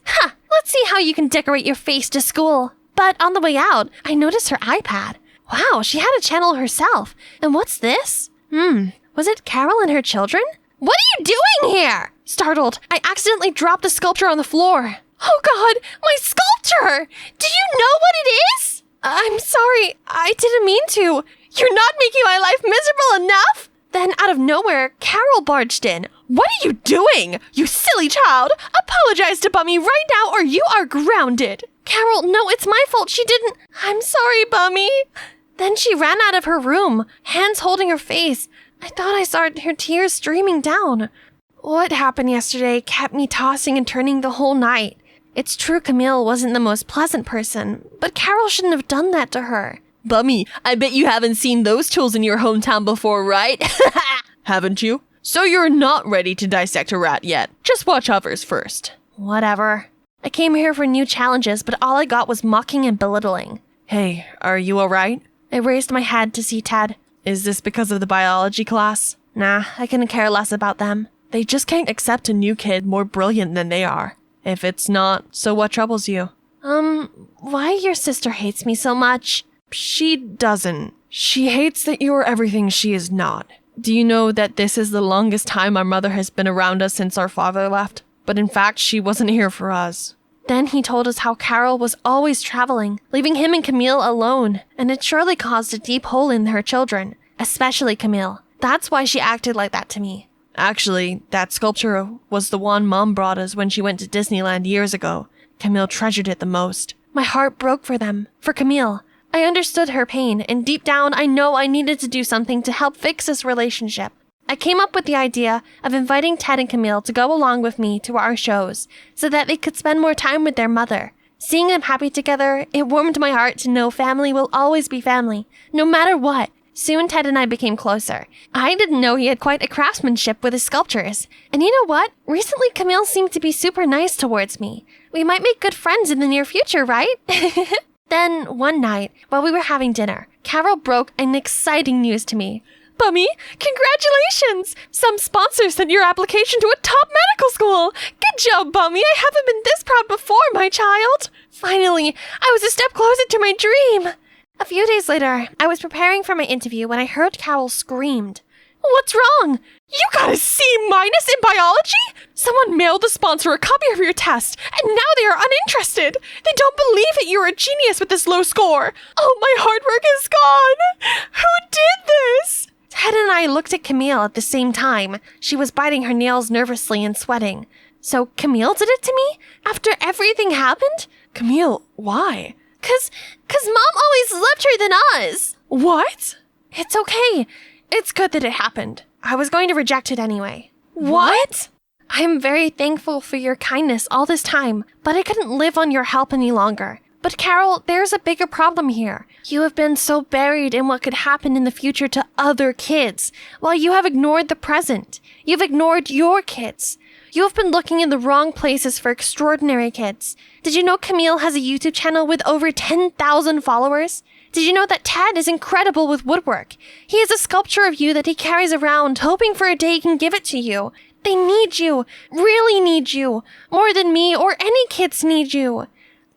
Let's see how you can decorate your face to school. But on the way out, I noticed her iPad. Wow, she had a channel herself. And what's this? Was it Carol and her children? What are you doing here? Startled, I accidentally dropped the sculpture on the floor. Oh God, my sculpture! Do you know what it is? I'm sorry, I didn't mean to. You're not making my life miserable enough? Then out of nowhere, Carol barged in. What are you doing? You silly child! Apologize to Bummy right now or you are grounded. Carol, no, it's my fault. She didn't. I'm sorry, Bummy. Then she ran out of her room, hands holding her face. I thought I saw her tears streaming down. What happened yesterday kept me tossing and turning the whole night. It's true Camille wasn't the most pleasant person, but Carol shouldn't have done that to her. Bummy, I bet you haven't seen those tools in your hometown before, right? Haven't you? So you're not ready to dissect a rat yet. Just watch others first. Whatever. I came here for new challenges, but all I got was mocking and belittling. Hey, are you alright? I raised my head to see Ted. Is this because of the biology class? Nah, I couldn't care less about them. They just can't accept a new kid more brilliant than they are. If it's not, so what troubles you? Why your sister hates me so much? She doesn't. She hates that you are everything she is not. Do you know that this is the longest time our mother has been around us since our father left? But in fact, she wasn't here for us. Then he told us how Carol was always traveling, leaving him and Camille alone, and it surely caused a deep hole in her children, especially Camille. That's why she acted like that to me. Actually, that sculpture was the one Mom brought us when she went to Disneyland years ago. Camille treasured it the most. My heart broke for them, for Camille. I understood her pain, and deep down I know I needed to do something to help fix this relationship. I came up with the idea of inviting Ted and Camille to go along with me to our shows, so that they could spend more time with their mother. Seeing them happy together, it warmed my heart to know family will always be family, no matter what. Soon Ted and I became closer. I didn't know he had quite a craftsmanship with his sculptures. And you know what? Recently Camille seemed to be super nice towards me. We might make good friends in the near future, right? Then, one night, while we were having dinner, Carol broke an exciting news to me. Bummy, congratulations! Some sponsor sent your application to a top medical school! Good job, Bummy! I haven't been this proud before, my child! Finally, I was a step closer to my dream! A few days later, I was preparing for my interview when I heard Carol screamed. What's wrong? You got a C- in biology? Someone mailed the sponsor a copy of your test, and now they are uninterested. They don't believe that you're a genius with this low score. Oh, my hard work is gone. Who did this? Ted and I looked at Camille at the same time. She was biting her nails nervously and sweating. So Camille did it to me? After everything happened? Camille, why? Cause Mom always loved her than us. What? It's okay. It's good that it happened. I was going to reject it anyway. What? I'm very thankful for your kindness all this time, but I couldn't live on your help any longer. But Carol, there's a bigger problem here. You have been so buried in what could happen in the future to other kids, while you have ignored the present. You've ignored your kids. You have been looking in the wrong places for extraordinary kids. Did you know Camille has a YouTube channel with over 10,000 followers? Did you know that Ted is incredible with woodwork? He has a sculpture of you that he carries around, hoping for a day he can give it to you. They need you, really need you, more than me or any kids need you.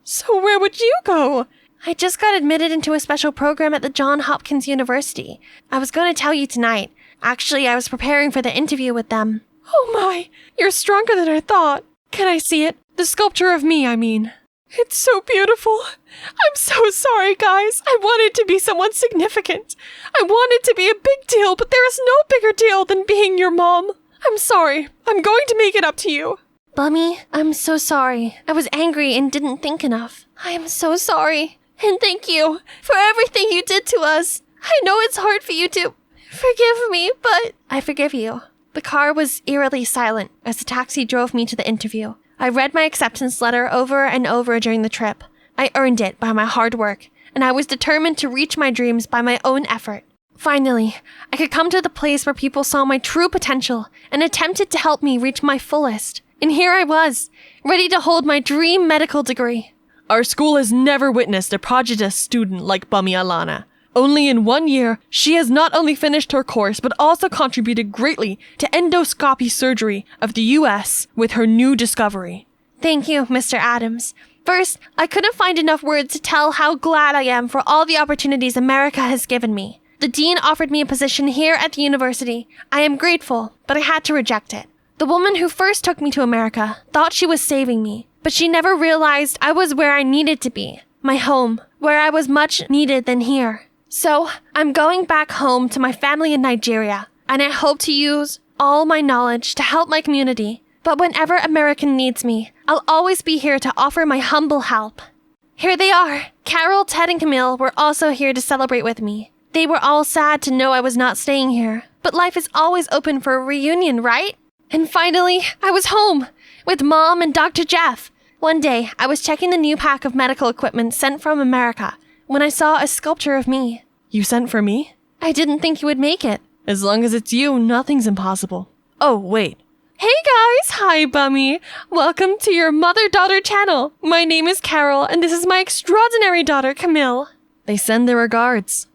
So where would you go? I just got admitted into a special program at the Johns Hopkins University. I was going to tell you tonight. Actually, I was preparing for the interview with them. Oh my, you're stronger than I thought. Can I see it? The sculpture of me, I mean. It's so beautiful. I'm so sorry, guys. I wanted to be someone significant. I wanted to be a big deal, but there is no bigger deal than being your mom. I'm sorry. I'm going to make it up to you. Bummy, I'm so sorry. I was angry and didn't think enough. I am so sorry. And thank you for everything you did to us. I know it's hard for you to forgive me, but I forgive you. The car was eerily silent as the taxi drove me to the interview. I read my acceptance letter over and over during the trip. I earned it by my hard work, and I was determined to reach my dreams by my own effort. Finally, I could come to the place where people saw my true potential and attempted to help me reach my fullest. And here I was, ready to hold my dream medical degree. Our school has never witnessed a prodigious student like Bummy Alana. Only in 1 year, she has not only finished her course, but also contributed greatly to endoscopy surgery of the US with her new discovery. Thank you, Mr. Adams. First, I couldn't find enough words to tell how glad I am for all the opportunities America has given me. The dean offered me a position here at the university. I am grateful, but I had to reject it. The woman who first took me to America thought she was saving me, but she never realized I was where I needed to be. My home, where I was much needed than here. So, I'm going back home to my family in Nigeria, and I hope to use all my knowledge to help my community. But whenever American needs me, I'll always be here to offer my humble help. Here they are. Carol, Ted, and Camille were also here to celebrate with me. They were all sad to know I was not staying here, but life is always open for a reunion, right? And finally, I was home, with Mom and Dr. Jeff. One day, I was checking the new pack of medical equipment sent from America, when I saw a sculpture of me. You sent for me? I didn't think you would make it. As long as it's you, nothing's impossible. Oh, wait. Hey guys! Hi, Bummy! Welcome to your mother-daughter channel. My name is Carol, and this is my extraordinary daughter, Camille. They send their regards.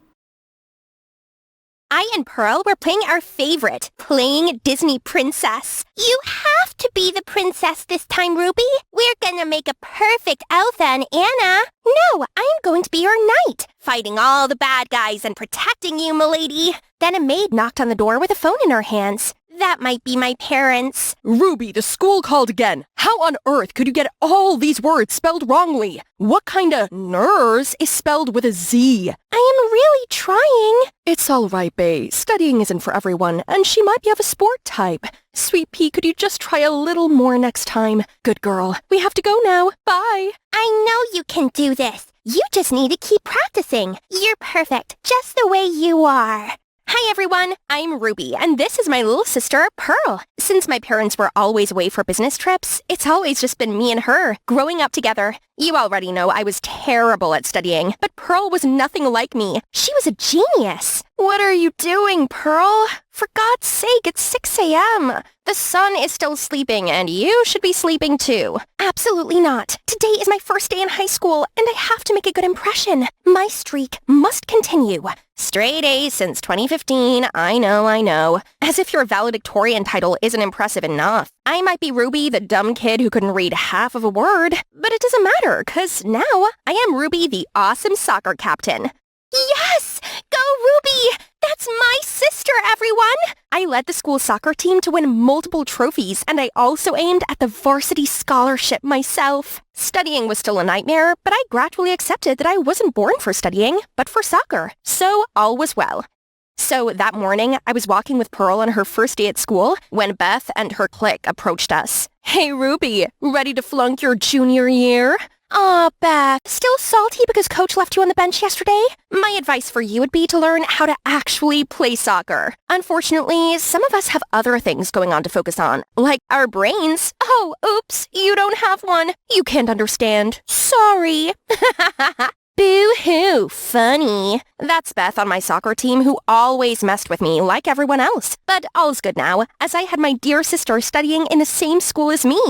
I and Pearl were playing our favorite, playing Disney Princess. You have to be the princess this time, Ruby. We're gonna make a perfect Elsa and Anna. No, I'm going to be your knight, fighting all the bad guys and protecting you, milady. Then a maid knocked on the door with a phone in her hands. That might be my parents. Ruby, the school called again. How on earth could you get all these words spelled wrongly? What kind of nurse is spelled with a Z? I am really trying. It's all right, Bae. Studying isn't for everyone, and she might be of a sport type. Sweet Pea, could you just try a little more next time? Good girl. We have to go now. Bye. I know you can do this. You just need to keep practicing. You're perfect, just the way you are. Hi everyone, I'm Ruby, and this is my little sister, Pearl. Since my parents were always away for business trips, it's always just been me and her, growing up together. You already know I was terrible at studying, but Pearl was nothing like me. She was a genius. What are you doing, Pearl? For God's sake, it's 6 a.m. The sun is still sleeping, and you should be sleeping too. Absolutely not. Today is my first day in high school, and I have to make a good impression. My streak must continue. Straight A's since 2015, I know. As if your valedictorian title isn't impressive enough. I might be Ruby, the dumb kid who couldn't read half of a word, but it doesn't matter, 'cause now I am Ruby, the awesome soccer captain. Yes! Go Ruby! That's my sister, everyone! I led the school soccer team to win multiple trophies, and I also aimed at the varsity scholarship myself. Studying was still a nightmare, but I gradually accepted that I wasn't born for studying, but for soccer. So all was well. So that morning, I was walking with Pearl on her first day at school when Beth and her clique approached us. Hey Ruby, ready to flunk your junior year? Aw, Beth, still salty because Coach left you on the bench yesterday? My advice for you would be to learn how to actually play soccer. Unfortunately, some of us have other things going on to focus on, like our brains. Oh, oops, you don't have one. You can't understand. Sorry. Boo-hoo, funny. That's Beth on my soccer team who always messed with me like everyone else. But all's good now, as I had my dear sister studying in the same school as me.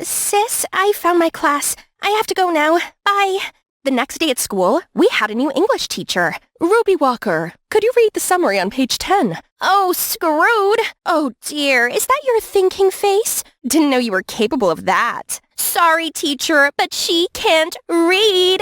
Sis, I found my class. I have to go now. Bye. The next day at school, we had a new English teacher. Ruby Walker, could you read the summary on page 10? Oh, screwed. Oh dear, is that your thinking face? Didn't know you were capable of that. Sorry, teacher, but she can't read.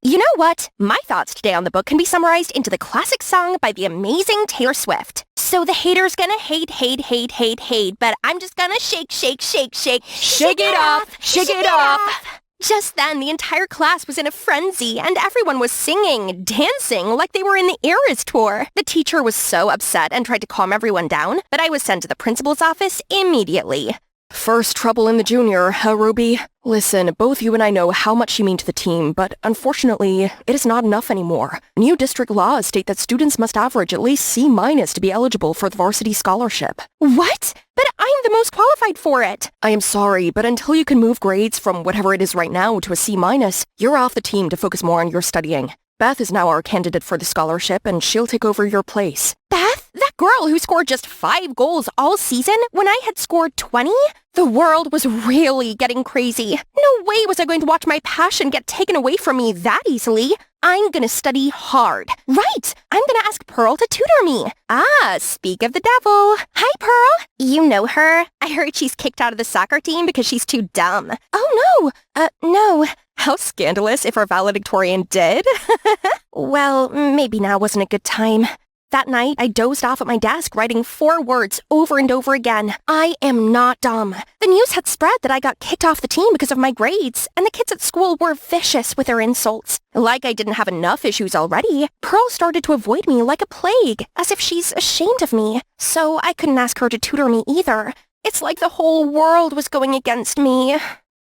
You know what? My thoughts today on the book can be summarized into the classic song by the amazing Taylor Swift. So the haters gonna hate, but I'm just gonna shake. Shake it off. Just then, the entire class was in a frenzy, and everyone was singing, dancing, like they were in the Eras tour. The teacher was so upset and tried to calm everyone down, but I was sent to the principal's office immediately. First trouble in the junior, huh, Ruby? Listen, both you and I know how much you mean to the team, but unfortunately, it is not enough anymore. New district laws state that students must average at least C- to be eligible for the varsity scholarship. What? But I'm the most qualified for it. I am sorry, but until you can move grades from whatever it is right now to a C-, you're off the team to focus more on your studying. Beth is now our candidate for the scholarship, and she'll take over your place. Beth? That girl who scored just 5 goals all season when I had scored 20? The world was really getting crazy. No way was I going to watch my passion get taken away from me that easily. I'm gonna study hard. Right! I'm gonna ask Pearl to tutor me. Speak of the devil. Hi, Pearl. You know her? I heard she's kicked out of the soccer team because she's too dumb. Oh, no. No. How scandalous if our valedictorian did. Well, maybe now wasn't a good time. That night, I dozed off at my desk writing 4 words over and over again. I am not dumb. The news had spread that I got kicked off the team because of my grades, and the kids at school were vicious with their insults. Like I didn't have enough issues already, Pearl started to avoid me like a plague, as if she's ashamed of me. So I couldn't ask her to tutor me either. It's like the whole world was going against me.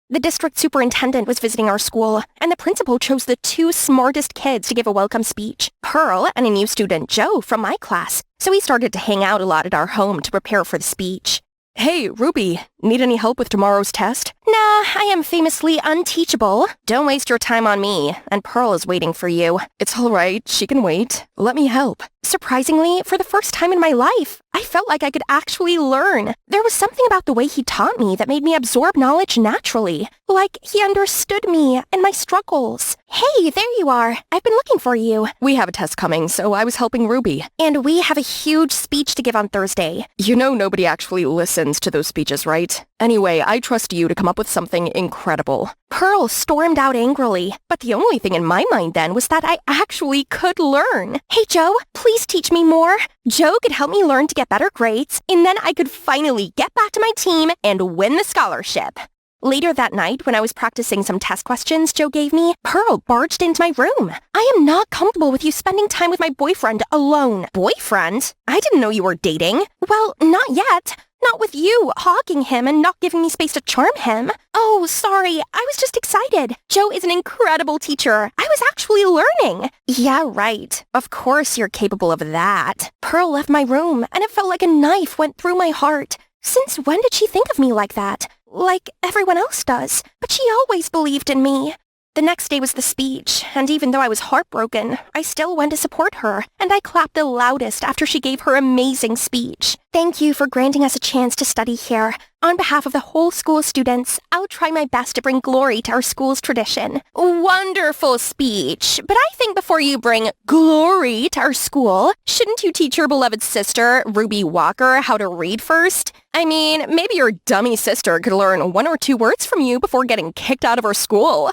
The district superintendent was visiting our school, and the principal chose the 2 smartest kids to give a welcome speech, Pearl and a new student, Joe, from my class. So we started to hang out a lot at our home to prepare for the speech. Hey, Ruby, need any help with tomorrow's test? Nah, I am famously unteachable. Don't waste your time on me, and Pearl is waiting for you. It's all right, she can wait. Let me help. Surprisingly, for the first time in my life, I felt like I could actually learn. There was something about the way he taught me that made me absorb knowledge naturally. Like he understood me and my struggles. Hey, there you are. I've been looking for you. We have a test coming, so I was helping Ruby. And we have a huge speech to give on Thursday. You know nobody actually listens to those speeches, right? Anyway, I trust you to come up with something incredible. Pearl stormed out angrily, but the only thing in my mind then was that I actually could learn. Hey, Joe, please teach me more. Joe could help me learn to get better grades, and then I could finally get back to my team and win the scholarship. Later that night, when I was practicing some test questions Joe gave me, Pearl barged into my room. I am not comfortable with you spending time with my boyfriend alone. Boyfriend? I didn't know you were dating. Well, not yet. Not with you hogging him and not giving me space to charm him. Oh, sorry. I was just excited. Joe is an incredible teacher. I was actually learning. Yeah, right. Of course you're capable of that. Pearl left my room, and it felt like a knife went through my heart. Since when did she think of me like that? Like everyone else does. But she always believed in me. The next day was the speech, and even though I was heartbroken, I still went to support her, and I clapped the loudest after she gave her amazing speech. Thank you for granting us a chance to study here. On behalf of the whole school students, I'll try my best to bring glory to our school's tradition. Wonderful speech, but I think before you bring glory to our school, shouldn't you teach your beloved sister, Ruby Walker, how to read first? I mean, maybe your dummy sister could learn 1 or 2 words from you before getting kicked out of her school.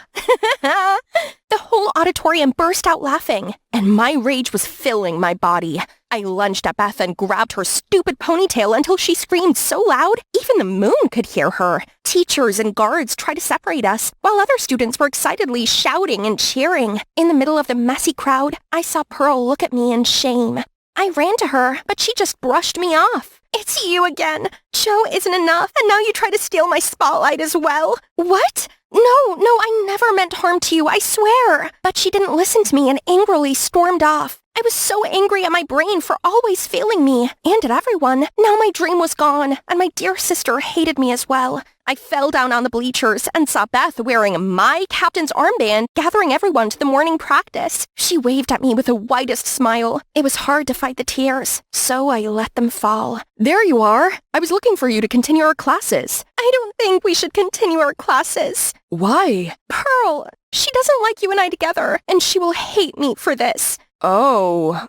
The whole auditorium burst out laughing, and my rage was filling my body. I lunged at Beth and grabbed her stupid ponytail until she screamed so loud, even the moon could hear her. Teachers and guards tried to separate us, while other students were excitedly shouting and cheering. In the middle of the messy crowd, I saw Pearl look at me in shame. I ran to her, but she just brushed me off. It's you again. Joe isn't enough, and now you try to steal my spotlight as well. What? No, I never meant harm to you, I swear. But she didn't listen to me and angrily stormed off. I was so angry at my brain for always failing me, and at everyone. Now my dream was gone, and my dear sister hated me as well. I fell down on the bleachers and saw Beth wearing my captain's armband gathering everyone to the morning practice. She waved at me with the widest smile. It was hard to fight the tears, so I let them fall. There you are. I was looking for you to continue our classes. I don't think we should continue our classes. Why? Pearl, she doesn't like you and I together, and she will hate me for this. Oh,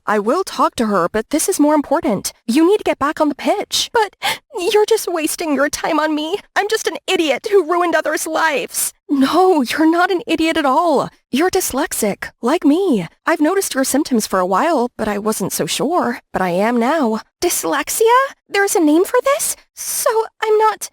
I will talk to her, but this is more important. You need to get back on the pitch. But you're just wasting your time on me. I'm just an idiot who ruined others' lives. No, you're not an idiot at all. You're dyslexic, like me. I've noticed your symptoms for a while, but I wasn't so sure. But I am now. Dyslexia? There's a name for this? So I'm not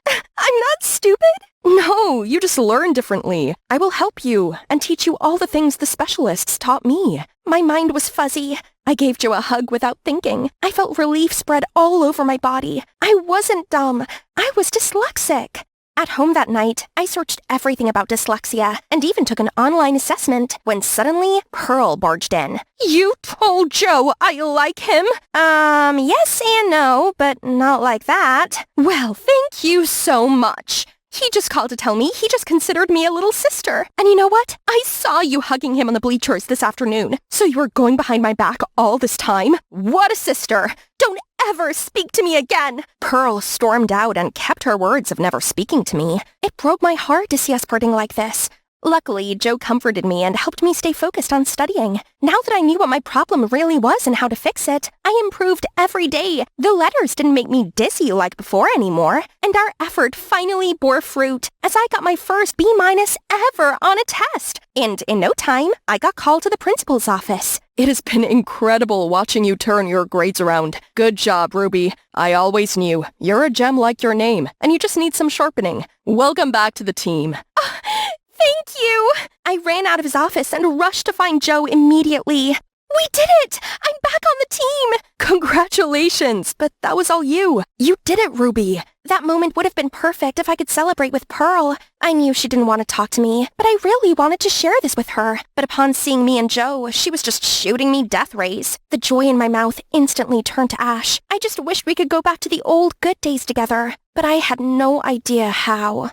stupid? No, you just learn differently. I will help you and teach you all the things the specialists taught me. My mind was fuzzy. I gave Joe a hug without thinking. I felt relief spread all over my body. I wasn't dumb. I was dyslexic. At home that night, I searched everything about dyslexia and even took an online assessment when suddenly Pearl barged in. You told Joe I like him? Yes and no, but not like that. Well, thank you so much. He just called to tell me he just considered me a little sister. And you know what? I saw you hugging him on the bleachers this afternoon. So you were going behind my back all this time? What a sister! Don't ever speak to me again! Pearl stormed out and kept her words of never speaking to me. It broke my heart to see us parting like this. Luckily, Joe comforted me and helped me stay focused on studying. Now that I knew what my problem really was and how to fix it, I improved every day. The letters didn't make me dizzy like before anymore, and our effort finally bore fruit as I got my first B- ever on a test. And in no time, I got called to the principal's office. It has been incredible watching you turn your grades around. Good job, Ruby. I always knew. You're a gem like your name, and you just need some sharpening. Welcome back to the team. Thank you! I ran out of his office and rushed to find Joe immediately. We did it! I'm back on the team! Congratulations, but that was all you. You did it, Ruby. That moment would have been perfect if I could celebrate with Pearl. I knew she didn't want to talk to me, but I really wanted to share this with her. But upon seeing me and Joe, she was just shooting me death rays. The joy in my mouth instantly turned to ash. I just wished we could go back to the old good days together, but I had no idea how.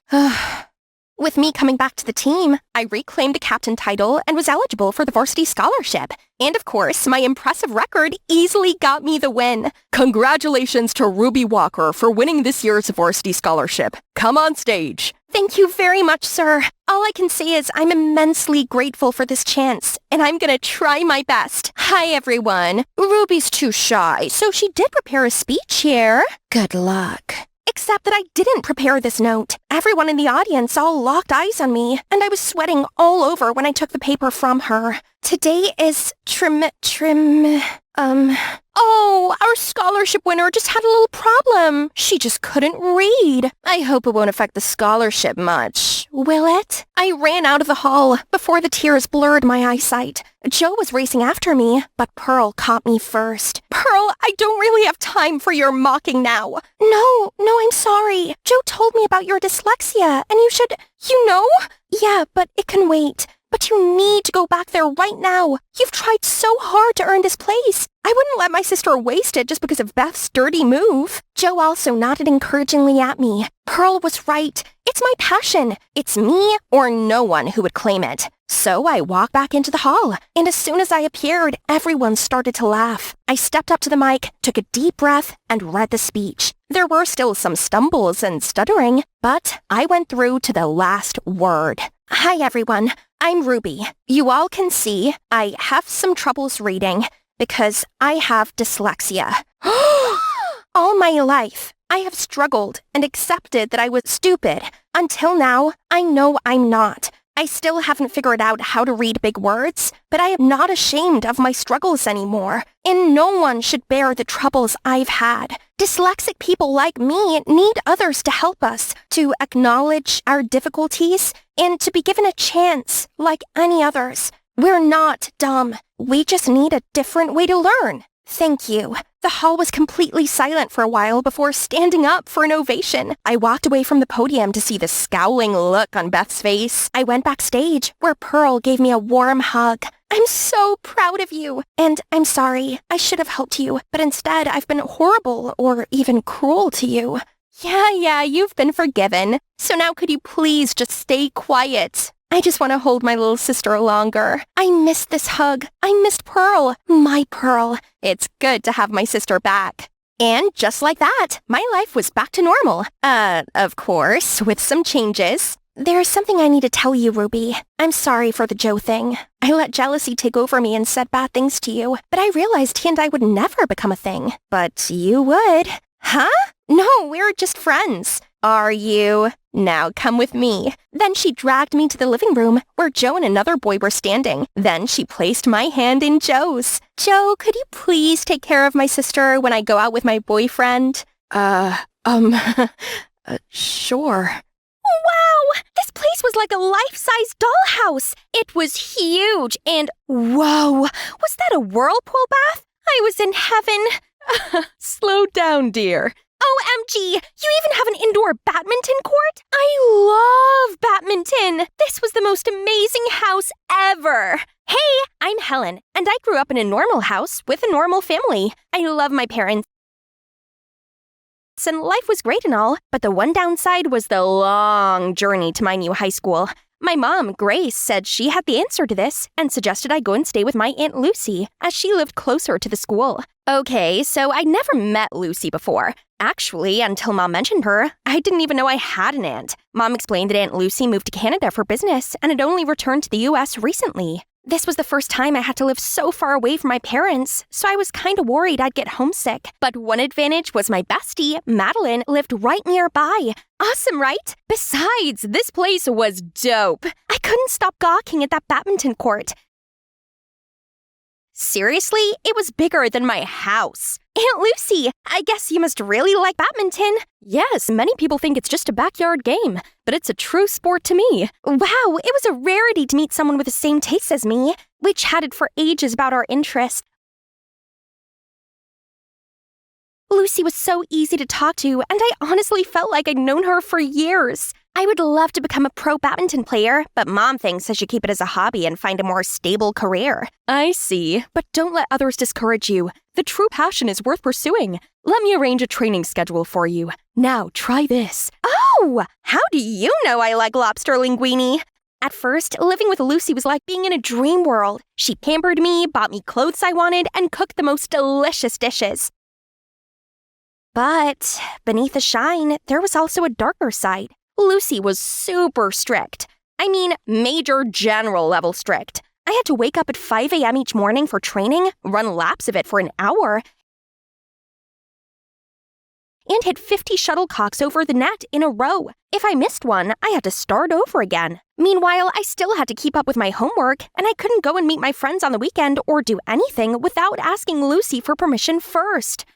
With me coming back to the team, I reclaimed a captain title and was eligible for the varsity scholarship. And of course, my impressive record easily got me the win. Congratulations to Ruby Walker for winning this year's varsity scholarship. Come on stage. Thank you very much, sir. All I can say is I'm immensely grateful for this chance, and I'm gonna try my best. Hi, everyone. Ruby's too shy, so she did prepare a speech here. Good luck. Except that I didn't prepare this note. Everyone in the audience all locked eyes on me, and I was sweating all over when I took the paper from her. Today is Oh, our scholarship winner just had a little problem. She just couldn't read. I hope it won't affect the scholarship much. Will it? I ran out of the hall before the tears blurred my eyesight. Joe was racing after me, but Pearl caught me first. Pearl, I don't really have time for your mocking now. No, I'm sorry. Joe told me about your dyslexia, and you should, Yeah, but it can wait. But you need to go back there right now. You've tried so hard to earn this place. I wouldn't let my sister waste it just because of Beth's dirty move. Joe also nodded encouragingly at me. Pearl was right. It's my passion. It's me or no one who would claim it. So I walked back into the hall, and as soon as I appeared, everyone started to laugh. I stepped up to the mic, took a deep breath, and read the speech. There were still some stumbles and stuttering, but I went through to the last word. Hi, everyone. I'm Ruby. You all can see I have some troubles reading because I have dyslexia. All my life, I have struggled and accepted that I was stupid. Until now, I know I'm not. I still haven't figured out how to read big words, but I am not ashamed of my struggles anymore, and no one should bear the troubles I've had. Dyslexic people like me need others to help us, to acknowledge our difficulties, and to be given a chance like any others. We're not dumb. We just need a different way to learn. Thank you. The hall was completely silent for a while before standing up for an ovation. I walked away from the podium to see the scowling look on Beth's face. I went backstage, where Pearl gave me a warm hug. I'm so proud of you. And I'm sorry, I should have helped you, but instead I've been horrible or even cruel to you. Yeah, you've been forgiven. So now could you please just stay quiet? I just want to hold my little sister longer. I missed this hug. I missed Pearl, my Pearl. It's good to have my sister back. And just like that, my life was back to normal. Of course, with some changes. There's something I need to tell you, Ruby. I'm sorry for the Joe thing. I let jealousy take over me and said bad things to you, but I realized he and I would never become a thing. But you would. Huh? No, we're just friends. Are you? Now come with me. Then she dragged me to the living room where Joe and another boy were standing. Then she placed my hand in Joe's. Joe, could you please take care of my sister when I go out with my boyfriend? Sure. Wow! This place was like a life-size dollhouse. It was huge and whoa! Was that a whirlpool bath? I was in heaven. Slow down, dear. OMG! You even have an indoor badminton court? I love badminton! This was the most amazing house ever! Hey, I'm Helen, and I grew up in a normal house with a normal family. I love my parents, and life was great and all, but the one downside was the long journey to my new high school. My mom, Grace, said she had the answer to this and suggested I go and stay with my Aunt Lucy, as she lived closer to the school. Okay, so I'd never met Lucy before. Actually, until Mom mentioned her, I didn't even know I had an aunt. Mom explained that Aunt Lucy moved to Canada for business and had only returned to the US recently. This was the first time I had to live so far away from my parents, so I was kind of worried I'd get homesick. But one advantage was my bestie, Madeline, lived right nearby. Awesome, right? Besides, this place was dope. I couldn't stop gawking at that badminton court. Seriously, it was bigger than my house. Aunt Lucy, I guess you must really like badminton. Yes, many people think it's just a backyard game, but it's a true sport to me. Wow, it was a rarity to meet someone with the same tastes as me. We chatted for ages about our interests. Lucy was so easy to talk to, and I honestly felt like I'd known her for years. I would love to become a pro badminton player, but Mom thinks I should keep it as a hobby and find a more stable career. I see, but don't let others discourage you. The true passion is worth pursuing. Let me arrange a training schedule for you. Now, try this. Oh, how do you know I like lobster linguine? At first, living with Lucy was like being in a dream world. She pampered me, bought me clothes I wanted, and cooked the most delicious dishes. But beneath the shine, there was also a darker side. Lucy was super strict. I mean, major general level strict. I had to wake up at 5 a.m. each morning for training, run laps of it for an hour, and hit 50 shuttlecocks over the net in a row. If I missed one, I had to start over again. Meanwhile, I still had to keep up with my homework, and I couldn't go and meet my friends on the weekend or do anything without asking Lucy for permission first.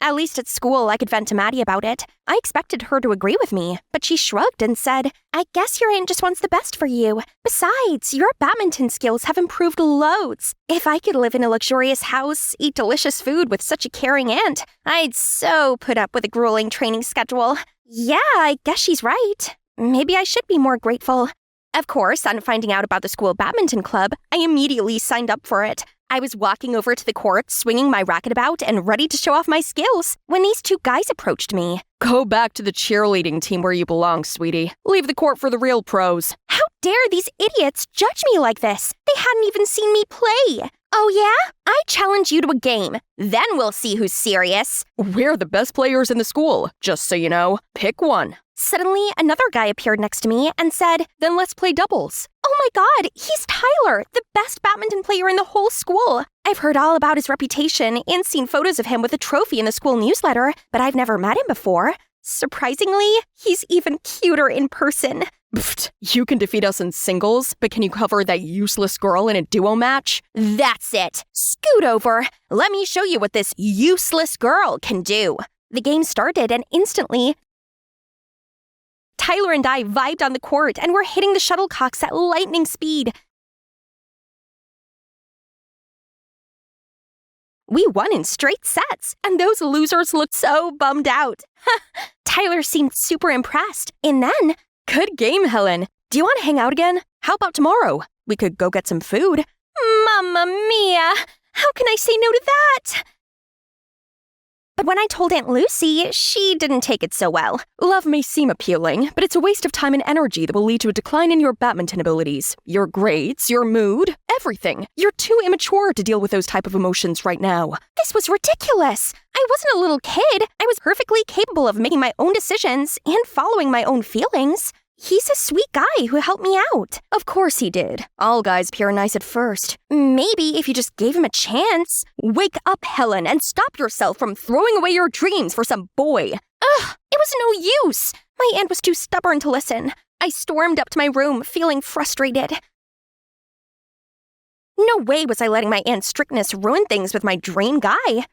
At least at school, I could vent to Maddie about it. I expected her to agree with me, but she shrugged and said, I guess your aunt just wants the best for you. Besides, your badminton skills have improved loads. If I could live in a luxurious house, eat delicious food with such a caring aunt, I'd so put up with a grueling training schedule. Yeah, I guess she's right. Maybe I should be more grateful. Of course, on finding out about the school badminton club, I immediately signed up for it. I was walking over to the court, swinging my racket about and ready to show off my skills when these two guys approached me. Go back to the cheerleading team where you belong, sweetie. Leave the court for the real pros. How dare these idiots judge me like this? They hadn't even seen me play. Oh yeah? I challenge you to a game. Then we'll see who's serious. We're the best players in the school, just so you know. Pick one. Suddenly, another guy appeared next to me and said, Then let's play doubles. Oh my God, he's Tyler, the best badminton player in the whole school. I've heard all about his reputation and seen photos of him with a trophy in the school newsletter, but I've never met him before. Surprisingly, he's even cuter in person. Pfft, you can defeat us in singles, but can you cover that useless girl in a duo match? That's it. Scoot over. Let me show you what this useless girl can do. The game started and instantly, Tyler and I vibed on the court and were hitting the shuttlecocks at lightning speed. We won in straight sets, and those losers looked so bummed out. Tyler seemed super impressed, and then, Good game, Helen. Do you want to hang out again? How about tomorrow? We could go get some food. Mamma mia! How can I say no to that? But when I told Aunt Lucy, she didn't take it so well. Love may seem appealing, but it's a waste of time and energy that will lead to a decline in your badminton abilities, your grades, your mood, everything. You're too immature to deal with those type of emotions right now. This was ridiculous. I wasn't a little kid. I was perfectly capable of making my own decisions and following my own feelings. He's a sweet guy who helped me out. Of course he did. All guys appear nice at first. Maybe if you just gave him a chance. Wake up, Helen, and stop yourself from throwing away your dreams for some boy. Ugh, it was no use. My aunt was too stubborn to listen. I stormed up to my room, feeling frustrated. No way was I letting my aunt's strictness ruin things with my dream guy.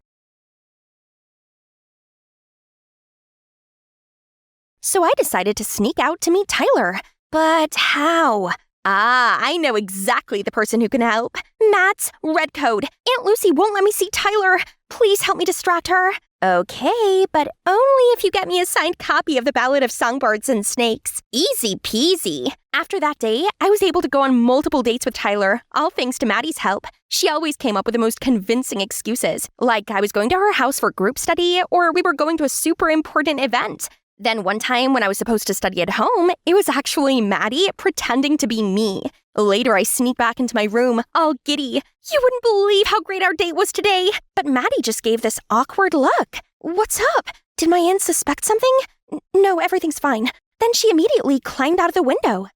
So I decided to sneak out to meet Tyler. But how? I know exactly the person who can help. Matt's red code. Aunt Lucy won't let me see Tyler. Please help me distract her. Okay, but only if you get me a signed copy of the Ballad of Songbirds and Snakes. Easy peasy. After that day, I was able to go on multiple dates with Tyler, all thanks to Maddie's help. She always came up with the most convincing excuses, like I was going to her house for group study or we were going to a super important event. Then one time when I was supposed to study at home, it was actually Maddie pretending to be me. Later, I sneak back into my room, all giddy. You wouldn't believe how great our date was today. But Maddie just gave this awkward look. What's up? Did my aunt suspect something? No, everything's fine. Then she immediately climbed out of the window.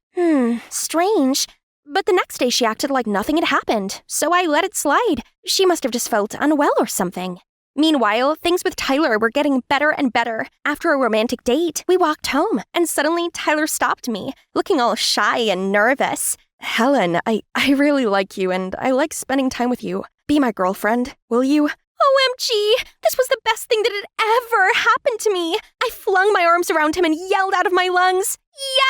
Strange. But the next day she acted like nothing had happened, so I let it slide. She must have just felt unwell or something. Meanwhile, things with Tyler were getting better and better. After a romantic date, we walked home, and suddenly Tyler stopped me, looking all shy and nervous. Helen, I really like you, and I like spending time with you. Be my girlfriend, will you? OMG! This was the best thing that had ever happened to me! I flung my arms around him and yelled out of my lungs,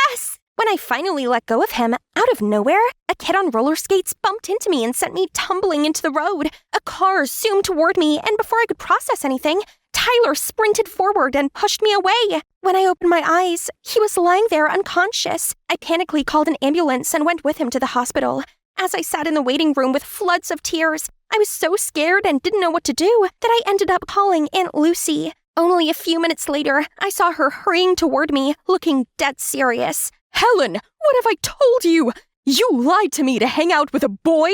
"Yes!" When I finally let go of him, out of nowhere, a kid on roller skates bumped into me and sent me tumbling into the road. A car zoomed toward me, and before I could process anything, Tyler sprinted forward and pushed me away. When I opened my eyes, he was lying there unconscious. I panically called an ambulance and went with him to the hospital. As I sat in the waiting room with floods of tears, I was so scared and didn't know what to do that I ended up calling Aunt Lucy. Only a few minutes later, I saw her hurrying toward me, looking dead serious. Helen, what have I told you? You lied to me to hang out with a boy?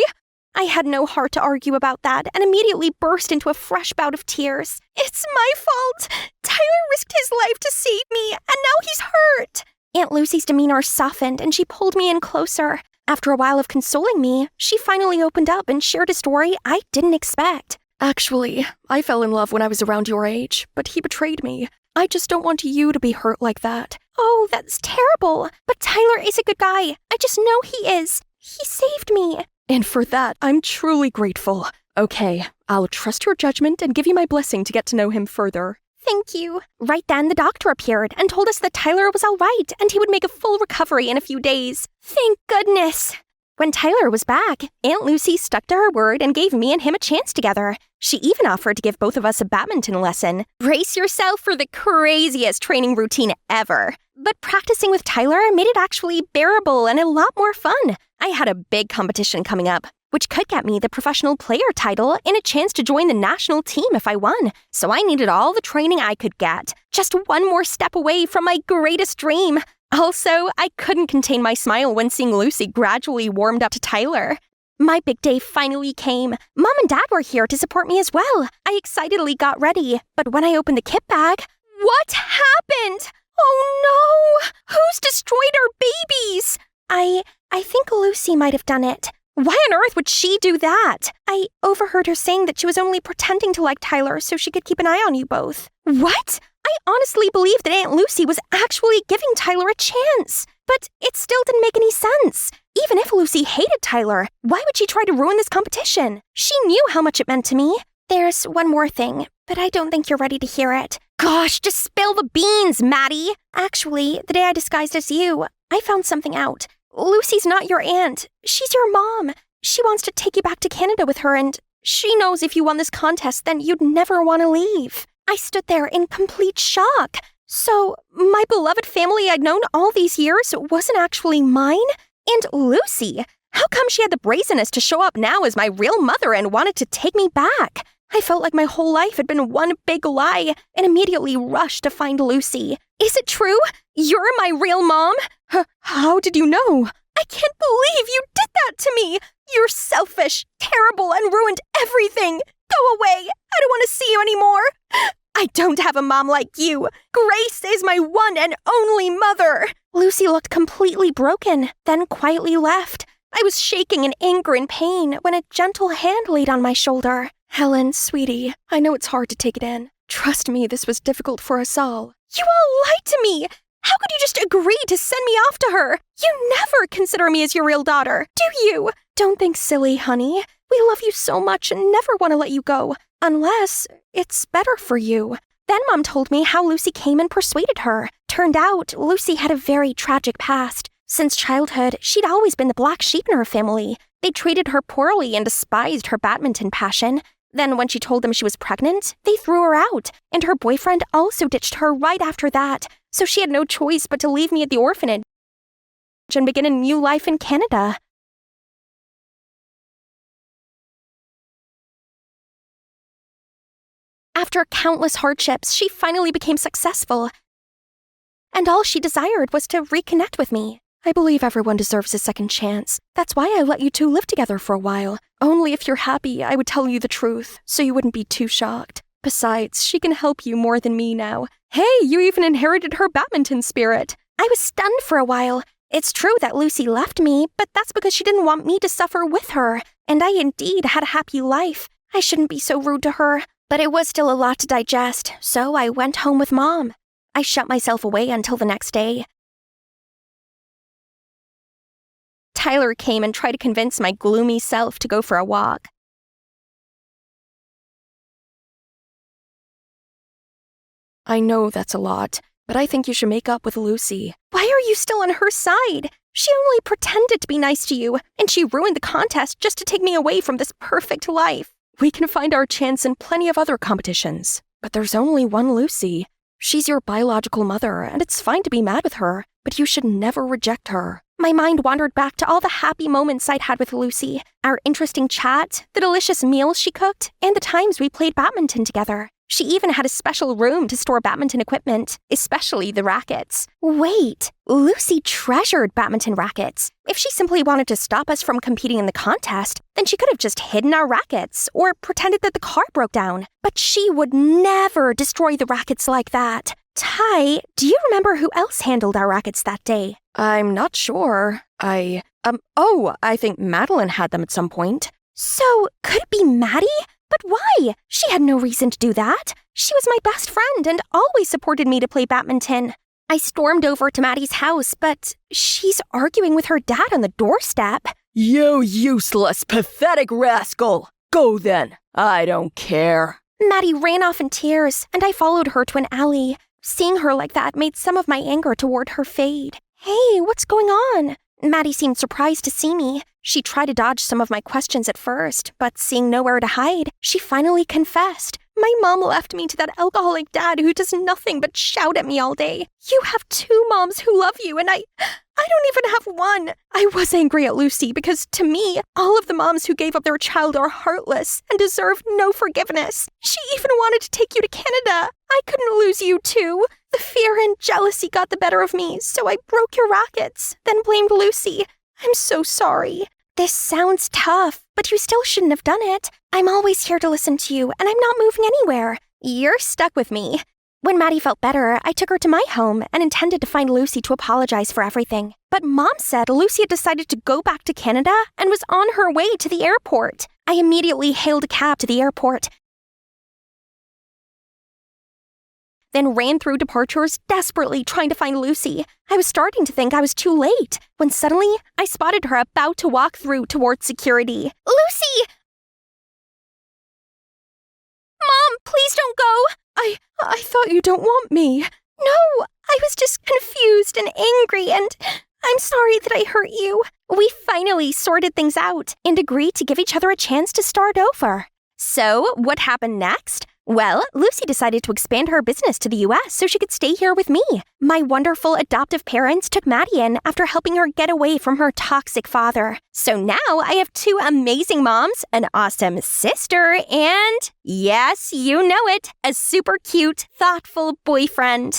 I had no heart to argue about that and immediately burst into a fresh bout of tears. It's my fault. Tyler risked his life to save me, and now he's hurt. Aunt Lucy's demeanor softened and she pulled me in closer. After a while of consoling me, she finally opened up and shared a story I didn't expect. Actually, I fell in love when I was around your age, but he betrayed me. I just don't want you to be hurt like that. Oh, that's terrible. But Tyler is a good guy. I just know he is. He saved me. And for that, I'm truly grateful. Okay, I'll trust your judgment and give you my blessing to get to know him further. Thank you. Right then, the doctor appeared and told us that Tyler was all right and he would make a full recovery in a few days. Thank goodness. When Tyler was back, Aunt Lucy stuck to her word and gave me and him a chance together. She even offered to give both of us a badminton lesson. Brace yourself for the craziest training routine ever. But practicing with Tyler made it actually bearable and a lot more fun. I had a big competition coming up, which could get me the professional player title and a chance to join the national team if I won. So I needed all the training I could get. Just one more step away from my greatest dream. Also, I couldn't contain my smile when seeing Lucy gradually warmed up to Tyler. My big day finally came. Mom and Dad were here to support me as well. I excitedly got ready, but when I opened the kit bag, what happened? Oh no! Who's destroyed our babies? I think Lucy might have done it. Why on earth would she do that? I overheard her saying that she was only pretending to like Tyler so she could keep an eye on you both. What? I honestly believed that Aunt Lucy was actually giving Tyler a chance. But it still didn't make any sense. Even if Lucy hated Tyler, why would she try to ruin this competition? She knew how much it meant to me. There's one more thing, but I don't think you're ready to hear it. Gosh, just spill the beans, Maddie. Actually, the day I disguised as you, I found something out. Lucy's not your aunt. She's your mom. She wants to take you back to Canada with her, and she knows if you won this contest, then you'd never want to leave. I stood there in complete shock. So, my beloved family I'd known all these years wasn't actually mine? And Lucy? How come she had the brazenness to show up now as my real mother and wanted to take me back? I felt like my whole life had been one big lie and immediately rushed to find Lucy. Is it true? You're my real mom? How did you know? I can't believe you did that to me. You're selfish, terrible, and ruined everything. Go away. I don't want to see you anymore. I don't have a mom like you. Grace is my one and only mother. Lucy looked completely broken, then quietly left. I was shaking in anger and pain when a gentle hand laid on my shoulder. Helen, sweetie, I know it's hard to take it in. Trust me, this was difficult for us all. You all lied to me. How could you just agree to send me off to her? You never consider me as your real daughter, do you? Don't think silly, honey. We love you so much and never want to let you go, unless it's better for you. Then Mom told me how Lucy came and persuaded her. Turned out, Lucy had a very tragic past. Since childhood, she'd always been the black sheep in her family. They treated her poorly and despised her badminton passion. Then when she told them she was pregnant, they threw her out, and her boyfriend also ditched her right after that. So she had no choice but to leave me at the orphanage and begin a new life in Canada. After countless hardships, she finally became successful, and all she desired was to reconnect with me. I believe everyone deserves a second chance. That's why I let you two live together for a while. Only if you're happy, I would tell you the truth, so you wouldn't be too shocked. Besides, she can help you more than me now. Hey, you even inherited her badminton spirit. I was stunned for a while. It's true that Lucy left me, but that's because she didn't want me to suffer with her. And I indeed had a happy life. I shouldn't be so rude to her. But it was still a lot to digest, so I went home with Mom. I shut myself away until the next day. Tyler came and tried to convince my gloomy self to go for a walk. I know that's a lot, but I think you should make up with Lucy. Why are you still on her side? She only pretended to be nice to you, and she ruined the contest just to take me away from this perfect life. We can find our chance in plenty of other competitions, but there's only one Lucy. She's your biological mother, and it's fine to be mad with her, but you should never reject her. My mind wandered back to all the happy moments I'd had with Lucy, our interesting chat, the delicious meals she cooked, and the times we played badminton together. She even had a special room to store badminton equipment, especially the rackets. Wait, Lucy treasured badminton rackets. If she simply wanted to stop us from competing in the contest, then she could have just hidden our rackets or pretended that the car broke down. But she would never destroy the rackets like that. Ty, do you remember who else handled our rackets that day? I'm not sure. I think Madeline had them at some point. So, could it be Maddie? But why? She had no reason to do that. She was my best friend and always supported me to play badminton. I stormed over to Maddie's house, but she's arguing with her dad on the doorstep. You useless, pathetic rascal! Go then. I don't care. Maddie ran off in tears, and I followed her to an alley. Seeing her like that made some of my anger toward her fade. Hey, what's going on? Maddie seemed surprised to see me. She tried to dodge some of my questions at first, but seeing nowhere to hide, she finally confessed. My mom left me to that alcoholic dad who does nothing but shout at me all day. You have two moms who love you, and I don't even have one. I was angry at Lucy because, to me, all of the moms who gave up their child are heartless and deserve no forgiveness. She even wanted to take you to Canada. I couldn't lose you too. The fear and jealousy got the better of me, so I broke your rackets, then blamed Lucy. I'm so sorry. This sounds tough, but you still shouldn't have done it. I'm always here to listen to you, and I'm not moving anywhere. You're stuck with me. When Maddie felt better, I took her to my home and intended to find Lucy to apologize for everything. But Mom said Lucy had decided to go back to Canada and was on her way to the airport. I immediately hailed a cab to the airport, then ran through departures, desperately trying to find Lucy. I was starting to think I was too late, when suddenly I spotted her about to walk through towards security. Lucy! Mom, please don't go! I thought you don't want me. No, I was just confused and angry, and I'm sorry that I hurt you. We finally sorted things out and agreed to give each other a chance to start over. So, what happened next? Well, Lucy decided to expand her business to the US so she could stay here with me. My wonderful adoptive parents took Maddie in after helping her get away from her toxic father. So now I have 2 amazing moms, an awesome sister, and, yes, you know it, a super cute, thoughtful boyfriend.